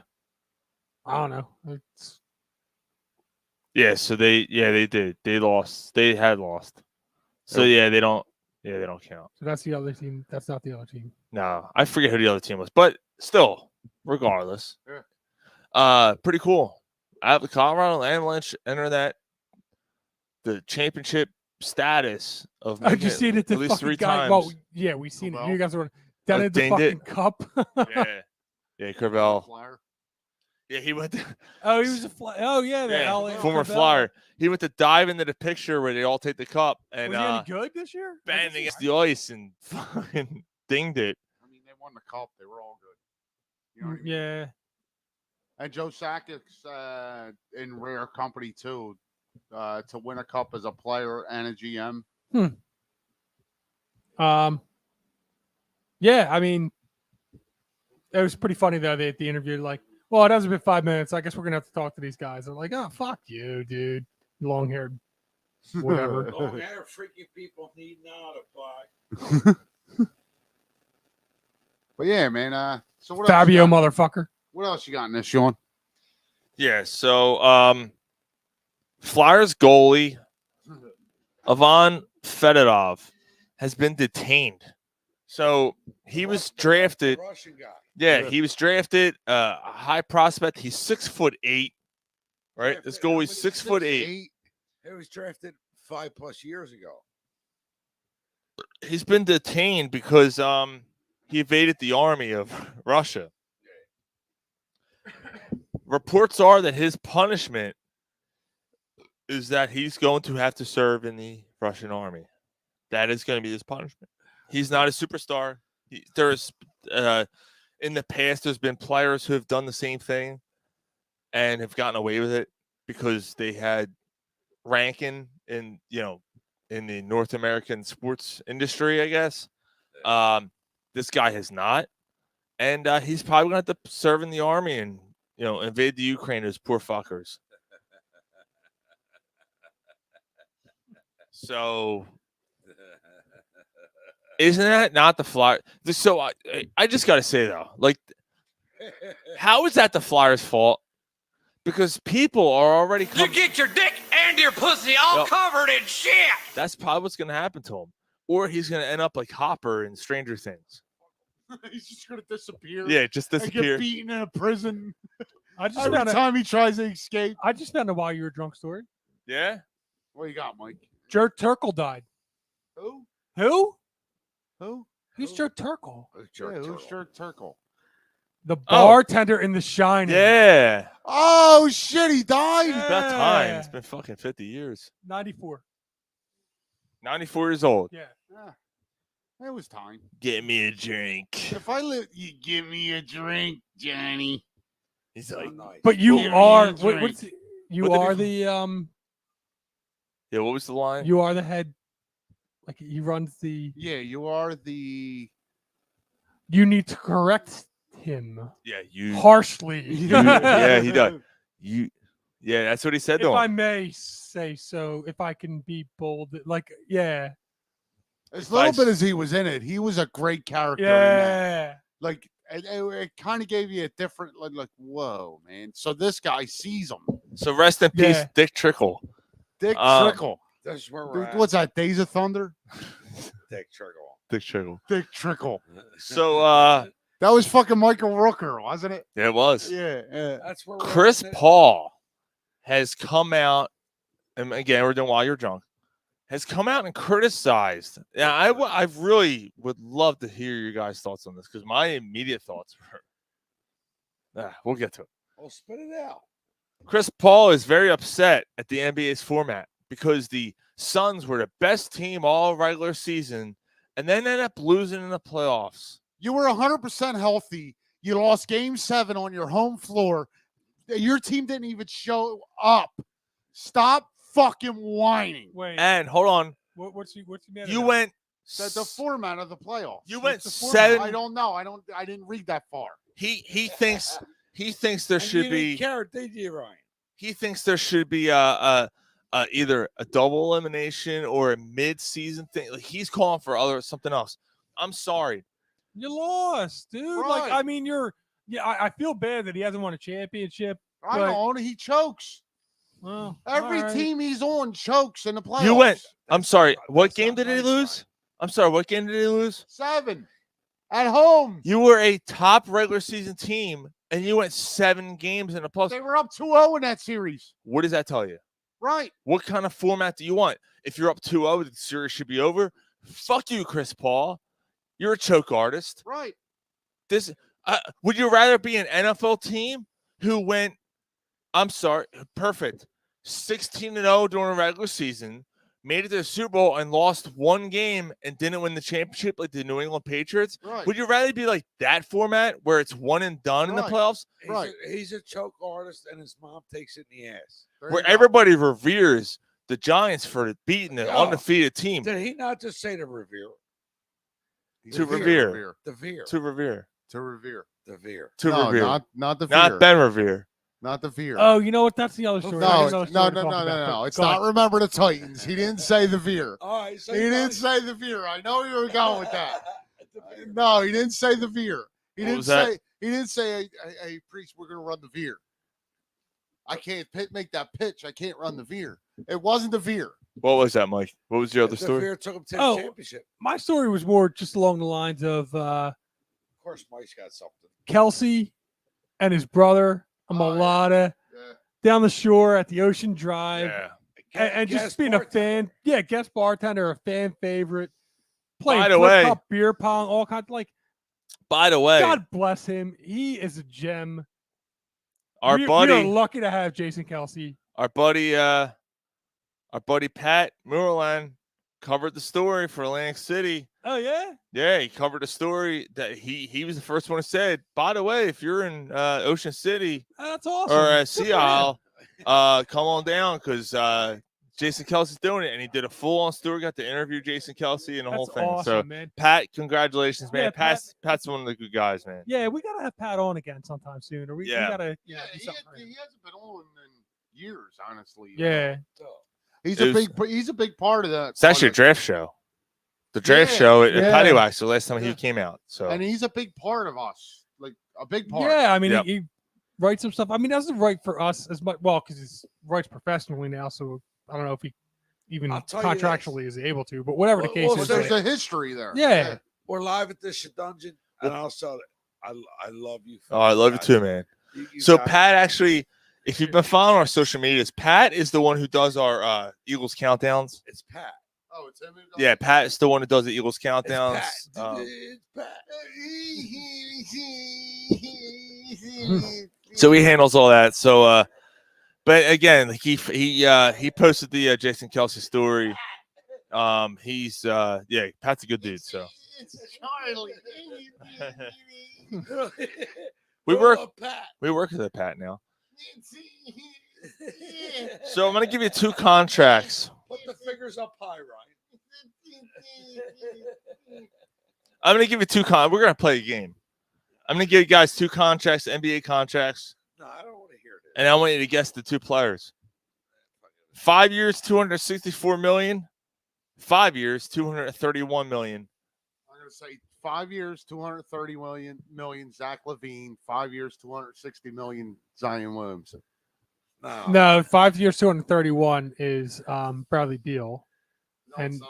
I don't know. It's, Yeah, so they did. They lost. They had lost. So yeah, they don't count. so that's the other team. That's not the other team. No, I forget who the other team was, but still, regardless. Yeah. Pretty cool. I have the Colorado Avalanche enter the championship status of I just seen it. The at least fucking 3 guy. times. Well, yeah, we seen it. You guys were down at the dinged fucking it. cup. Yeah, Carvel. Flyer. Yeah, he went. Oh, he was a fly. Oh, yeah, the Yeah, LA former Carvel. Flyer. He went to dive into the picture where they all take the cup and Was he any good this year? banged against the ice and fucking dinged it. I mean, they won the cup. They were all good. You know what I mean? Yeah. And Joe Sakic's in rare company too, to win a cup as a player and a GM. Yeah, I mean, it was pretty funny though. They at the interview, like, well, it hasn't been 5 minutes. I guess we're gonna have to talk to these guys. They're like, oh, fuck you, dude, long haired, whatever. Long hair, freaky people need not apply. But yeah, man. So what Fabio, else? motherfucker. What else you got in this, Sean? Yeah, so Flyers goalie Ivan Fedorov has been detained. So he was drafted. Russian guy. Yeah, he was drafted. A high prospect. He's 6'8", right? Yeah, This but goalie's he's 6'8". He was drafted 5+ years ago. He's been detained because he evaded the army of Russia. reports are that his punishment is that he's going to have to serve in the Russian army. That is going to be his punishment. He's not a superstar. There's in the past, there's been players who have done the same thing and have gotten away with it because they had ranking in the North American sports industry, I guess. This guy has not, and he's probably going to have to serve in the army and invade the Ukraine. Those poor fuckers. So, isn't that not the Flyers? So I just got to say though, like, how is that the Flyers' fault? Because people are already You get your dick and your pussy all covered in shit. That's probably what's going to happen to him, or he's going to end up like Hopper in Stranger Things. He's just going to disappear. Yeah, just and disappear. get beaten in a prison. Every time he tries to escape. I just found a while you were drunk story. Yeah. What you got, Mike? Jerk Turkle died. Who? Who? Who? Who's Jerk Turkle? Who's Jerk Turkle? The bartender in The Shining. Yeah. Oh shit, he died. It's about time. It's been fucking 50 years. 94. 94 years old. Yeah. It was time. Get me a drink. If I live, you give me a drink, Johnny. He's like, but you Give me are a what, drink. what's the, you What did are he- the Yeah, what was the line? you are the head. Like he runs the. Yeah, you are the. You need to correct him. Yeah, you harshly. yeah, he does. Yeah, that's what he said If to him. I may say so, if I can be bold, like yeah, As little bit as he was in it, he was a great character. In that. yeah. Like it kind of gave you a different, like, whoa, man. So this guy sees him. So rest in peace, Yeah. Dick Trickle. Dick Um, Trickle. That's where we're at. What's that? Days of Thunder. Dick Trickle. Dick Trickle. Dick Trickle. So That was fucking Michael Rooker, wasn't it? yeah, it was. Yeah. That's where Chris we're at. Paul has come out, and again, we're doing While You're Drunk, has come out and criticized. Yeah, I really would love to hear your guys' thoughts on this because my immediate thoughts were, we'll get to it. Well, spit it out. Chris Paul is very upset at the NBA's format because the Suns were the best team all regular season and then ended up losing in the playoffs. You were 100% healthy. You lost Game 7 on your home floor. Your team didn't even show up. Stop fucking whining. Wait, And hold on, what's he mad you about? went. The format of the playoffs. You went What's the format? 7. I don't know. I didn't read that far. He thinks there And should you be. didn't care, did you, Ryan? He thinks there should be either a double elimination or a mid-season thing. Like he's calling for something else. I'm sorry. You lost, dude. Like Right. I mean, I feel bad that he hasn't won a championship. I but- know. He chokes. Well, Every all right. team he's on chokes in the playoffs. You went. I'm sorry. What That's game not did he nice, lose? Ryan. I'm sorry. What game did he lose? 7 at home. You were a top regular season team, and you went 7 games in the playoffs. They were up 2-0 in that series. What does that tell you? Right. What kind of format do you want? If you're up 2-0, the series should be over. Fuck you, Chris Paul. You're a choke artist. Right. This would you rather be an NFL team who went? I'm sorry, perfect, 16-0 during a regular season, made it to the Super Bowl and lost 1 game and didn't win the championship like the New England Patriots? Right. Would you rather be like that format where it's one and done in the Right. playoffs, Right. He's a choke artist, and his mom takes it in the ass. There where you go. everybody reveres the Giants for beating an Yeah. undefeated team? Did he not just say to revere? To revere. The veer. To revere. To revere. The veer. To No, revere. not the Not fear. Ben Revere. Not the fear. Oh, you know what? That's the other story. I No, didn't know no, the no, story to no, talk no, about, no. but It's go not ahead. Remember the Titans. He didn't say the veer. All right. So He didn't say the veer. I know you were going with that. No, he didn't say the veer. He What didn't was that? say. He didn't say, "Hey, priest, we're going to run the veer." I can't make that pitch. I can't run the veer. It wasn't the veer. What was that, Mike? What was your other The story? veer took him to the Oh. championship. My story was more just along the lines of Of course, Mike's got something. Kelsey and his brother, a Oh, yeah. mulata, Yeah. down the shore at the Ocean Drive. Yeah. And just Guest being a bartender. fan, guest bartender, a fan favorite, playing By the flip way- cup, beer pong, all kinds. Like, By the way, God bless him. He is a gem. Our we buddy, are lucky to have Jason Kelsey. our buddy Pat Moorland covered the story for Atlantic City. Oh yeah. Yeah, he covered a story that he was the first one who said, by the way, if you're in Ocean City That's awesome. or Sea Isle, come on down because Jason Kelsey's doing it. And he did a full-on story, got to interview Jason Kelsey and the whole thing. Awesome, so, man. Pat, congratulations, man. Yeah, Pat's one of the good guys, man. Yeah, we got to have Pat on again sometime soon. Or we got to he hasn't been on in years, honestly. Yeah. He's a big part of that. It's actually a draft show. The draft show at Patty Wax the last time he came out. So and he's a big part of us, like a big part. Yeah, I mean, he writes some stuff. I mean, doesn't write for us as much, well, because he writes professionally now. So I don't know if he even contractually is able to, but whatever the case is. There's a history there. Yeah. We're live at the Sheadugeon, and also I love you. Oh, I love you too, man. So Pat actually, if you've been following our social medias, Pat is the one who does our Eagles countdowns. It's Pat. Oh, it's him. Yeah, Pat is the one who does the Eagles countdowns. It's Pat. So he handles all that. So, but again, he posted the Jason Kelsey story. He's Pat's a good dude. So we work with a Pat now. So I'm gonna give you 2 contracts. Put the fingers up high, Ryan. I'm gonna give you 2 We're gonna play a game. I'm gonna give you guys 2 contracts, NBA contracts. No, I don't want to hear this. And I want you to guess the 2 players. 5 years, $264 million. 5 years, $231 million. I'm gonna say 5 years, $230 million. Zach LaVine. 5 years, $260 million. Zion Williamson. No, 5 years, 231 is Bradley Beal. No, it's not.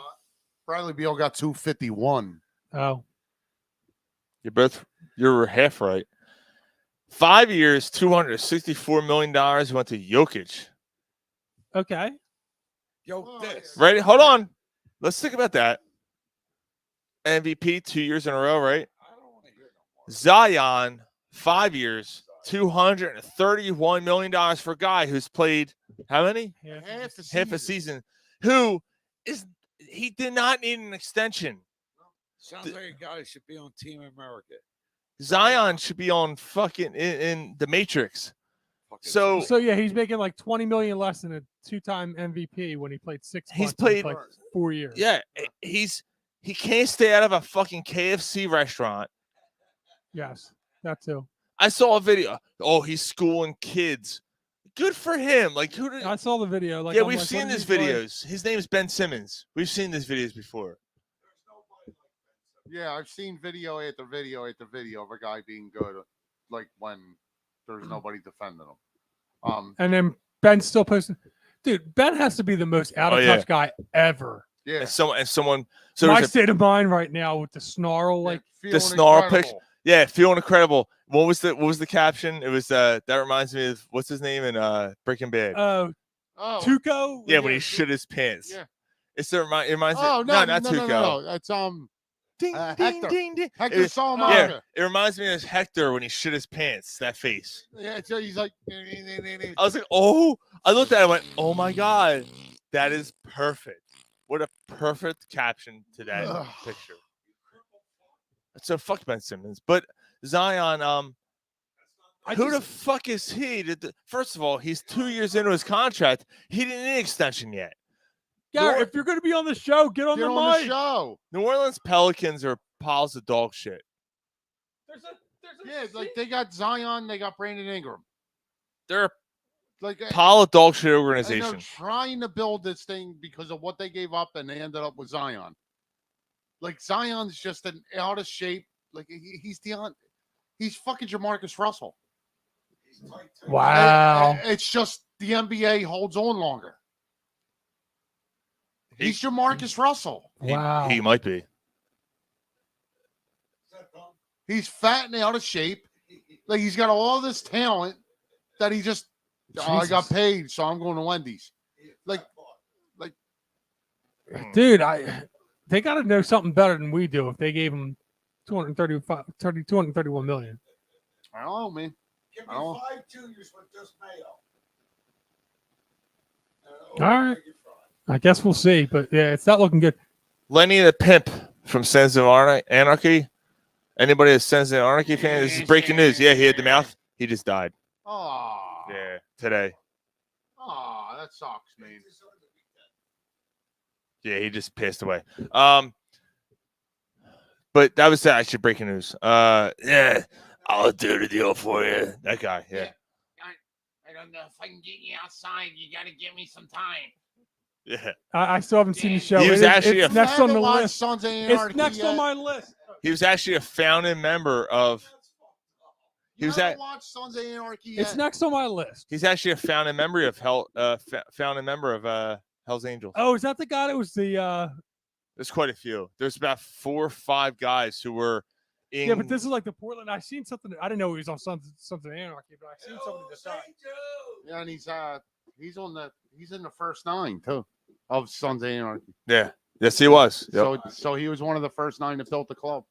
Bradley Beal got 251. Oh. You're half right. 5 years, $264 million went to Jokic. Okay. Ready? Hold on. Let's think about that. MVP 2 years in a row, right? Zion, 5 years, $231 million for a guy who's played how many? Half a season. He did not need an extension. Sounds like a guy who should be on Team America. Zion should be on fucking in the Matrix. So yeah, he's making like $20 million less than a 2-time MVP when he played 6 months. He's played like 4 years. Yeah, he can't stay out of a fucking KFC restaurant. Yes, that too. I saw a video. Oh, he's schooling kids. Good for him. Like who did I saw the video. Like, yeah, we've seen these videos. His name is Ben Simmons. We've seen these videos before. Yeah, I've seen video after video after video of a guy being good, like when there's nobody defending him. And then Ben's still posting. Dude, Ben has to be the most out of touch guy ever. Yeah. And someone. So my state of mind right now with the snarl, like the snarl picture. Yeah, feeling incredible. What was the caption? It was that reminds me of what's his name in Breaking Bad. Tuco. Yeah, when he shit his pants. Yeah. It reminds me. Oh no, not Tuco. No. That's Ding, Hector. ding, ding. Hector Salamanca. Yeah, it reminds me of Hector when he shit his pants. That face. Yeah, so he's like. I was like, oh! I looked at it and went, oh my god, that is perfect. What a perfect caption to that picture. So fuck Ben Simmons, but Zion. Who the fuck is he? First of all, he's 2 years into his contract. He didn't need an extension yet. Garrett, if you're going to be on the show, get on the mic. Show. New Orleans Pelicans are piles of dog shit. Like they got Zion, they got Brandon Ingram. They're like a pile of dog shit and organization. they're trying to build this thing because of what they gave up, and they ended up with Zion. Like Zion's just an out of shape. Like he's fucking Jamarcus Russell. Wow. It's just the NBA holds on longer. He's Jamarcus Russell. Wow. He might be. He's fat and out of shape. Like he's got all this talent that he just I got paid, so I'm going to Wendy's. Like dude, they got to know something better than we do if they gave him $231 million. I don't know, man. Give me 5 juniors with just mayo. All right. I guess we'll see, but yeah, it's not looking good. Lenny the Pimp from Sons of Anarchy. Anybody that's Sons of Anarchy fan? This is breaking news. Yeah, he had the mouth. He just died. Oh. Yeah, today. Oh, that sucks, man. Yeah, he just passed away. But that was actually breaking news. Yeah, I'll do the deal for you. That guy, yeah. I don't know if I can get you outside. You got to give me some time. Yeah. I still haven't seen the show. He was actually it's next on the list. Sons of It's Anarchy next yet. on my list. He was actually a founding member of. He was at. Watch Sons of Anarchy yet? It's next on my list. He's actually a founding member of Hell's Angels. Oh, is that the guy that was the? There's quite a few. There's about 4 or 5 guys who were in. Yeah, but this is like the Portland. I seen something. I didn't know he was on Sons of Anarchy, but I seen something that died. Yeah, and he's in the first 9 too of Sons of Anarchy. Yeah. Yes, he was. Yep. So he was one of the first 9 that built the club.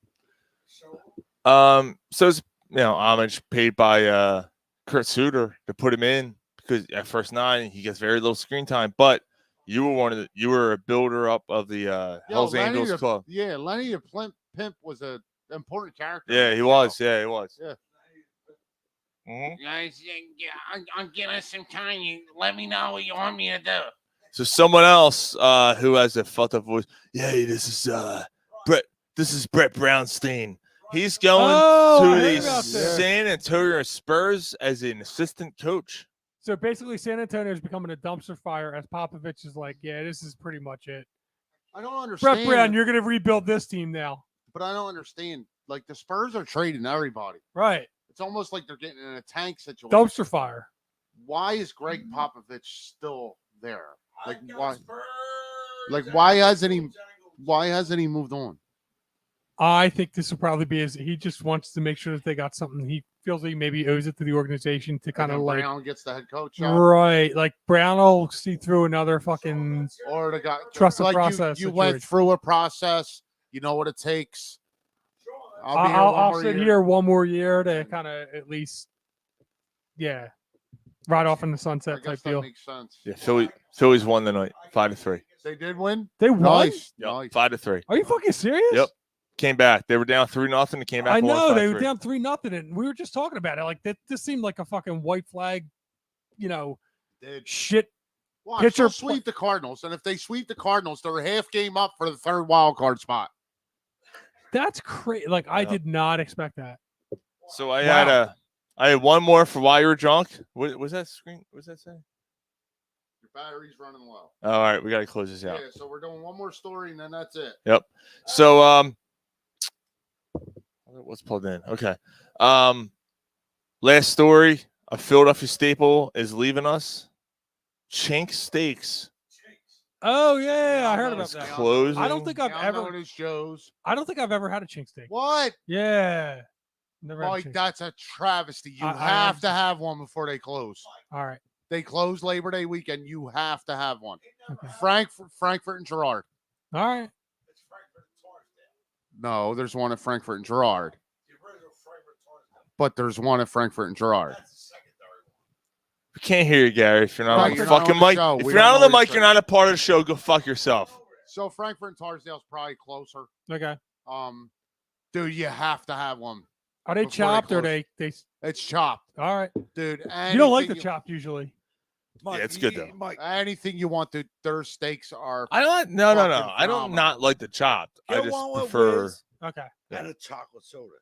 So it's homage paid by Kurt Suter to put him in because at first 9 he gets very little screen time, but you were a builder up of the Hell's Angels club. Yeah, Lenny the Pimp was an important character. Yeah, he was. Yeah, he was. Yeah. Mm-hmm. Guys, I'm getting some time. You let me know what you want me to do. So someone else who has a fucked up voice. Yeah, this is Brett. This is Brett Brownstein. He's going to the San Antonio Spurs as an assistant coach. So basically, San Antonio is becoming a dumpster fire as Popovich is like, yeah, this is pretty much it. I don't understand. Brett Brown, you're going to rebuild this team now. But I don't understand. Like, the Spurs are trading everybody. Right. It's almost like they're getting in a tank situation. Dumpster fire. Why is Greg Popovich still there? Like, why? Like, why hasn't he moved on? I think this will probably be he just wants to make sure that they got something. He feels like he maybe owes it to the organization to kind of like Brown gets the head coach job. Right. Like Brown will see through another fucking or the guy trust the like process. You went through a process. You know what it takes. I'll sit here one more year to kind of at least, ride off in the sunset type deal. Makes sense. Yeah, Phillies won the night 5-3. They did win. They won. Nice. Yep, Nice. 5-3. Are you fucking serious? Yep. Came back. They were down 3-0. They came back. I know they were down 3-0, and we were just talking about it. Like this seemed like a fucking white flag, shit. Watch, pitcher they'll sweep the Cardinals, and if they sweep the Cardinals, they're a half game up for the 3rd wild card spot. That's crazy. Like I did not expect that. So I had one more for while you were drunk. What was that screen? What was that saying? Your battery's running low. All right, we got to close this out. Yeah, so we're doing one more story, and then that's it. Yep. So what's plugged in? Okay. Last story: a Philadelphia staple is leaving us. Chink Steaks. Oh yeah, I heard about that. Closing. I don't think I've ever. I don't think I've ever had a chink steak. What? Yeah. Never had a Mike, chink that's a travesty. You have to have one before they close. All right. They close Labor Day weekend. You have to have one. Okay. Frankfurt and Girard. All right. No, there's one at Frankfurt and Girard. But there's one at Frankfurt and Girard. We can't hear you, Gary. If you're not on the fucking on the mic, show. if We you're not don't on the know mic, you're not a part of the show. Go fuck yourself. So Frankfurt and Tarsdale's probably closer. Okay. Dude, you have to have one. Are they chopped or they? It's chopped. All right. Dude, you don't like the chopped usually. Mike, yeah, it's good though. Mike, anything you want, dude. Their steaks are. I don't. No. I don't not like the chopped. I just prefer. Okay. And a chocolate soda.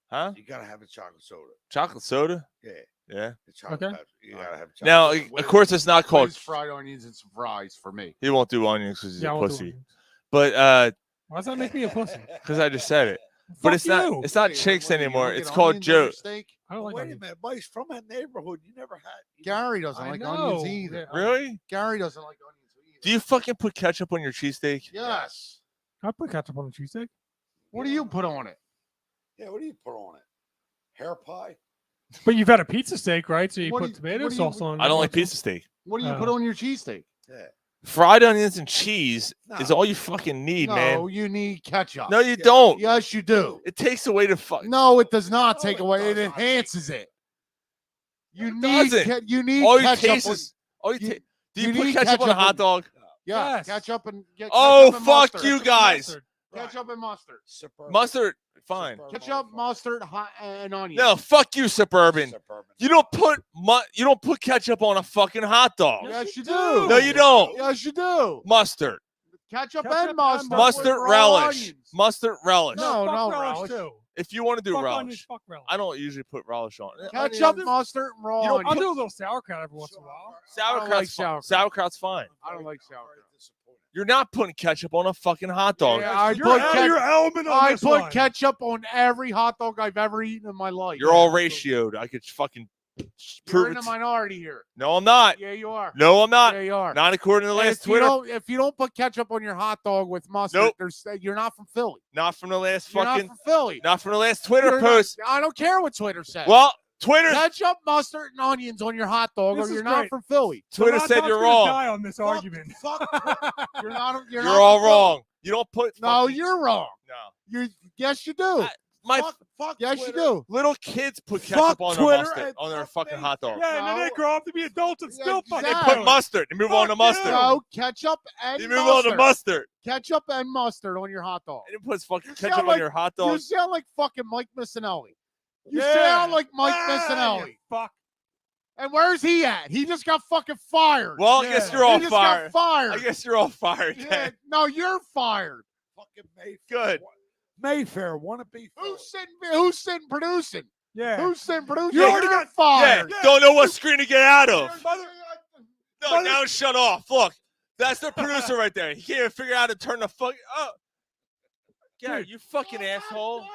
Huh? You gotta have a chocolate soda. Chocolate soda? Yeah. Yeah. The chocolate Okay. powder. You gotta have chocolate. Now, soda. of course, it's not called. Fried onions and some fries for me. He won't do onions because he's Yeah, I a won't do pussy. onions. But Why does that make me a pussy? because I just said it. Fuck But it's you. not. It's not Hey, chicks what, you anymore. don't It's get called onions on your Joe. steak? I don't like Wait a onions. minute, Mike's from that neighborhood. You never had. Gary doesn't I like know. onions either. Yeah, Really? Gary doesn't like onions either. Do you fucking put ketchup on your cheesesteak? Yes. I put ketchup on a cheesesteak. What do you put on it? Yeah, what do you put on it? Hair pie? But you've had a pizza steak, right? So you What put do you- tomato what do you- sauce on. I don't like pizza steak. What do you Oh. put on your cheesesteak? Yeah. Fried onions and cheese is No. all you fucking need, No, man. you need ketchup. No, you don't. Yes, you do. It takes away the fuck. No, it does not take it away. It does not. enhances it. You need you need all your ketchup. cases. Do you put need ketchup on a hot and- dog? Yeah, Yes. ketchup and Oh, ketchup and fuck mustard. you guys. Ketchup and mustard. Mustard, fine. Ketchup, mustard, and onion. No, fuck you, Suburban. You don't put ketchup on a fucking hot dog. Yes, you do. No, you don't. Yes, you do. Mustard. Ketchup and mustard. Mustard with raw relish. onions. Mustard relish. No, fuck no relish relish. too. If you want to do Fuck relish. onions, fuck relish. I don't usually put relish on it. Ketchup, mustard, and raw I'll onions. do a little sauerkraut every once in a while. Sauerkraut's sauerkraut. Sauerkraut's fine. I don't like sauerkraut. You're not putting ketchup on a fucking hot dog. Yeah, I You're put, out of your element on I this put one. ketchup on every hot dog I've ever eaten in my life. You're all ratioed. I could fucking You're prove in it. the minority here. No, I'm not. Yeah, you are. No, I'm not. Yeah, you are. Not according to the And last Twitter. If you don't put ketchup on your hot dog with mustard, Nope. you're not from Philly. Not from the last You're fucking. not from Philly. Not from the last Twitter You're not- post. I don't care what Twitter says. Well, Twitter. Ketchup, mustard, and onions on your hot dog, This or is you're not great. from Philly. Twitter So said Todd's you're gonna wrong. Die on this argument. You're not. You're You're not all from Philly. wrong. You don't put. No, fucking- you're wrong. No. Yes, you do. My Fuck yes, Twitter. you do. little kids put Fuck ketchup on their Twitter mustard and on their fuck fucking me. hot dog. Yeah, and then they No. grow up to be adults and still fucking They Exactly. put mustard. They move on to Fuck mustard. you. No, ketchup and You move mustard. on to mustard. Ketchup and mustard on your hot dog. And it puts fucking You ketchup sound on like- your hot You dog. sound like fucking Mike Missinelli. You Yeah. sound like Mike Ah, Missinelli. you fuck. And where's he at? He just got fucking fired. Well, I Yeah. guess you're all he just fired. got fired. I guess you're all fired. Yeah, then. no, you're fired. Fucking Mayfair. Good. Mayfair, wanna be Who's sitting producing? Yeah. Who's sitting producing? You already You're got fired. Yeah, don't know what screen to get out of. Mother- No, now shut off. Look, that's the producer right there. He can't even figure out how to turn the fuck up. Gary, you fucking asshole.